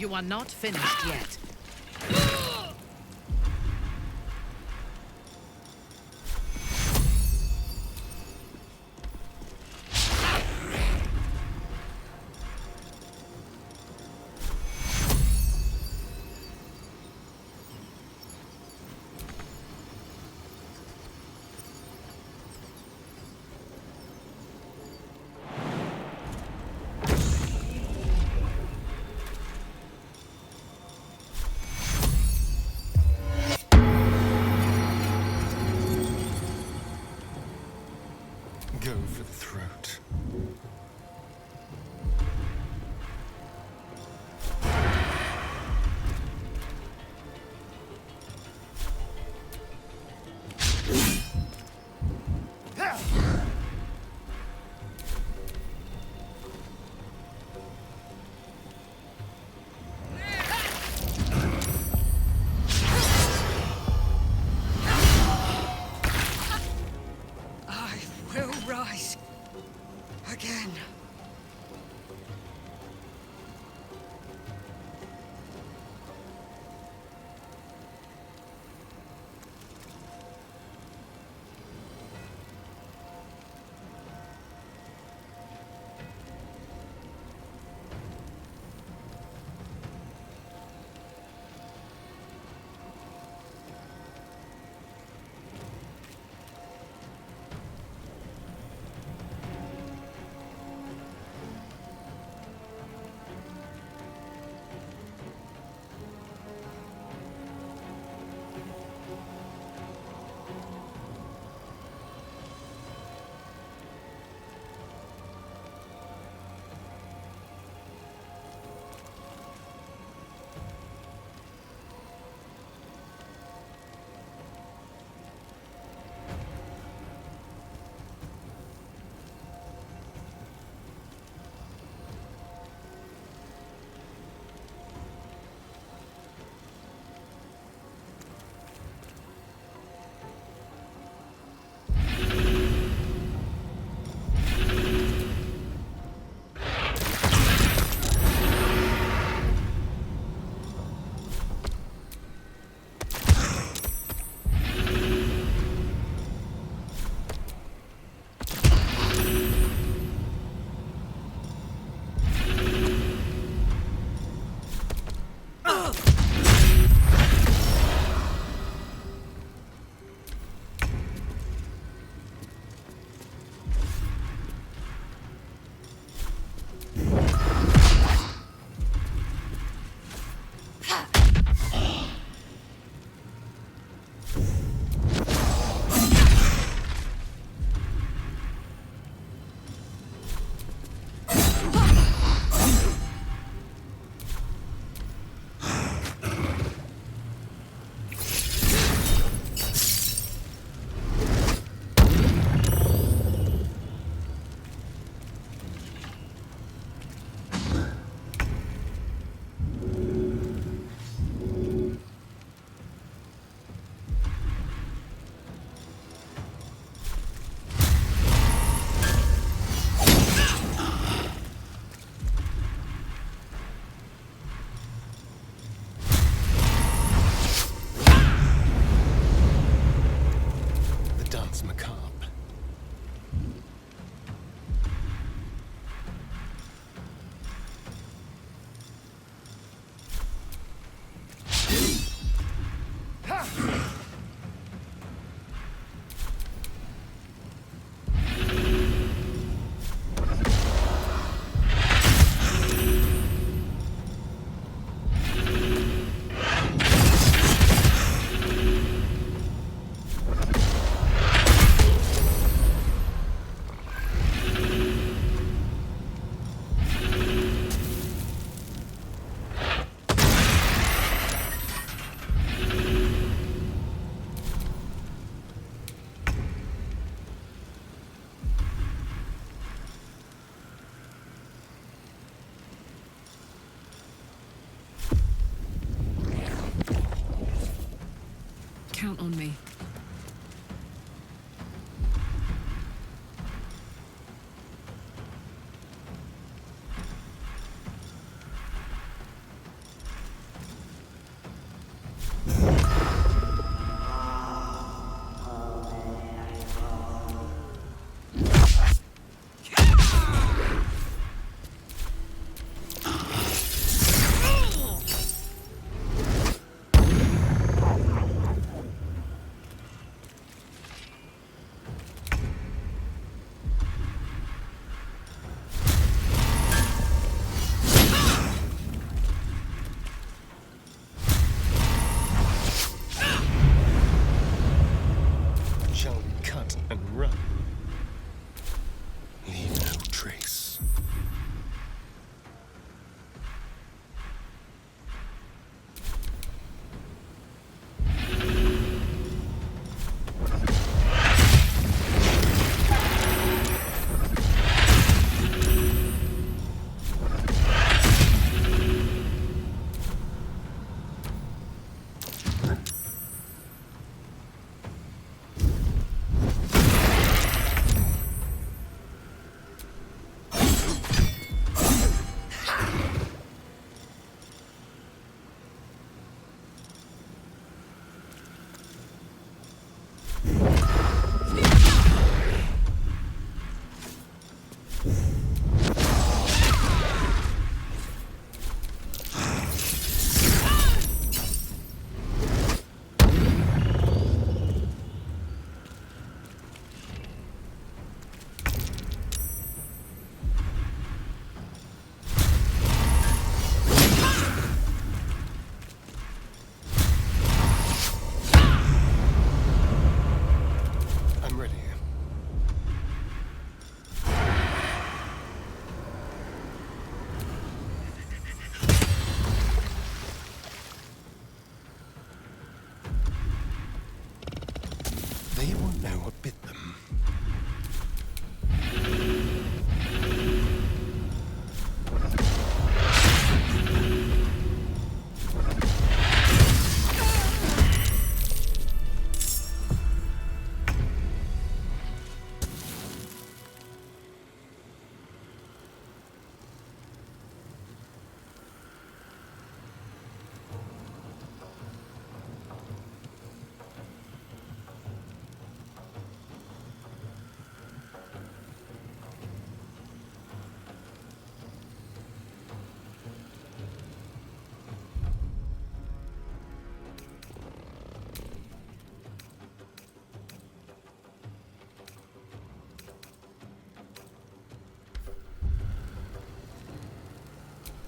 You are not finished yet. Go for the throat. I will rise again.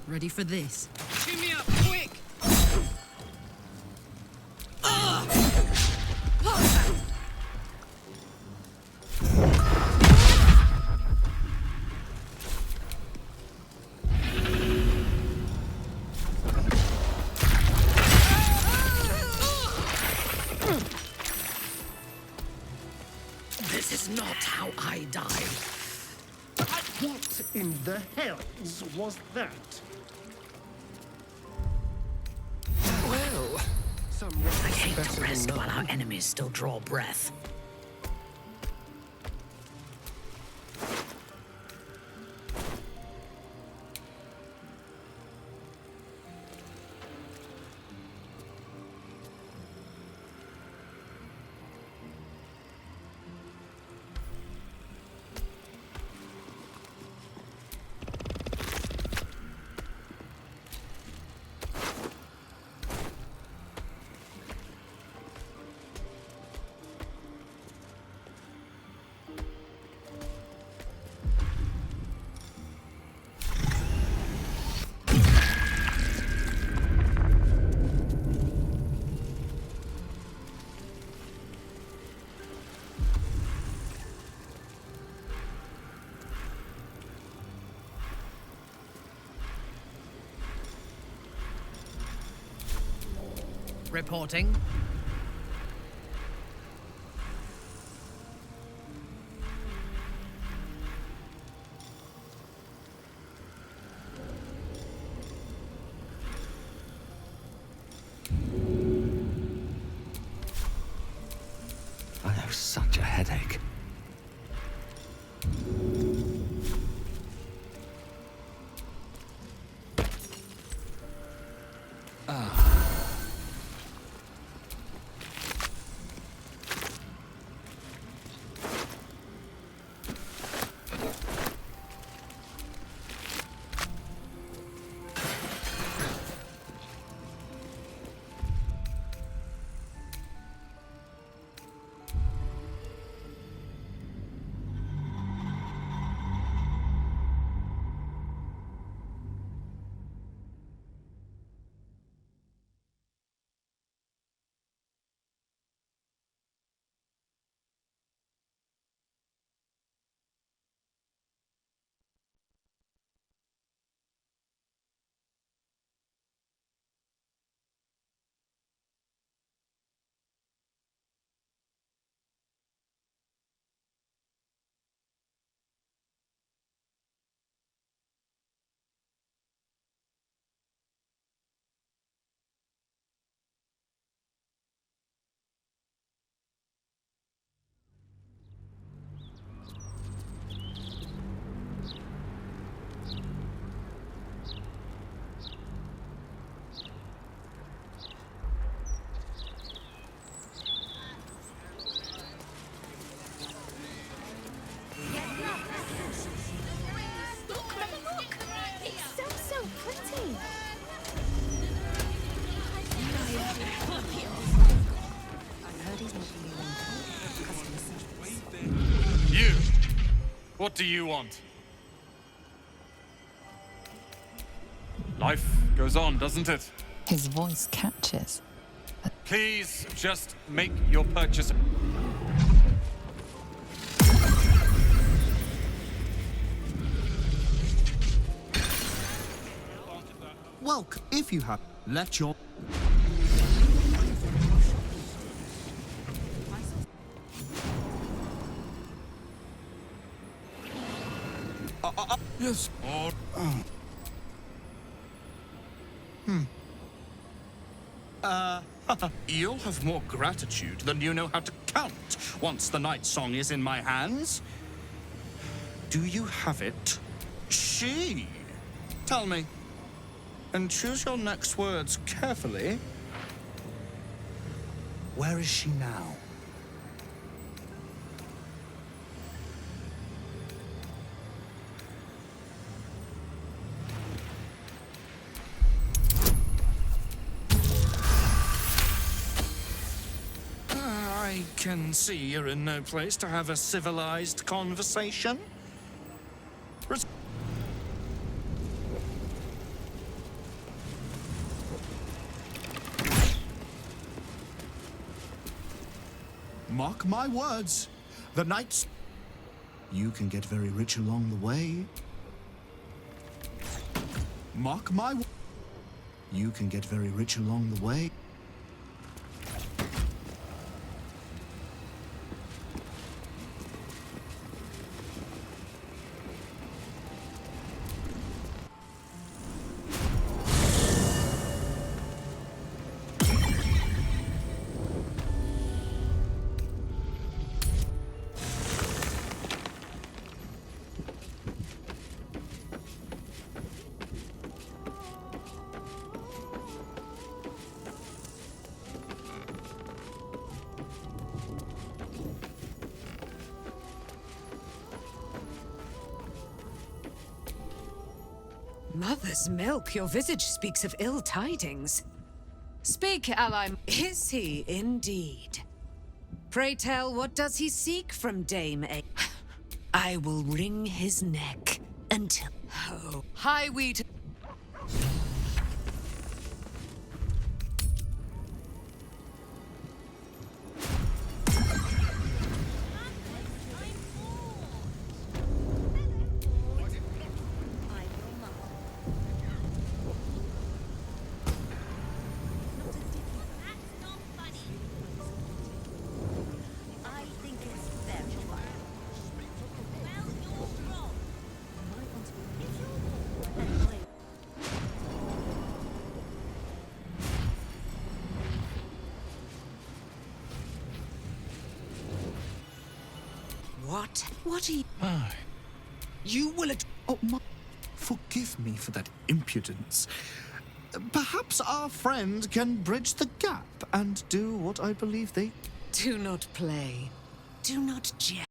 Ready for this? Chew me up, quick! This is not how I die. What in the hells was that? Well, I hate to rest while our enemies still draw breath. Reporting. I have such a headache. You! What do you want? Life goes on, doesn't it? His voice catches. Please, just make your purchase. Welcome. If you have, let your... Yes. You'll have more gratitude than you know how to count once the night song is in my hands. Do you have it? She. Tell me. And choose your next words carefully. Where is she now? I can see you're in no place to have a civilized conversation. Mark my words. The knights... You can get very rich along the way. Mark my... You can get very rich along the way. Mother's milk, your visage speaks of ill tidings. Speak, ally. Is he indeed? Pray tell, what does he seek from Dame A? I will wring his neck until... Oh, high wheat... What? What are you... You will... Oh, my... Forgive me for that impudence. Perhaps our friend can bridge the gap and do what I believe they... Do not play. Do not jest.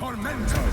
Tormentor!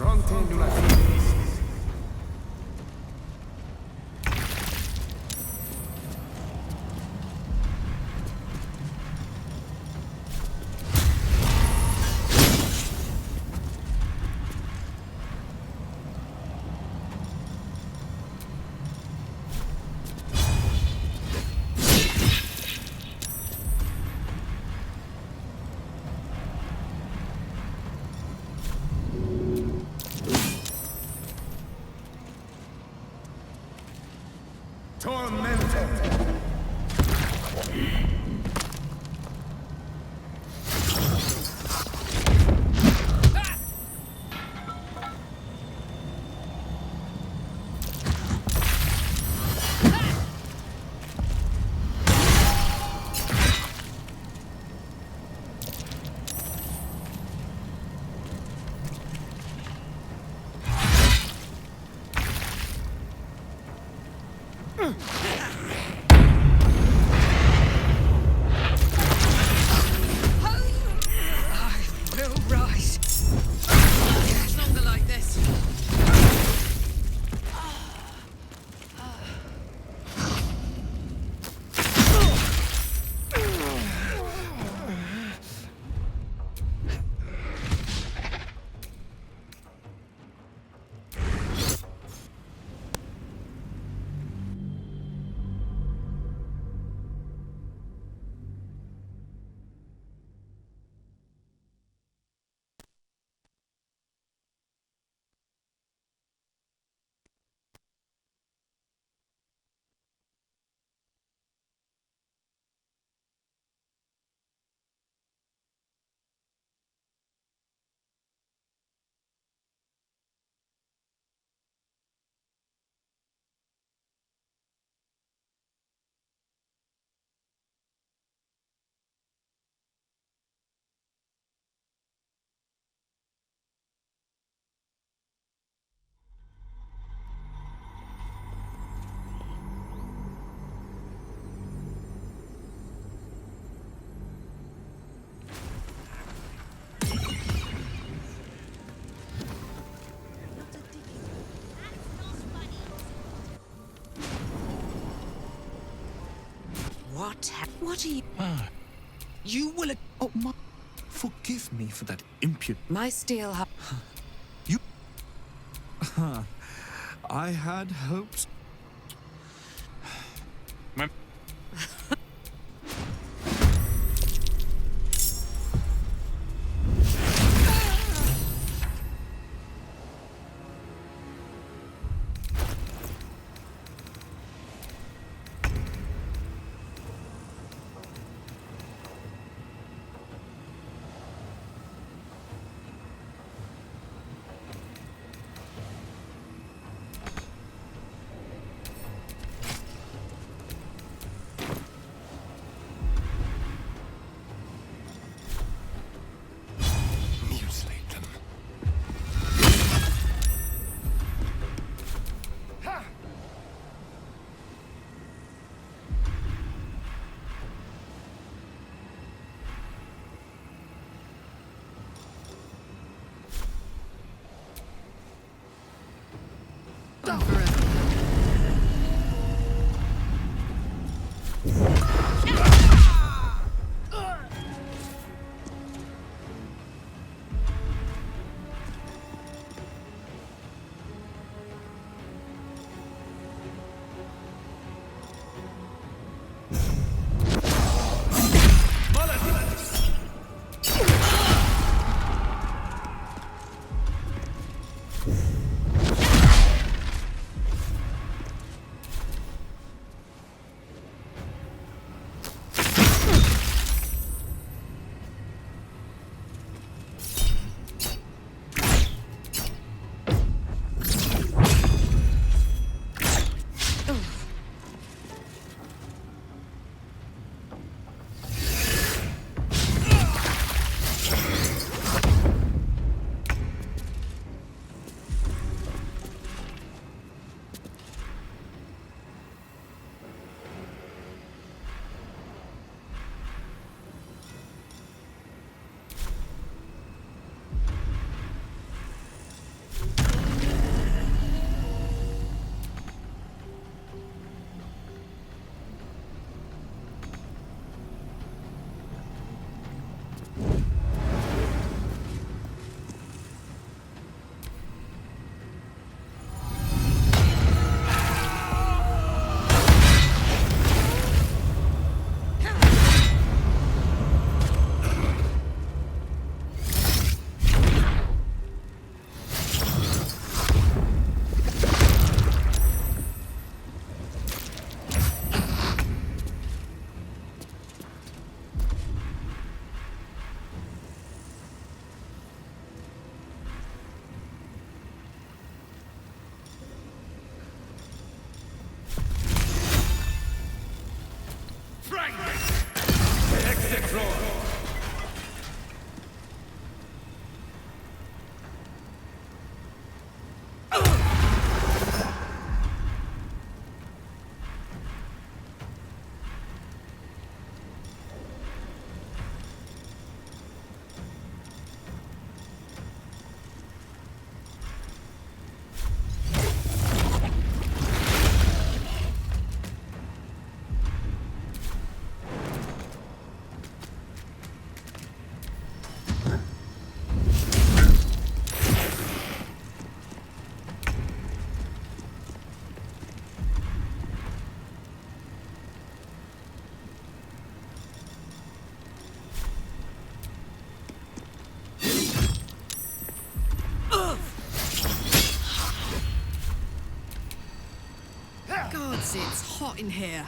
Fronte nulla finis. Tormento! What are you... You will... Oh, my... Forgive me for that impudent... My steel... You... I had hopes... Gods, it's hot in here.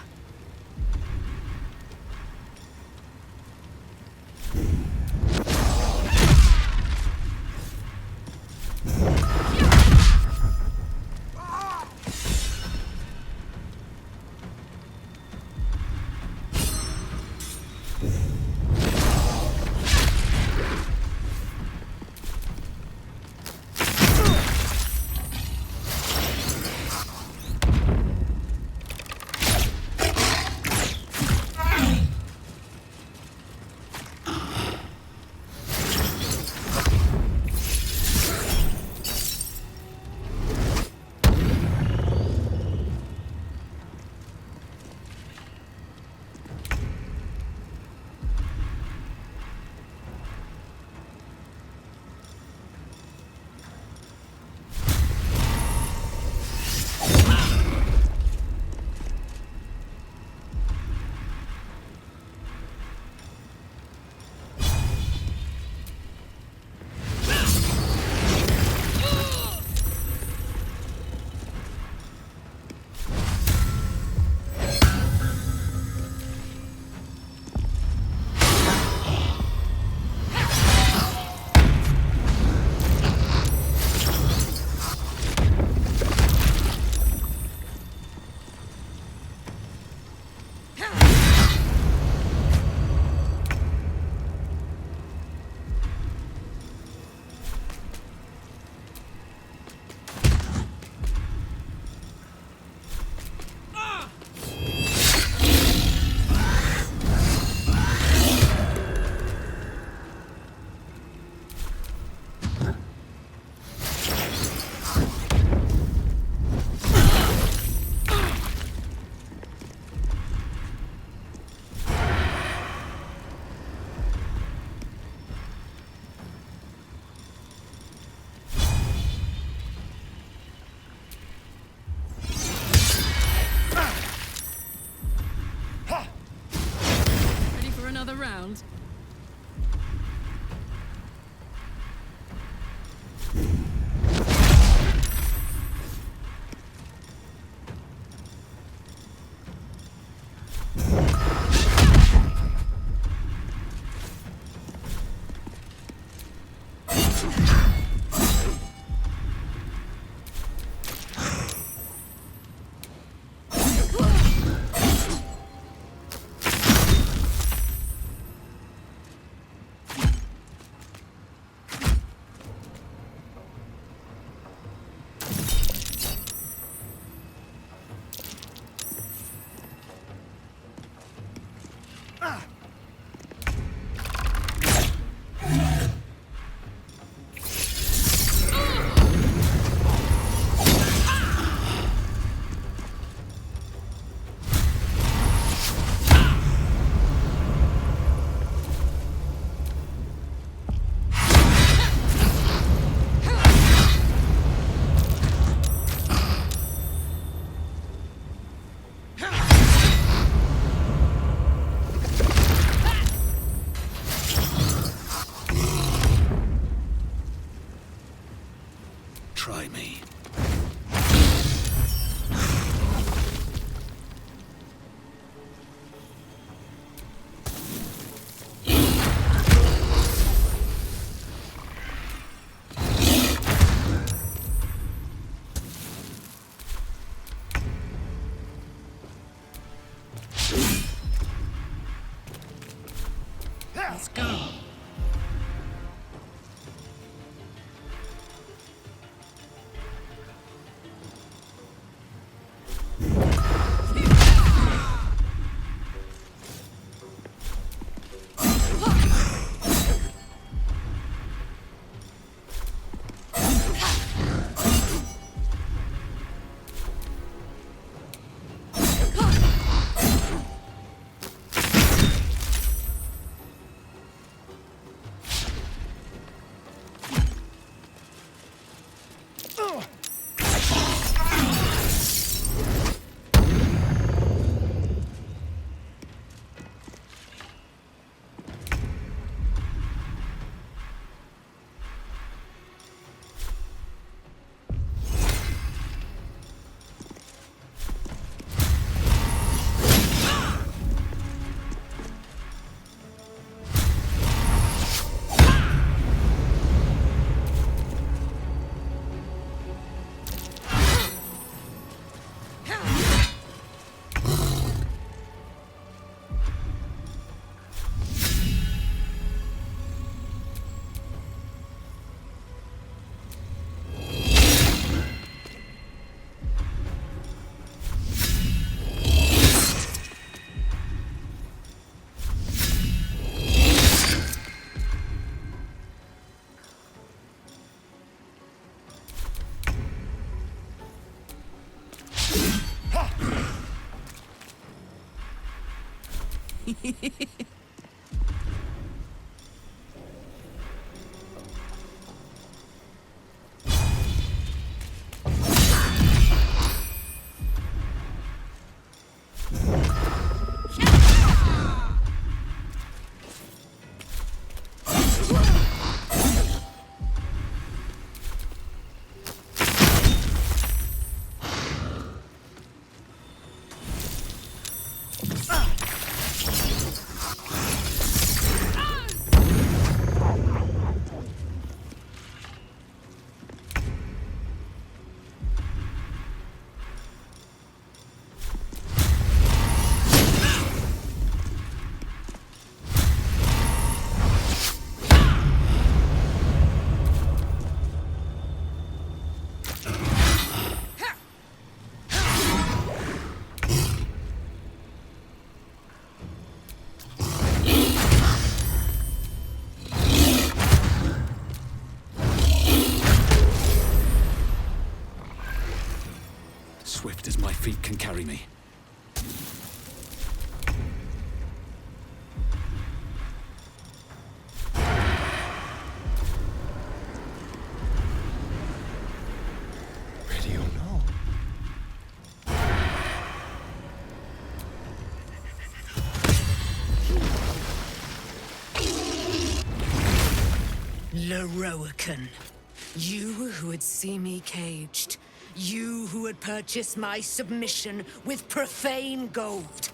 Another round? Try me. Let's go. Swift as my feet can carry me. Ready or not? Leroican. You who would see me caged. You who would purchase my submission with profane gold.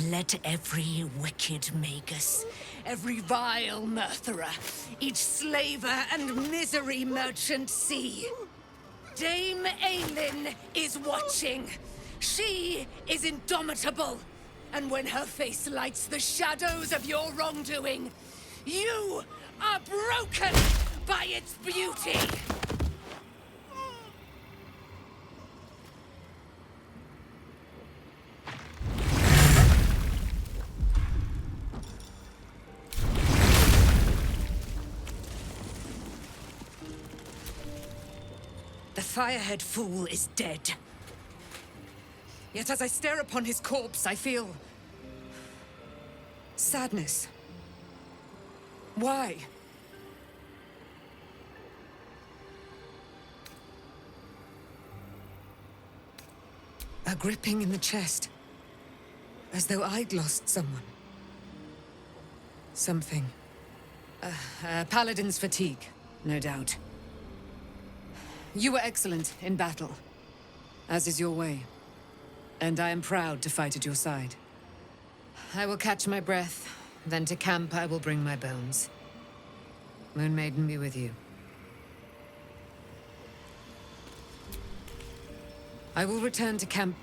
Let every wicked magus, every vile murtherer, each slaver and misery merchant see. Dame Aelin is watching. She is indomitable. And when her face lights the shadows of your wrongdoing, you are broken by its beauty. The Firehead Fool is dead. Yet as I stare upon his corpse, I feel sadness. Why? A gripping in the chest, as though I'd lost someone. Something. Paladin's fatigue, no doubt. You were excellent in battle, as is your way. And I am proud to fight at your side. I will catch my breath, then to camp I will bring my bones. Moon Maiden be with you. I will return to camp.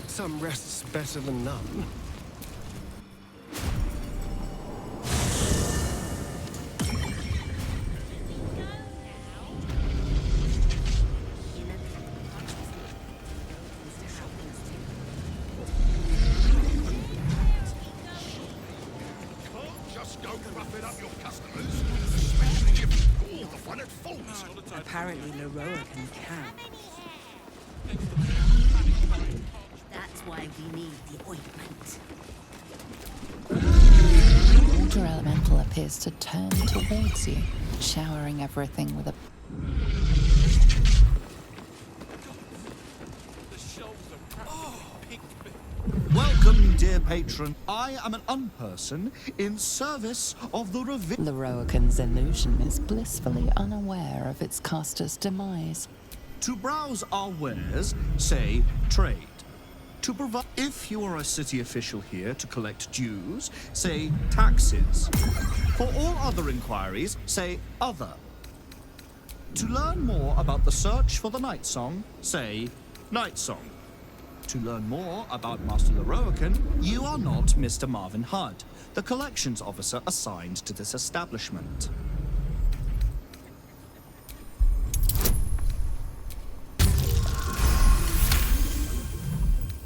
Some rest's better than none. Just don't rough it up your customers, especially fun at fault. Apparently, Leroican can. That's why we need the ointment. The water elemental appears to turn towards you, showering everything with a... Welcome, dear patron. I am an unperson in service of the Leroican's illusion is blissfully unaware of its caster's demise. To browse our wares, say trade. To provide, if you are a city official here to collect dues, say taxes. For all other inquiries, say other. To learn more about the search for the Night Song, say Night Song. To learn more about Master Leroican, you are not Mr. Marvin Hudd, the collections officer assigned to this establishment.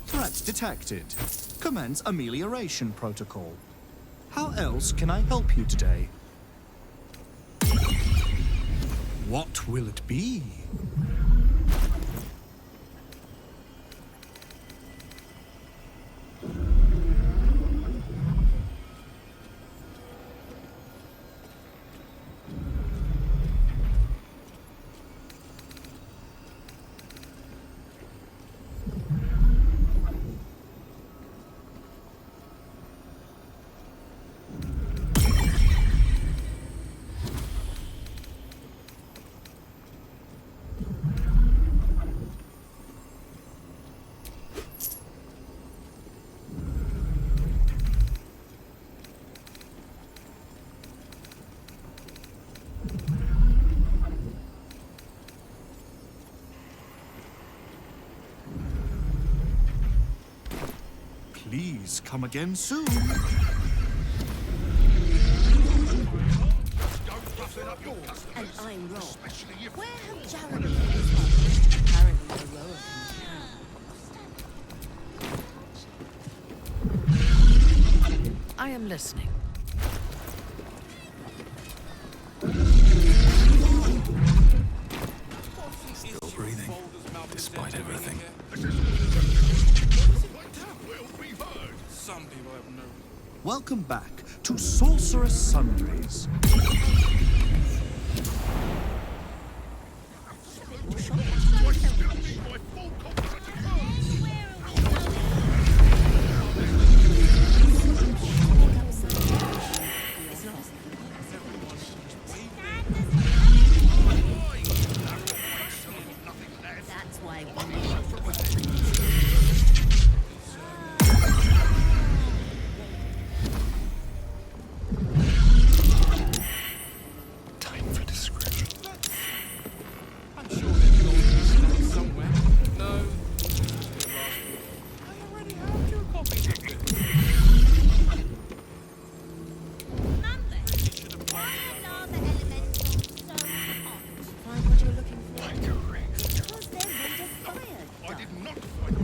Threat detected. Commence amelioration protocol. How else can I help you today? What will it be? Please come again soon. And I'm wrong. Where have Jeremy Apparently, Leroican can. I am listening. Still breathing, despite everything. Some people have no... Welcome back to Sorceress Sundries. That's why Time for discretion. I'm sure there's gold in this stack somewhere. No. I already have 2 copies of this. find what you're looking for. Like a ring. Because they're made of fire. I did not find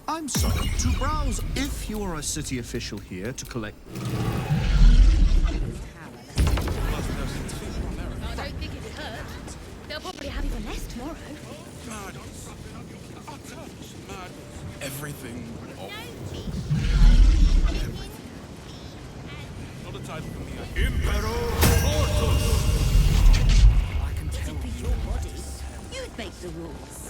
I'm sorry, to browse if you are a city official here to collect... I don't think it hurt. They'll probably have even less tomorrow. Everything off. Not a title for me. For your body, you'd make the rules.